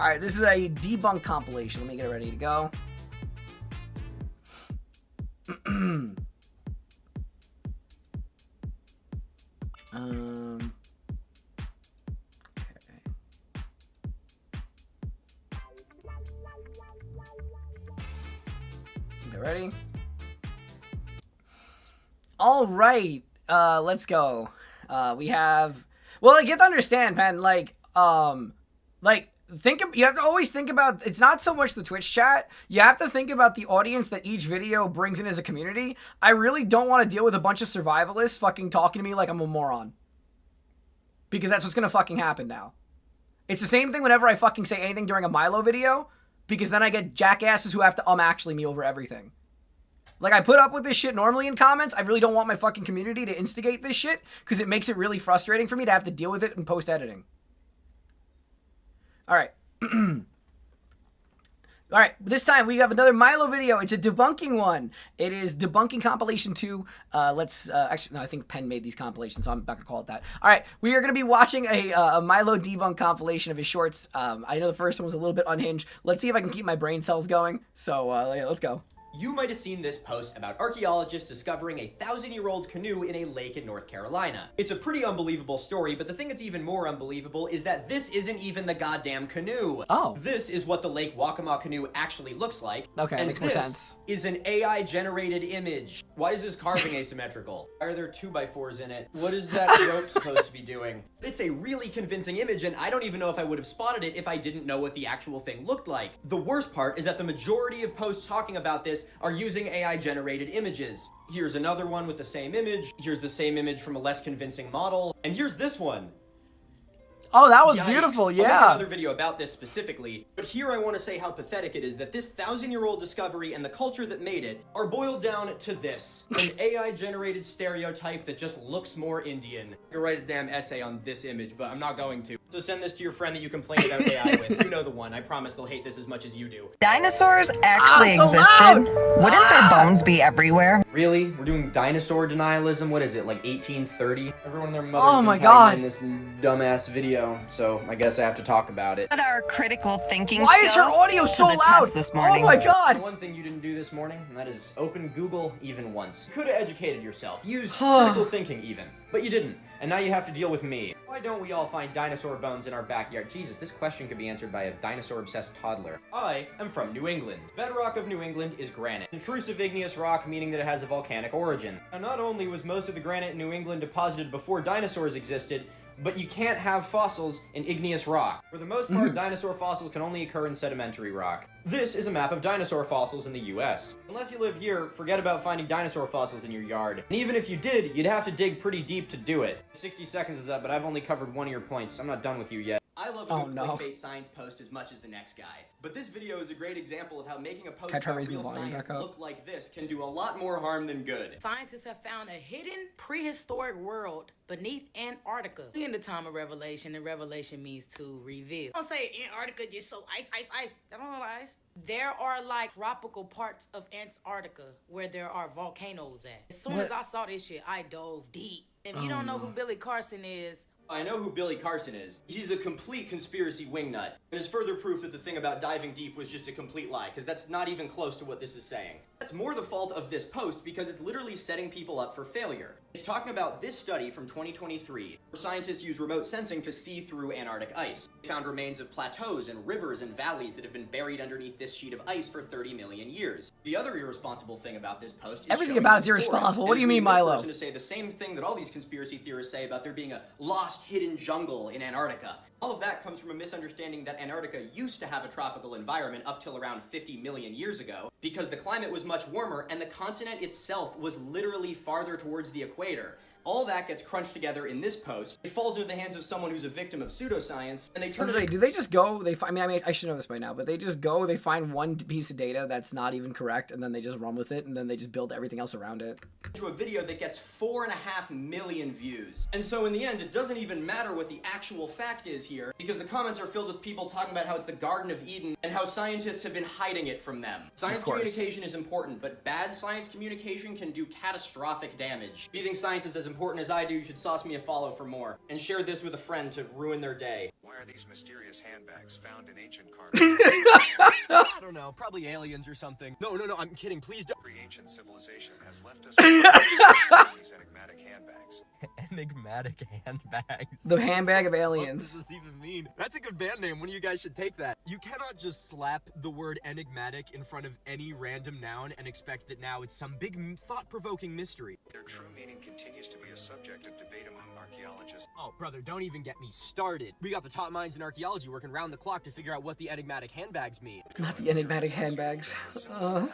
All right, this is a debunk compilation. Let me get it ready to go. Okay. Get ready. All right, let's go. We have. Well, like, you have to understand, man, you have to always think about, it's not so much the Twitch chat, you have to think about the audience that each video brings in as a community. I really don't want to deal with a bunch of survivalists fucking talking to me like I'm a moron. Because that's what's gonna fucking happen now. It's the same thing whenever I fucking say anything during a Milo video, because then I get jackasses who have to actually me over everything. Like, I put up with this shit normally in comments. I really don't want my fucking community to instigate this shit because it makes it really frustrating for me to have to deal with it in post-editing. All right. All right, this time we have another Milo video. It's a debunking one. It is debunking compilation 2. Actually, no, I think Penn made these compilations, so I'm not gonna call it that. All right, we are gonna be watching a Milo debunk compilation of his shorts. I know the first one was a little bit unhinged. Let's see if I can keep my brain cells going. So, yeah, let's go. You might have seen this post about archaeologists discovering a 1,000-year-old canoe in a lake in North Carolina. It's a pretty unbelievable story, but the thing that's even more unbelievable is that this isn't even the goddamn canoe. Oh. This is what the Lake Waccamaw canoe actually looks like. Okay, and makes more sense. Is an AI-generated image. Why is this carving asymmetrical? Why are there 2x4s in it? What is that rope supposed to be doing? It's a really convincing image, and I don't even know if I would have spotted it if I didn't know what the actual thing looked like. The worst part is that the majority of posts talking about this are using AI-generated images. Here's another one with the same image. Here's the same image from a less convincing model. And here's this one. Oh, that was Yikes. beautiful, I'll make yeah. another video about this specifically, but here I want to say how pathetic it is that this 1,000-year-old discovery and the culture that made it are boiled down to this. An AI-generated stereotype that just looks more Indian. I could write a damn essay on this image, but I'm not going to. So send this to your friend that you complain about AI with. You know the one. I promise they'll hate this as much as you do. Dinosaurs actually so existed. loud. Wouldn't their bones be everywhere? Really? We're doing dinosaur denialism? What is it, like 1830? Everyone and their mother's Oh my been God. in this dumbass video, so I guess I have to talk about it. But our critical thinking Why is her skills audio to so the loud? test this morning. Oh my God. One thing you didn't do this morning, and that is open Google even once. You could have educated yourself, used critical thinking even, but you didn't, and now you have to deal with me. Why don't we all find dinosaur bones in our backyard? Jesus, this question could be answered by a dinosaur-obsessed toddler. I am from New England. Bedrock of New England is granite. Intrusive igneous rock, meaning that it has a volcanic origin. Now, not only was most of the granite in New England deposited before dinosaurs existed, but you can't have fossils in igneous rock. For the most part, dinosaur fossils can only occur in sedimentary rock. This is a map of dinosaur fossils in the US. Unless you live here, forget about finding dinosaur fossils in your yard. And even if you did, you'd have to dig pretty deep to do it. 60 seconds is up, but I've only covered one of your points. I'm not done with you yet. I love a good clickbait science post as much as the next guy. But this video is a great example of how making a post about real science look like this can do a lot more harm than good. Scientists have found a hidden prehistoric world beneath Antarctica. We're in the time of revelation, and revelation means to reveal. Don't say Antarctica just so ice. I don't know ice. There are like tropical parts of Antarctica where there are volcanoes at. As soon as I saw this shit, I dove deep. If you don't know who Billy Carson is, I know who Billy Carson is. He's a complete conspiracy wingnut. There's further proof that the thing about diving deep was just a complete lie, because that's not even close to what this is saying. That's more the fault of this post because it's literally setting people up for failure. It's talking about this study from 2023, where scientists use remote sensing to see through Antarctic ice. They found remains of plateaus and rivers and valleys that have been buried underneath this sheet of ice for 30 million years. The other irresponsible thing about this post is everything about it's irresponsible. What do you mean, Milo? Person to say the same thing that all these conspiracy theorists say about there being a lost hidden jungle in Antarctica. All of that comes from a misunderstanding that Antarctica used to have a tropical environment up till around 50 million years ago, because the climate was much warmer and the continent itself was literally farther towards the equator. All that gets crunched together in this post. It falls into the hands of someone who's a victim of pseudoscience, and they turn it... Do they just go, I mean, I should know this by now, but they just go, they find one piece of data that's not even correct, and then they just run with it, and then they just build everything else around it. ...to a video that gets 4.5 million views. And so in the end, it doesn't even matter what the actual fact is here, because the comments are filled with people talking about how it's the Garden of Eden, and how scientists have been hiding it from them. Science communication is important, but bad science communication can do catastrophic damage. If you think science is as important as I do, you should sauce me a follow for more. And share this with a friend to ruin their day. Why are these mysterious handbags found in ancient cars? I don't know, probably aliens or something. No, I'm kidding, please don't. Every ancient civilization has left us with these enigmatic handbags. Enigmatic handbags. The handbag of aliens. What does this even mean? That's a good band name. One of you guys should take that. You cannot just slap the word enigmatic in front of any random noun and expect that now it's some big thought-provoking mystery. Their true meaning continues to be a subject of debate among archaeologists. Oh, brother, don't even get me started. We got the top minds in archaeology working round the clock to figure out what the enigmatic handbags mean. Not the enigmatic handbags. Oh,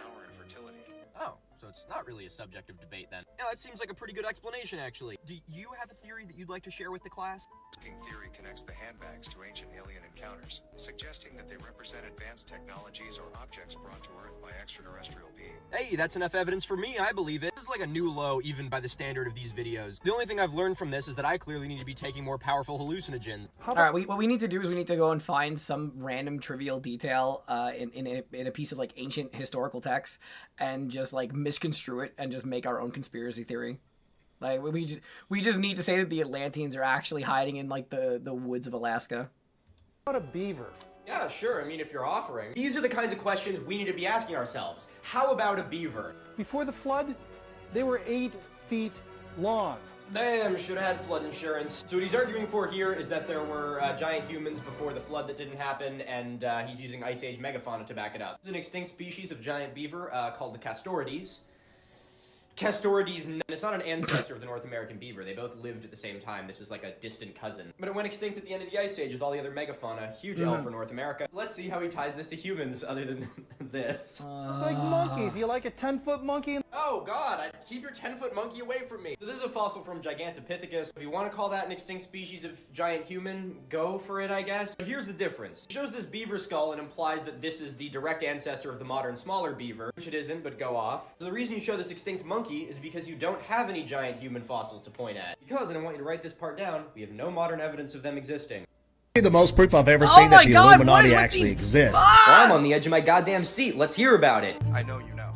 so it's not really a subject of debate then. Yeah, that seems like a pretty good explanation, actually. Do you have a theory that you'd like to share with the class? Theory connects the handbags to ancient alien encounters, suggesting that they represent advanced technologies or objects brought to Earth by extraterrestrial beings. Hey, that's enough evidence for me, I believe it. This is like a new low, even by the standard of these videos. The only thing I've learned from this is that I clearly need to be taking more powerful hallucinogens. Alright, what we need to do is we need to go and find some random trivial detail in a piece of like ancient historical text and just like misconstrue it and just make our own conspiracy theory. Like we just need to say that the Atlanteans are actually hiding in like the woods of Alaska. What about a beaver? Yeah, sure. I mean, if you're offering. These are the kinds of questions we need to be asking ourselves. How about a beaver? Before the flood, they were 8 feet long. Damn, should have had flood insurance. So what he's arguing for here is that there were giant humans before the flood that didn't happen, and he's using Ice Age megafauna to back it up. There's an extinct species of giant beaver called the Castorides. Castorides, it's not an ancestor of the North American beaver. They both lived at the same time. This is like a distant cousin. But it went extinct at the end of the Ice Age with all the other megafauna. Huge L for North America. Let's see how he ties this to humans other than this. Like monkeys. You like a 10-foot monkey? Oh god, keep your 10-foot monkey away from me. So this is a fossil from Gigantopithecus. If you want to call that an extinct species of giant human, go for it, I guess. But here's the difference. It shows this beaver skull and implies that this is the direct ancestor of the modern smaller beaver, which it isn't, but go off. So the reason you show this extinct monkey is because you don't have any giant human fossils to point at. Because, and I want you to write this part down, we have no modern evidence of them existing. The most proof I've ever seen that the Illuminati actually exists. Well, I'm on the edge of my goddamn seat. Let's hear about it. I know you know.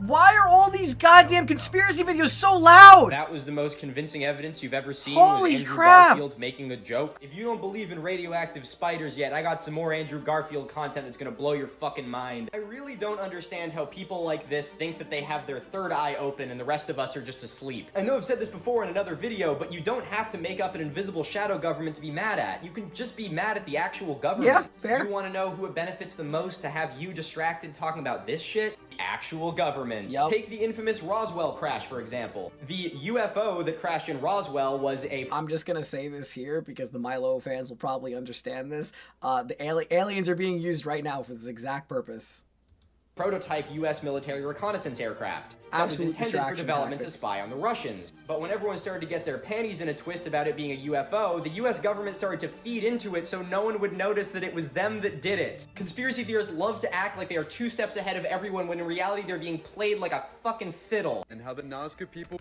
Why are all these goddamn conspiracy videos so loud? That was the most convincing evidence you've ever seen. Holy was Andrew crap. Garfield making a joke. If you don't believe in radioactive spiders yet, I got some more Andrew Garfield content that's gonna blow your fucking mind. I really don't understand how people like this think that they have their third eye open and the rest of us are just asleep. I know I've said this before in another video, but you don't have to make up an invisible shadow government to be mad at. You can just be mad at the actual government. Yeah, fair. You wanna know who it benefits the most to have you distracted talking about this shit? The actual government. Yep. Take the infamous Roswell crash, for example. The UFO that crashed in Roswell was a... I'm just gonna say this here because the Milo fans will probably understand this. The aliens are being used right now for this exact purpose. Prototype U.S. military reconnaissance aircraft that Absolute was intended for distraction development tactics. to spy on the Russians. But when everyone started to get their panties in a twist about it being a UFO, the U.S. government started to feed into it so no one would notice that it was them that did it. Conspiracy theorists love to act like they are 2 steps ahead of everyone when in reality they're being played like a fucking fiddle. And how the Nazca people...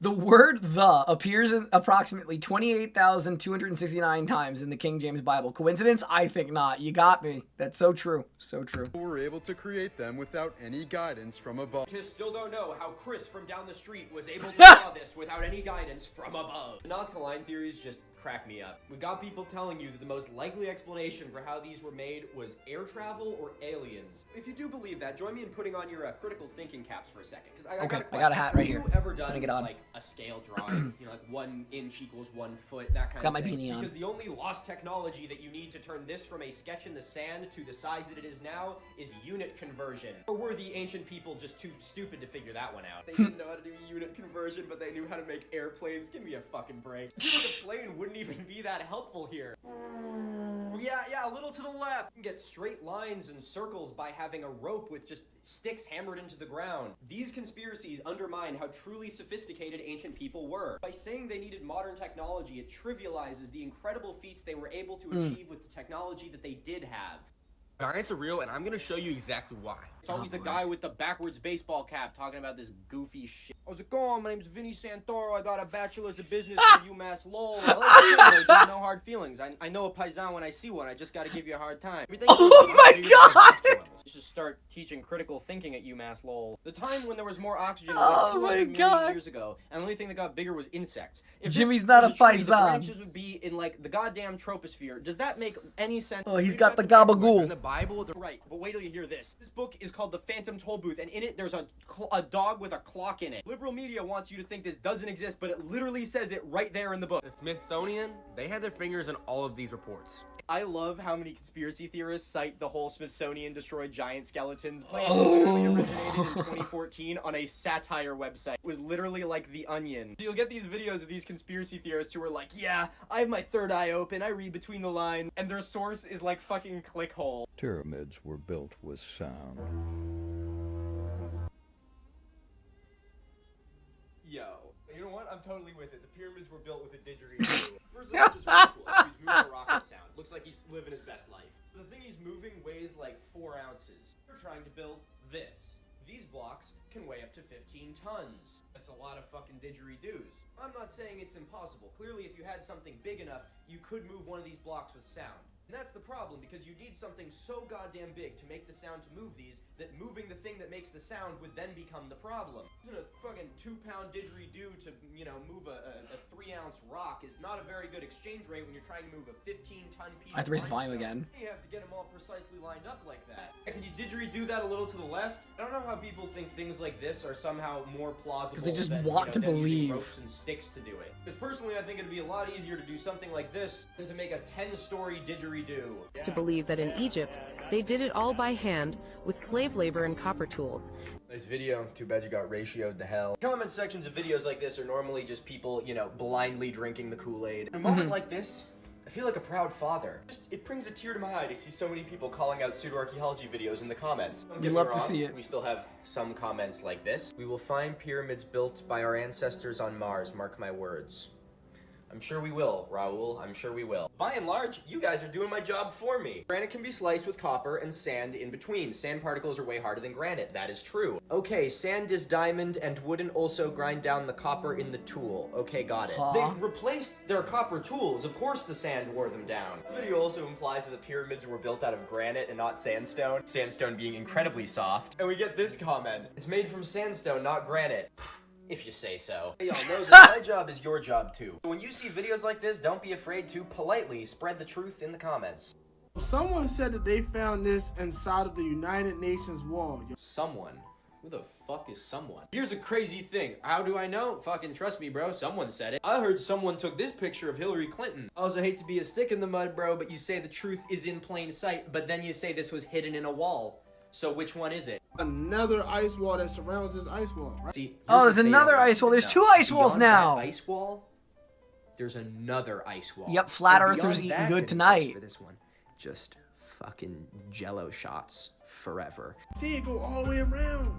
The word "the" appears in approximately 28,269 times in the King James Bible. Coincidence? I think not. You got me. That's so true. So true. were able to create them without any guidance from above. Just still don't know how Chris from down the street was able to draw this without any guidance from above. The Nazca line theories just crack me up. We got people telling you that the most likely explanation for how these were made was air travel or aliens. If you do believe that, join me in putting on your critical thinking caps for a second. Because I got a hat right here. Have you ever done Putting it on. like a scale drawing? You know, like 1 inch equals 1 foot, that kind Got of my thing. beanie on. Because the only lost technology that you need to turn this from a sketch in the sand to the size that it is now is unit conversion. Or were the ancient people just too stupid to figure that one out? They didn't know how to do unit conversion, but they knew how to make airplanes. Give me a fucking break. The plane wouldn't even be that helpful here. Yeah, a little to the left. You can get straight lines and circles by having a rope with just sticks hammered into the ground. These conspiracies undermine how truly sophisticated ancient people were. By saying they needed modern technology, it trivializes the incredible feats they were able to achieve with the technology that they did have. Giants are real, and I'm gonna show you exactly why. It's always the guy with the backwards baseball cap talking about this goofy shit. How's it going? My name's Vinny Santoro. I got a bachelor's of business from UMass Lowell. No hard feelings. I know a paisan when I see one. I just gotta give you a hard time. Oh my god! You should start teaching critical thinking at UMass Lowell. The time when there was more oxygen Oh was my 200 million God. years ago, and the only thing that got bigger was insects. If Jimmy's this not was a tree, the paisan. branches would be in like the goddamn troposphere. Does that make any sense? Oh, he's got the gabagool. In the Bible, Right, but wait till you hear this. This book is called The Phantom Toll Booth, and in it there's a dog with a clock in it. Liberal media wants you to think this doesn't exist, but it literally says it right there in the book. the Smithsonian, they had their fingers in all of these reports. I love how many conspiracy theorists cite the whole Smithsonian destroyed giant skeletons plan literally originated in 2014 on a satire website. It was literally like The Onion. So you'll get these videos of these conspiracy theorists who are like, yeah, I have my third eye open, I read between the lines, and their source is like fucking clickhole. Pyramids were built with sound. Yo, you know what? I'm totally with it. The pyramids were built with a didgeridoo. First of all, this is really cool. He's moving a rocket sound. Looks like he's living his best life. The thing he's moving weighs like 4 ounces. We're trying to build this. These blocks can weigh up to 15 tons. That's a lot of fucking didgeridoos. I'm not saying it's impossible. Clearly, if you had something big enough, you could move one of these blocks with sound. And that's the problem, because you need something so goddamn big to make the sound to move these, that moving the thing that makes the the sound would then become the problem. Using a fucking 2-pound didgeridoo to, you know, move a 3-ounce rock is not a very good exchange rate when you're trying to move a 15-ton piece. I have to raise the volume limestone. again. You have to get them all precisely lined up like that. Can you didgeridoo that a little to the left? I don't know how people think things like this are somehow more plausible. Because they just than, want to them using believe. ropes and sticks to do it. Because personally, I think it'd be a lot easier to do something like this than to make a 10-story didgeridoo. To believe that in Egypt, they did it all by hand with slave labor and copper tools. Nice video. Too bad you got ratioed to hell. Comment sections of videos like this are normally just people, you know, blindly drinking the Kool-Aid. In a moment like this, I feel like a proud father. It brings a tear to my eye to see so many people calling out pseudo-archaeology videos in the comments. Don't get me love to wrong, see it. We still have some comments like this. We will find pyramids built by our ancestors on Mars, mark my words. I'm sure we will, Raul. I'm sure we will. By and large, you guys are doing my job for me. Granite can be sliced with copper and sand in between. Sand particles are way harder than granite. That is true. Okay, sand is diamond and wouldn't also grind down the copper in the tool. Okay, got it. Huh? They replaced their copper tools. Of course the sand wore them down. The video also implies that the pyramids were built out of granite and not sandstone. Sandstone being incredibly soft. And we get this comment. It's made from sandstone, not granite. If you say so. Hey, y'all know that my job is your job too. When you see videos like this, don't be afraid to politely spread the truth in the comments. Someone said that they found this inside of the United Nations wall. Someone? Who the fuck is someone? Here's a crazy thing. How do I know? Fucking trust me, bro. Someone said it. I heard someone took this picture of Hillary Clinton. I also hate to be a stick in the mud, bro, but you say the truth is in plain sight, but then you say this was hidden in a wall. So which one is it? Another ice wall that surrounds this ice wall, right? See, Oh, there's another ice wall. There's 2 ice walls Beyond now. that ice wall, there's another ice wall. Yep, flat And earthers beyond eating that, good then, tonight. For this one, just fucking jello shots forever. See it go all the way around.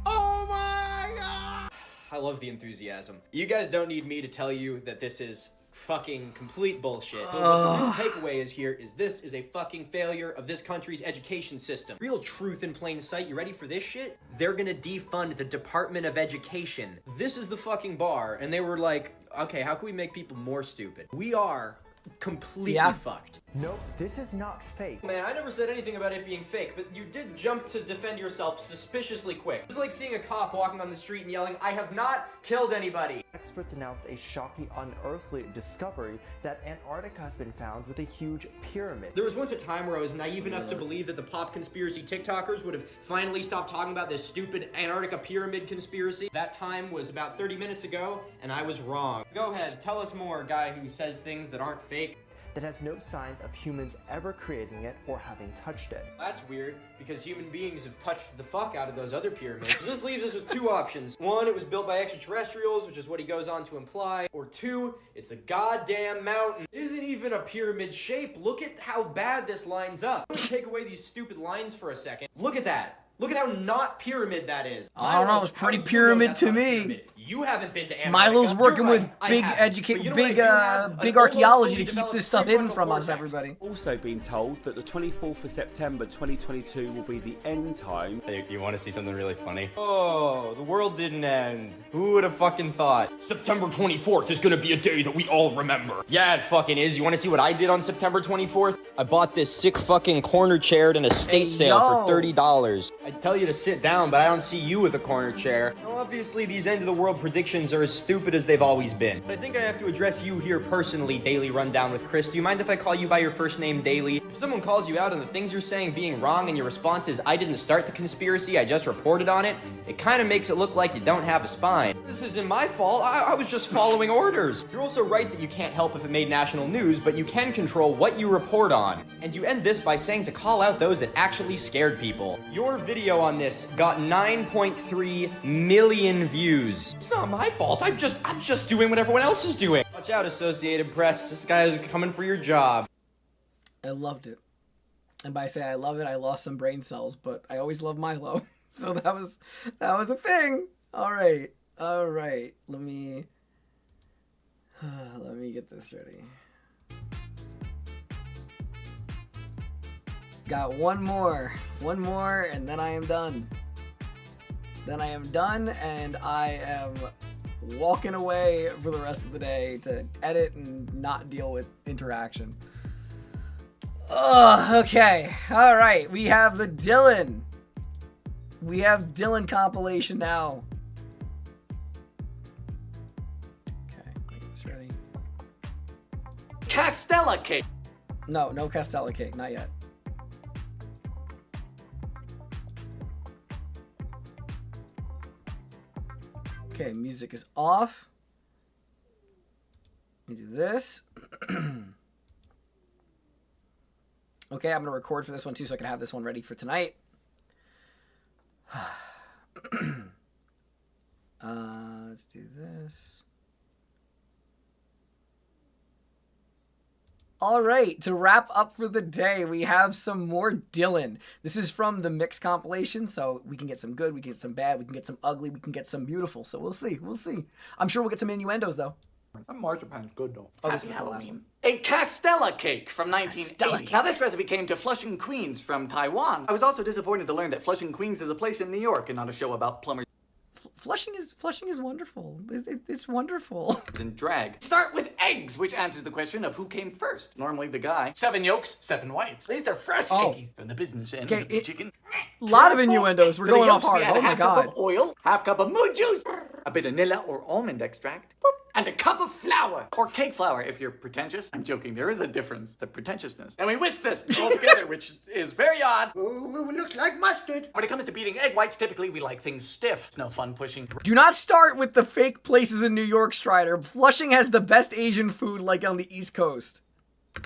Oh my god! I love the enthusiasm. You guys don't need me to tell you that this is fucking complete bullshit. But what the real takeaway is here is this is a fucking failure of this country's education system. Real truth in plain sight. You ready for this shit? They're gonna defund the Department of Education. This is the fucking bar, and they were like, okay, how can we make people more stupid? We are completely fucked. Nope, this is not fake. Man, I never said anything about it being fake, but you did jump to defend yourself suspiciously quick. It's like seeing a cop walking on the street and yelling, I have not killed anybody. Experts announced a shocking, unearthly discovery that Antarctica has been found with a huge pyramid. There was once a time where I was naive enough to believe that the pop conspiracy TikTokers would have finally stopped talking about this stupid Antarctica pyramid conspiracy. That time was about 30 minutes ago, and I was wrong. Go ahead, tell us more, guy who says things that aren't fake. That has no signs of humans ever creating it or having touched it. That's weird, because human beings have touched the fuck out of those other pyramids. This leaves us with 2 options. 1, it was built by extraterrestrials, which is what he goes on to imply. Or 2, it's a goddamn mountain. It isn't even a pyramid shape. Look at how bad this lines up. Let's take away these stupid lines for a second. Look at that. Look at how not pyramid that is. I don't know, it was pretty pyramid to me. You haven't been to Antarctica. Milo's working You're with right, big big archaeology to keep this stuff hidden from us, everybody. Also been told that the 24th of September 2022 will be the end time. Hey, you want to see something really funny? Oh, the world didn't end. Who would have fucking thought? September 24th is gonna be a day that we all remember. Yeah, it fucking is. You want to see what I did on September 24th? I bought this sick fucking corner chair at an estate sale for $30. I'd tell you to sit down, but I don't see you with a corner chair. Well, obviously, these end-of-the-world predictions are as stupid as they've always been. But I think I have to address you here personally, Daily Rundown with Chris. Do you mind if I call you by your first name, Daily? If someone calls you out on the things you're saying being wrong and your response is, I didn't start the conspiracy, I just reported on it, it kind of makes it look like you don't have a spine. This isn't my fault, I was just following orders. You're also right that you can't help if it made national news, but you can control what you report on. And you end this by saying to call out those that actually scared people. Your video on this got 9.3 million views. It's not my fault. I'm just doing what everyone else is doing. Watch out, Associated Press. This guy is coming for your job. I loved it. And by saying I love it, I lost some brain cells, but I always love Milo. So that was a thing. All right. Let me get this ready. Got one more, and then I am done. And I am walking away for the rest of the day to edit and not deal with interaction. Okay. All right. We have the Dylan We have Dylan compilation now. Okay, get this ready. Castella cake. No Castella cake, not yet. Okay, music is off. Let me do this. Okay, I'm gonna record for this one too, so I can have this one ready for tonight. Let's do this. All right, to wrap up for the day, we have some more Dylan. This is from the mix compilation, so we can get some good, we can get some bad, we can get some ugly, we can get some beautiful. So we'll see, we'll see. I'm sure we'll get some innuendos though. Marzipan's good though. Oh, this is the last one. A Castella cake from 1980. Now this recipe came to Flushing, Queens from Taiwan. I was also disappointed to learn that Flushing, Queens is a place in New York and not a show about plumbers. Flushing is wonderful. It's wonderful. And drag. Start with eggs, which answers the question of who came first. Normally the guy. 7 yolks, 7 whites. These are fresh eggies from the business end of the chicken. A lot of innuendos. We're For the going off yolks, we hard. add Oh a my half cup god. of oil, half cup of mood juice, a bit of vanilla or almond extract, and a cup of flour, or cake flour if you're pretentious. I'm joking, there is a difference, the pretentiousness. And we whisk this all together, which is very odd. Ooh, looks like mustard. When it comes to beating egg whites, typically we like things stiff. It's no fun pushing. Do not start with the fake places in New York, Strider. Flushing has the best Asian food like on the East Coast.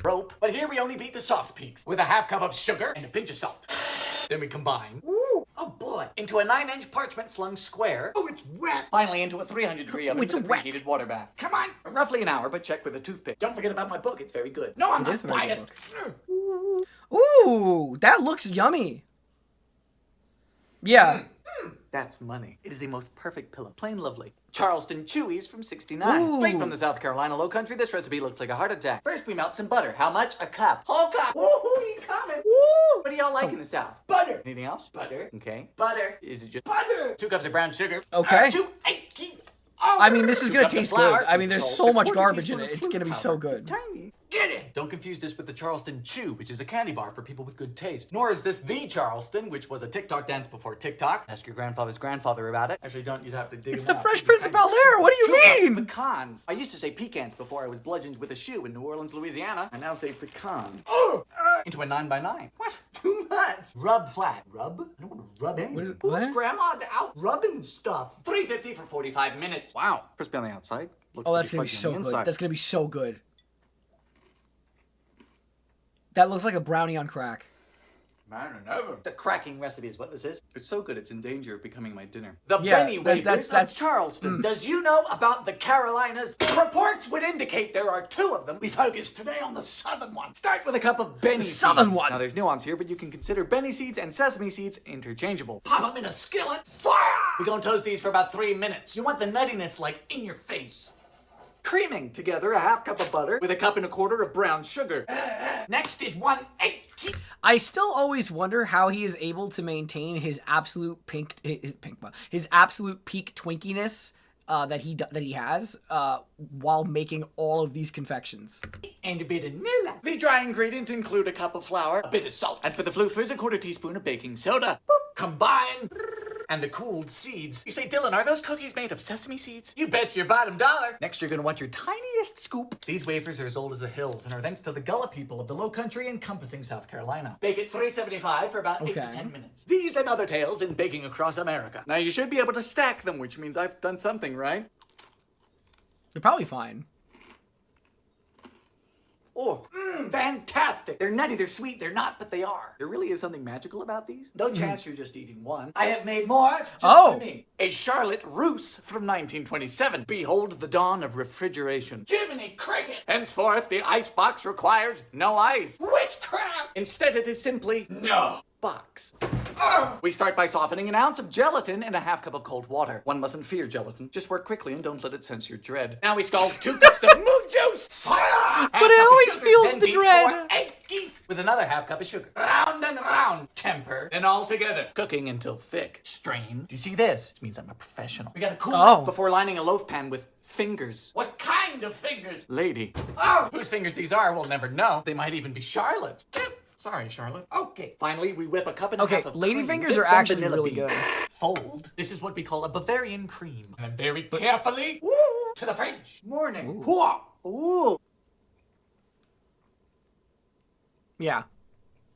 Rope. But here we only beat the soft peaks with a half cup of sugar and a pinch of salt. Then we combine. Ooh, oh boy. Into a 9-inch parchment slung square. Oh, it's wet. Finally into a 300-degree oven it's with a wet. preheated water bath. Come on. Roughly an hour, but check with a toothpick. Don't forget about my book. It's very good. No, I'm It is not a very good biased. Ooh, that looks yummy. Yeah. That's money. It is the most perfect pillow. Plain lovely. Charleston Chewies from 69. Ooh. Straight from the South Carolina low country, this recipe looks like a heart attack. First, we melt some butter. How much? A cup. Whole cup. Woo, you coming? Woo! What do y'all like in the South? Butter. Anything else? Butter. Okay. Butter. Is it just butter? 2 cups of brown sugar. Okay. 2 eggs. I mean, this is 2 gonna cups of taste flour, good. I mean, there's salt, so a much quarter garbage in teaspoon it. of It's gonna be fruit so powder. good. Tiny. Get it! Don't confuse this with the Charleston Chew, which is a candy bar for people with good taste. Nor is this the Charleston, which was a TikTok dance before TikTok. Ask your grandfather's grandfather about it. Actually, don't. You have to dig It's them the out. Fresh Prince of Bel-Air. What do you 2 cups mean? Pecans. I used to say pecans before I was bludgeoned with a shoe in New Orleans, Louisiana. I now say pecan. Into a 9x9. What? Too much. Rub flat. Rub? I don't want to rub anything. Whose grandma's out rubbing stuff? $3.50 for 45 minutes. Wow. Crispy on the outside. Looks Oh, to that's gonna be fudgy on so the good. inside. That's gonna be so good. That looks like a brownie on crack. Man in heaven. It's a cracking recipe is what this is. It's so good it's in danger of becoming my dinner. The Yeah, Benny that- wafers that's- of Charleston. Does you know about the Carolinas? Reports would indicate there are 2 of them. We focus today on the southern one. Start with a cup of Benny seeds. southern one. Now there's nuance here, but you can consider Benny seeds and sesame seeds interchangeable. Pop them in a skillet. Fire! We're gonna toast these for about 3 minutes. You want the nuttiness like in your face. Creaming together a half cup of butter with a cup and a quarter of brown sugar. Next is 1 egg. I still always wonder how he is able to maintain his absolute his absolute peak twinkiness that he has while making all of these confections. And a bit of vanilla. The dry ingredients include a cup of flour, a bit of salt, and for the floofers, a quarter teaspoon of baking soda. Combine. And the cooled seeds. You say, Dylan, are those cookies made of sesame seeds? You bet your bottom dollar. Next, you're gonna want your tiniest scoop. These wafers are as old as the hills and are thanks to the Gullah people of the Low Country encompassing South Carolina. Bake at 375 for about 8 to 10 minutes. These and other tales in baking across America. Now, you should be able to stack them, which means I've done something right. They're probably fine. Oh, fantastic. They're nutty, they're sweet, they're not, but they are. There really is something magical about these. No chance you're just eating one. I have made more just for me. A Charlotte Russe from 1927. Behold the dawn of refrigeration. Jiminy Cricket! Henceforth, the icebox requires no ice. Witchcraft! Instead, it is simply no box. We start by softening an ounce of gelatin in a half cup of cold water. One mustn't fear gelatin. Just work quickly and don't let it sense your dread. Now we scald 2 cups of moon juice. Fire! But it always feels the dread. With another half cup of sugar. Round and round. Temper. Then all together. Cooking until thick. Strain. Do you see this? This means I'm a professional. We gotta cool it before lining a loaf pan with fingers. What kind of fingers? Lady. Oh! Whose fingers these are, we'll never know. They might even be Charlotte's. Sorry, Charlotte. Okay. Finally, we whip a cup and a half of lady cream fingers with are some actually vanilla really bean. good. Fold. This is what we call a Bavarian cream. And then very carefully, to the French. Morning. Ooh. Yeah.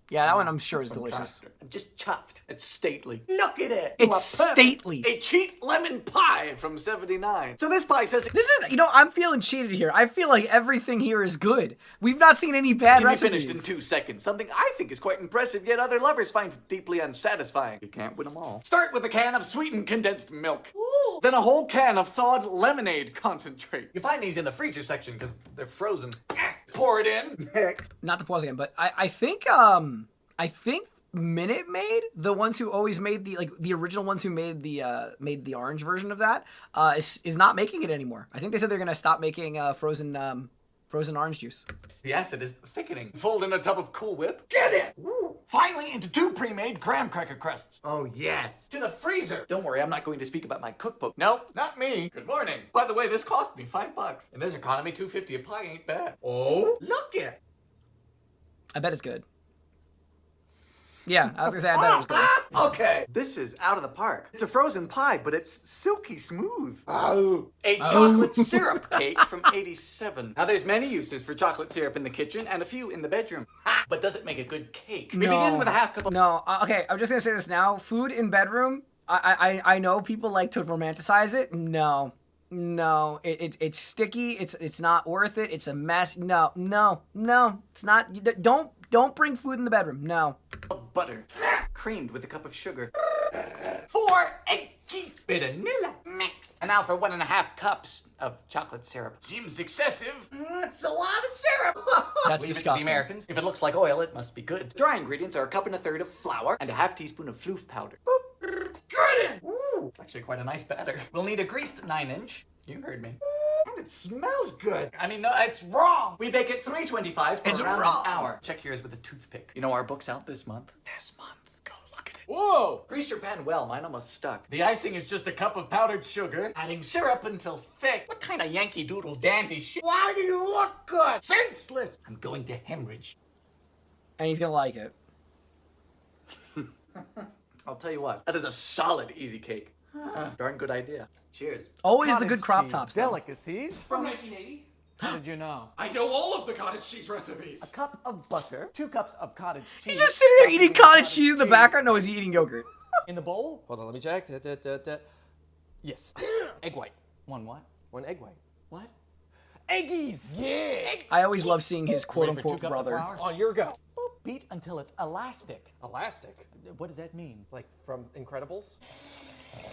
Yeah, that one I'm sure is delicious. I'm just chuffed. It's stately. Look at it. It's You are perfect. stately. A cheat lemon pie from 79. So this pie says... This is, I'm feeling cheated here. I feel like everything here is good. We've not seen any bad recipes. Finished in 2 seconds. Something I think is quite impressive, yet other lovers find deeply unsatisfying. You can't win them all. Start with a can of sweetened condensed milk. Ooh. Then a whole can of thawed lemonade concentrate. You find these in the freezer section because they're frozen. Pour it in. Next. Not to pause again, but I think Minute Maid, the ones who always made the original ones who made the orange version of that, is not making it anymore. I think they said they're gonna stop making frozen orange juice. The acid is thickening. Fold in a tub of Cool Whip. Get it! Woo. Finally into 2 pre-made graham cracker crusts. Oh, yes. To the freezer. Don't worry, I'm not going to speak about my cookbook. Nope, not me. Good morning. By the way, this cost me $5. In this economy, $2.50 a pie ain't bad. Oh, look it. I bet it's good. Yeah, I was gonna say I bet it was good. Okay. This is out of the park. It's a frozen pie, but it's silky smooth. Oh. A chocolate syrup cake from 87. Now there's many uses for chocolate syrup in the kitchen and a few in the bedroom. But does it make a good cake? We begin with a half cup of... No, okay, I'm just gonna say this now. Food in bedroom, I know people like to romanticize it. No, it's sticky. It's not worth it. It's a mess. No, it's not. Don't bring food in the bedroom. No. Butter, creamed with a cup of sugar. 4 eggs, vanilla mix. And now for 1.5 cups of chocolate syrup. Seems excessive. It's a lot of syrup. That's Leave disgusting. It to the Americans. If it looks like oil, it must be good. Dry ingredients are 1.25 cups of flour and a half teaspoon of floof powder. Good. Ooh, it's actually quite a nice batter. We'll need a greased 9-inch. You heard me. It smells good. I mean, no, it's wrong. We bake at 325 for around an hour. Check yours with a toothpick. You know our book's out this month. Go look at it. Whoa! Grease your pan well. Mine almost stuck. The icing is just a cup of powdered sugar, adding syrup until thick. What kind of Yankee Doodle dandy shit? Why do you look good? Senseless. I'm going to hemorrhage. And he's gonna like it. I'll tell you what. That is a solid easy cake. Darn good idea. Cheers. Always the good crop tops. Delicacies from 1980. How did you know? I know all of the cottage cheese recipes. A cup of butter, 2 cups of cottage cheese. He's just sitting there eating cottage cheese in the background. No, is he eating yogurt? In the bowl? Hold on, let me check. Yes. Egg white. 1 what? 1 egg white. What? Eggies! Yeah! I always love seeing his quote-unquote Ready for 2 cups of brother. flour? On your go. Beat until it's elastic. Elastic? What does that mean? Like from Incredibles?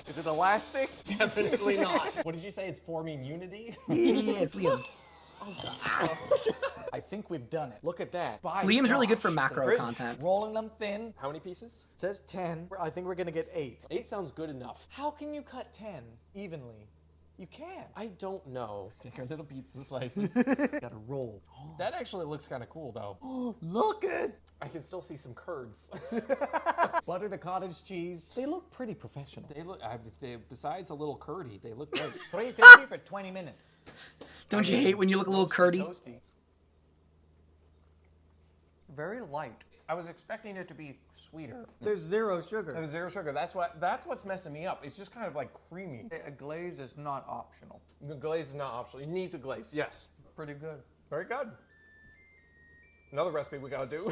Is it elastic? Definitely not. What did you say? It's forming unity? Yeah, it's Liam. I think we've done it. Look at that. Liam's really good for macro content. Rolling them thin. How many pieces? It says 10. I think we're gonna get 8. 8 sounds good enough. How can you cut 10 evenly? You can't. I don't know. Take our little pizza slices. Gotta roll. That actually looks kind of cool, though. Oh, look it! I can still see some curds. Butter the cottage cheese. They look pretty professional. They look. Besides a little curdy, they look great. $3.50 for 20 minutes. Don't you hate when you look a little curdy? Toasty. Very light. I was expecting it to be sweeter. There's 0 sugar. There's 0 sugar. That's what's messing me up. It's just kind of like creamy. A glaze is not optional. The glaze is not optional. It needs a glaze. Yes. Pretty good. Very good. Another recipe we gotta do.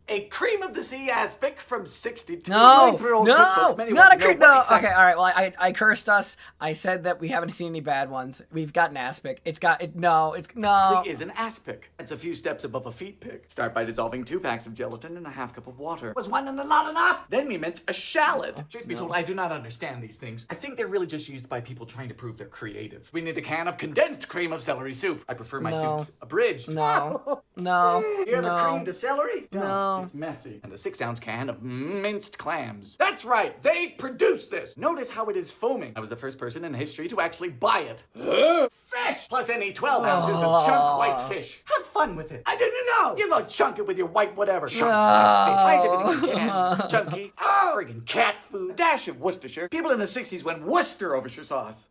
A cream of the sea aspic from 62. No, not a cream. No, exactly. Okay, all right. Well, I cursed us. I said that we haven't seen any bad ones. We've got an aspic. It's no. It is an aspic. It's a few steps above a feet pick. Start by dissolving 2 packs of gelatin in a half cup of water. Was 1 not enough? Then we mince a shallot. Truth be told, I do not understand these things. I think they're really just used by people trying to prove they're creative. We need a can of condensed cream of celery soup. I prefer my soups abridged. No. You ever creamed a celery? No. It's messy. And a 6-ounce can of minced clams. That's right. They produce this. Notice how it is foaming. I was the first person in history to actually buy it. Fish! Plus any 12 ounces of chunk white fish. Have fun with it. I didn't know. You go chunk it with your white whatever. Chunk white fish. Why is everything in cans? Chunky. Friggin' cat food. Dash of Worcestershire. People in the 60s went Worcester over sauce.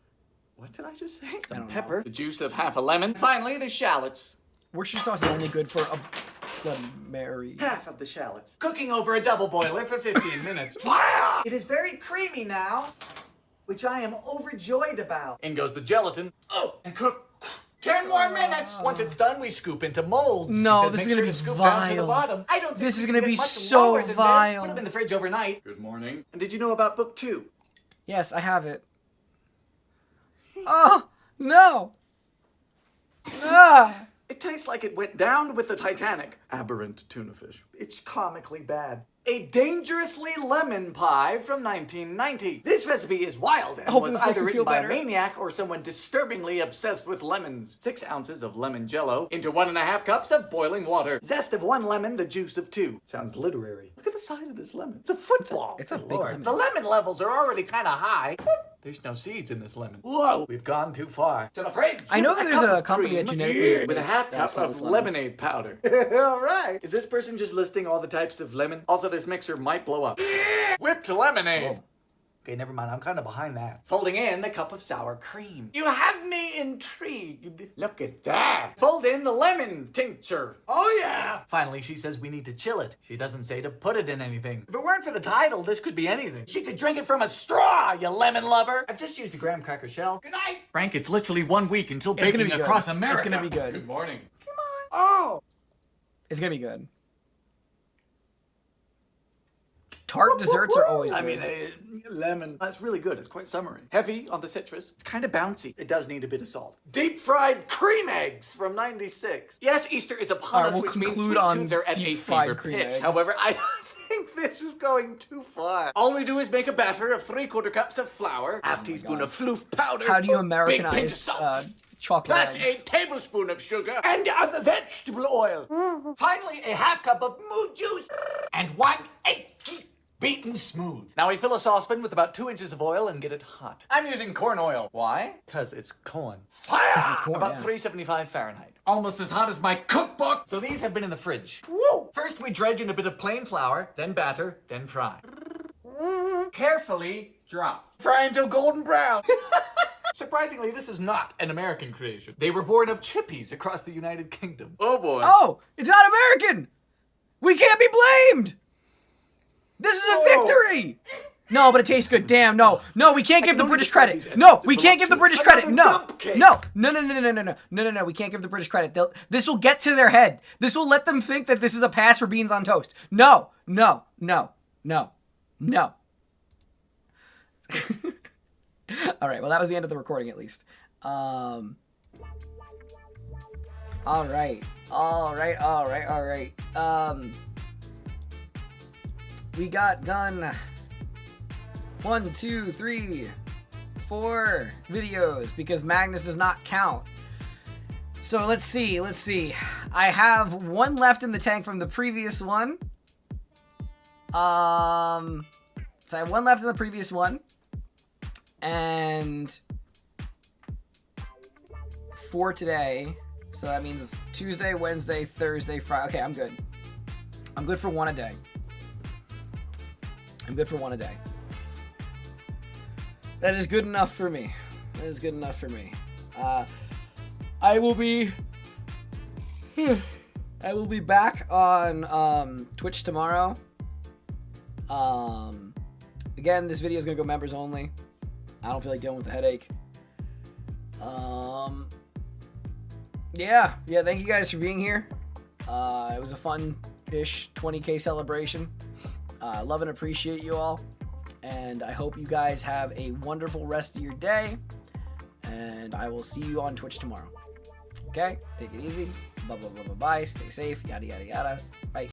What did I just say? Some pepper. The juice of half a lemon. Finally, the shallots. Worcestershire sauce is only good for got married. Half of the shallots. Cooking over a double boiler for 15 minutes. It is very creamy now, which I am overjoyed about. In goes the gelatin. Oh, and cook 10 more minutes. Once it's done, we scoop into molds. No, Says, this is make gonna sure be to scoop down to the vile. bottom. I don't think This we is can gonna get be much so lower than vile. This. Put them in the fridge overnight. Good morning. And did you know about book 2? Yes, I have it. Oh, no. Ah. It tastes like it went down with the Titanic. Aberrant tuna fish. It's comically bad. A dangerously lemon pie from 1990. This recipe is wild and Hopefully was this makes either me written feel by better. a maniac or someone disturbingly obsessed with lemons. 6 ounces of lemon jello into 1.5 cups of boiling water. Zest of 1 lemon, the juice of 2. Sounds literary. Look at the size of this lemon. It's a football. It's a Good big Lord. lemon. The lemon levels are already kind of high. There's no seeds in this lemon. Whoa! We've gone too far. To the fridge! I know that there's cup a of company cream that genetically with a makes, half cup sells of lemons. lemonade powder. All right. Is this person just listing all the types of lemon? Also, this mixer might blow up. Whipped lemonade. Oh. Okay, never mind. I'm kind of behind that. Folding in a cup of sour cream. You have me intrigued. Look at that. Fold in the lemon tincture. Oh, yeah. Finally, she says we need to chill it. She doesn't say to put it in anything. If it weren't for the title, this could be anything. She could drink it from a straw, you lemon lover. I've just used a graham cracker shell. Good night. Frank, it's literally 1 week until It's gonna baking be good. across America. It's gonna be good. Good morning. Come on. Oh. It's gonna be good. Tart desserts are always good. I mean, lemon. That's really good. It's quite summery. Heavy on the citrus. It's kind of bouncy. It does need a bit of salt. Deep fried cream eggs from '96. Yes, Easter is upon us, we'll which means conclude sweet on tunes are at a deep-fried fever cream pitch. eggs. However, I think this is going too far. All we do is make a batter of 3/4 cups of flour, half teaspoon of floof powder. How do you big pinch of Americanize salt. chocolate Plus eggs? a tablespoon of sugar and of vegetable oil. Finally, a half cup of mood juice and 1 egg beaten smooth. Now we fill a saucepan with about 2 inches of oil and get it hot. I'm using corn oil. Why? Because it's corn. Fire! It's corn, about yeah. 375 Fahrenheit. Almost as hot as my cookbook. So these have been in the fridge. Woo! First we dredge in a bit of plain flour, then batter, then fry. Carefully drop. Fry until golden brown. Surprisingly, this is not an American creation. They were born of chippies across the United Kingdom. Oh boy. Oh, it's not American. We can't be blamed. This is a victory. No, but it tastes good. Damn, no. No, we can't give the British credit. No, we can't give the British credit. No. No. No. We can't give the British credit. This will get to their head. This will let them think that this is a pass for beans on toast. No. All right, well, that was the end of the recording, at least. All right. We got done 1, 2, 3, 4 videos because Magnus does not count. So let's see. I have 1 left in the tank from the previous one. So I have 1 left in the previous one. And 4 today. So that means Tuesday, Wednesday, Thursday, Friday. Okay, I'm good. I'm good for 1 a day. That is good enough for me. I will be back on Twitch tomorrow. Again, this video is gonna go members only. I don't feel like dealing with the headache. Yeah, thank you guys for being here. It was a fun-ish 20k celebration. Love and appreciate you all. And I hope you guys have a wonderful rest of your day. And I will see you on Twitch tomorrow. Okay? Take it easy. Bye. Stay safe. Yada, yada, yada. Bye.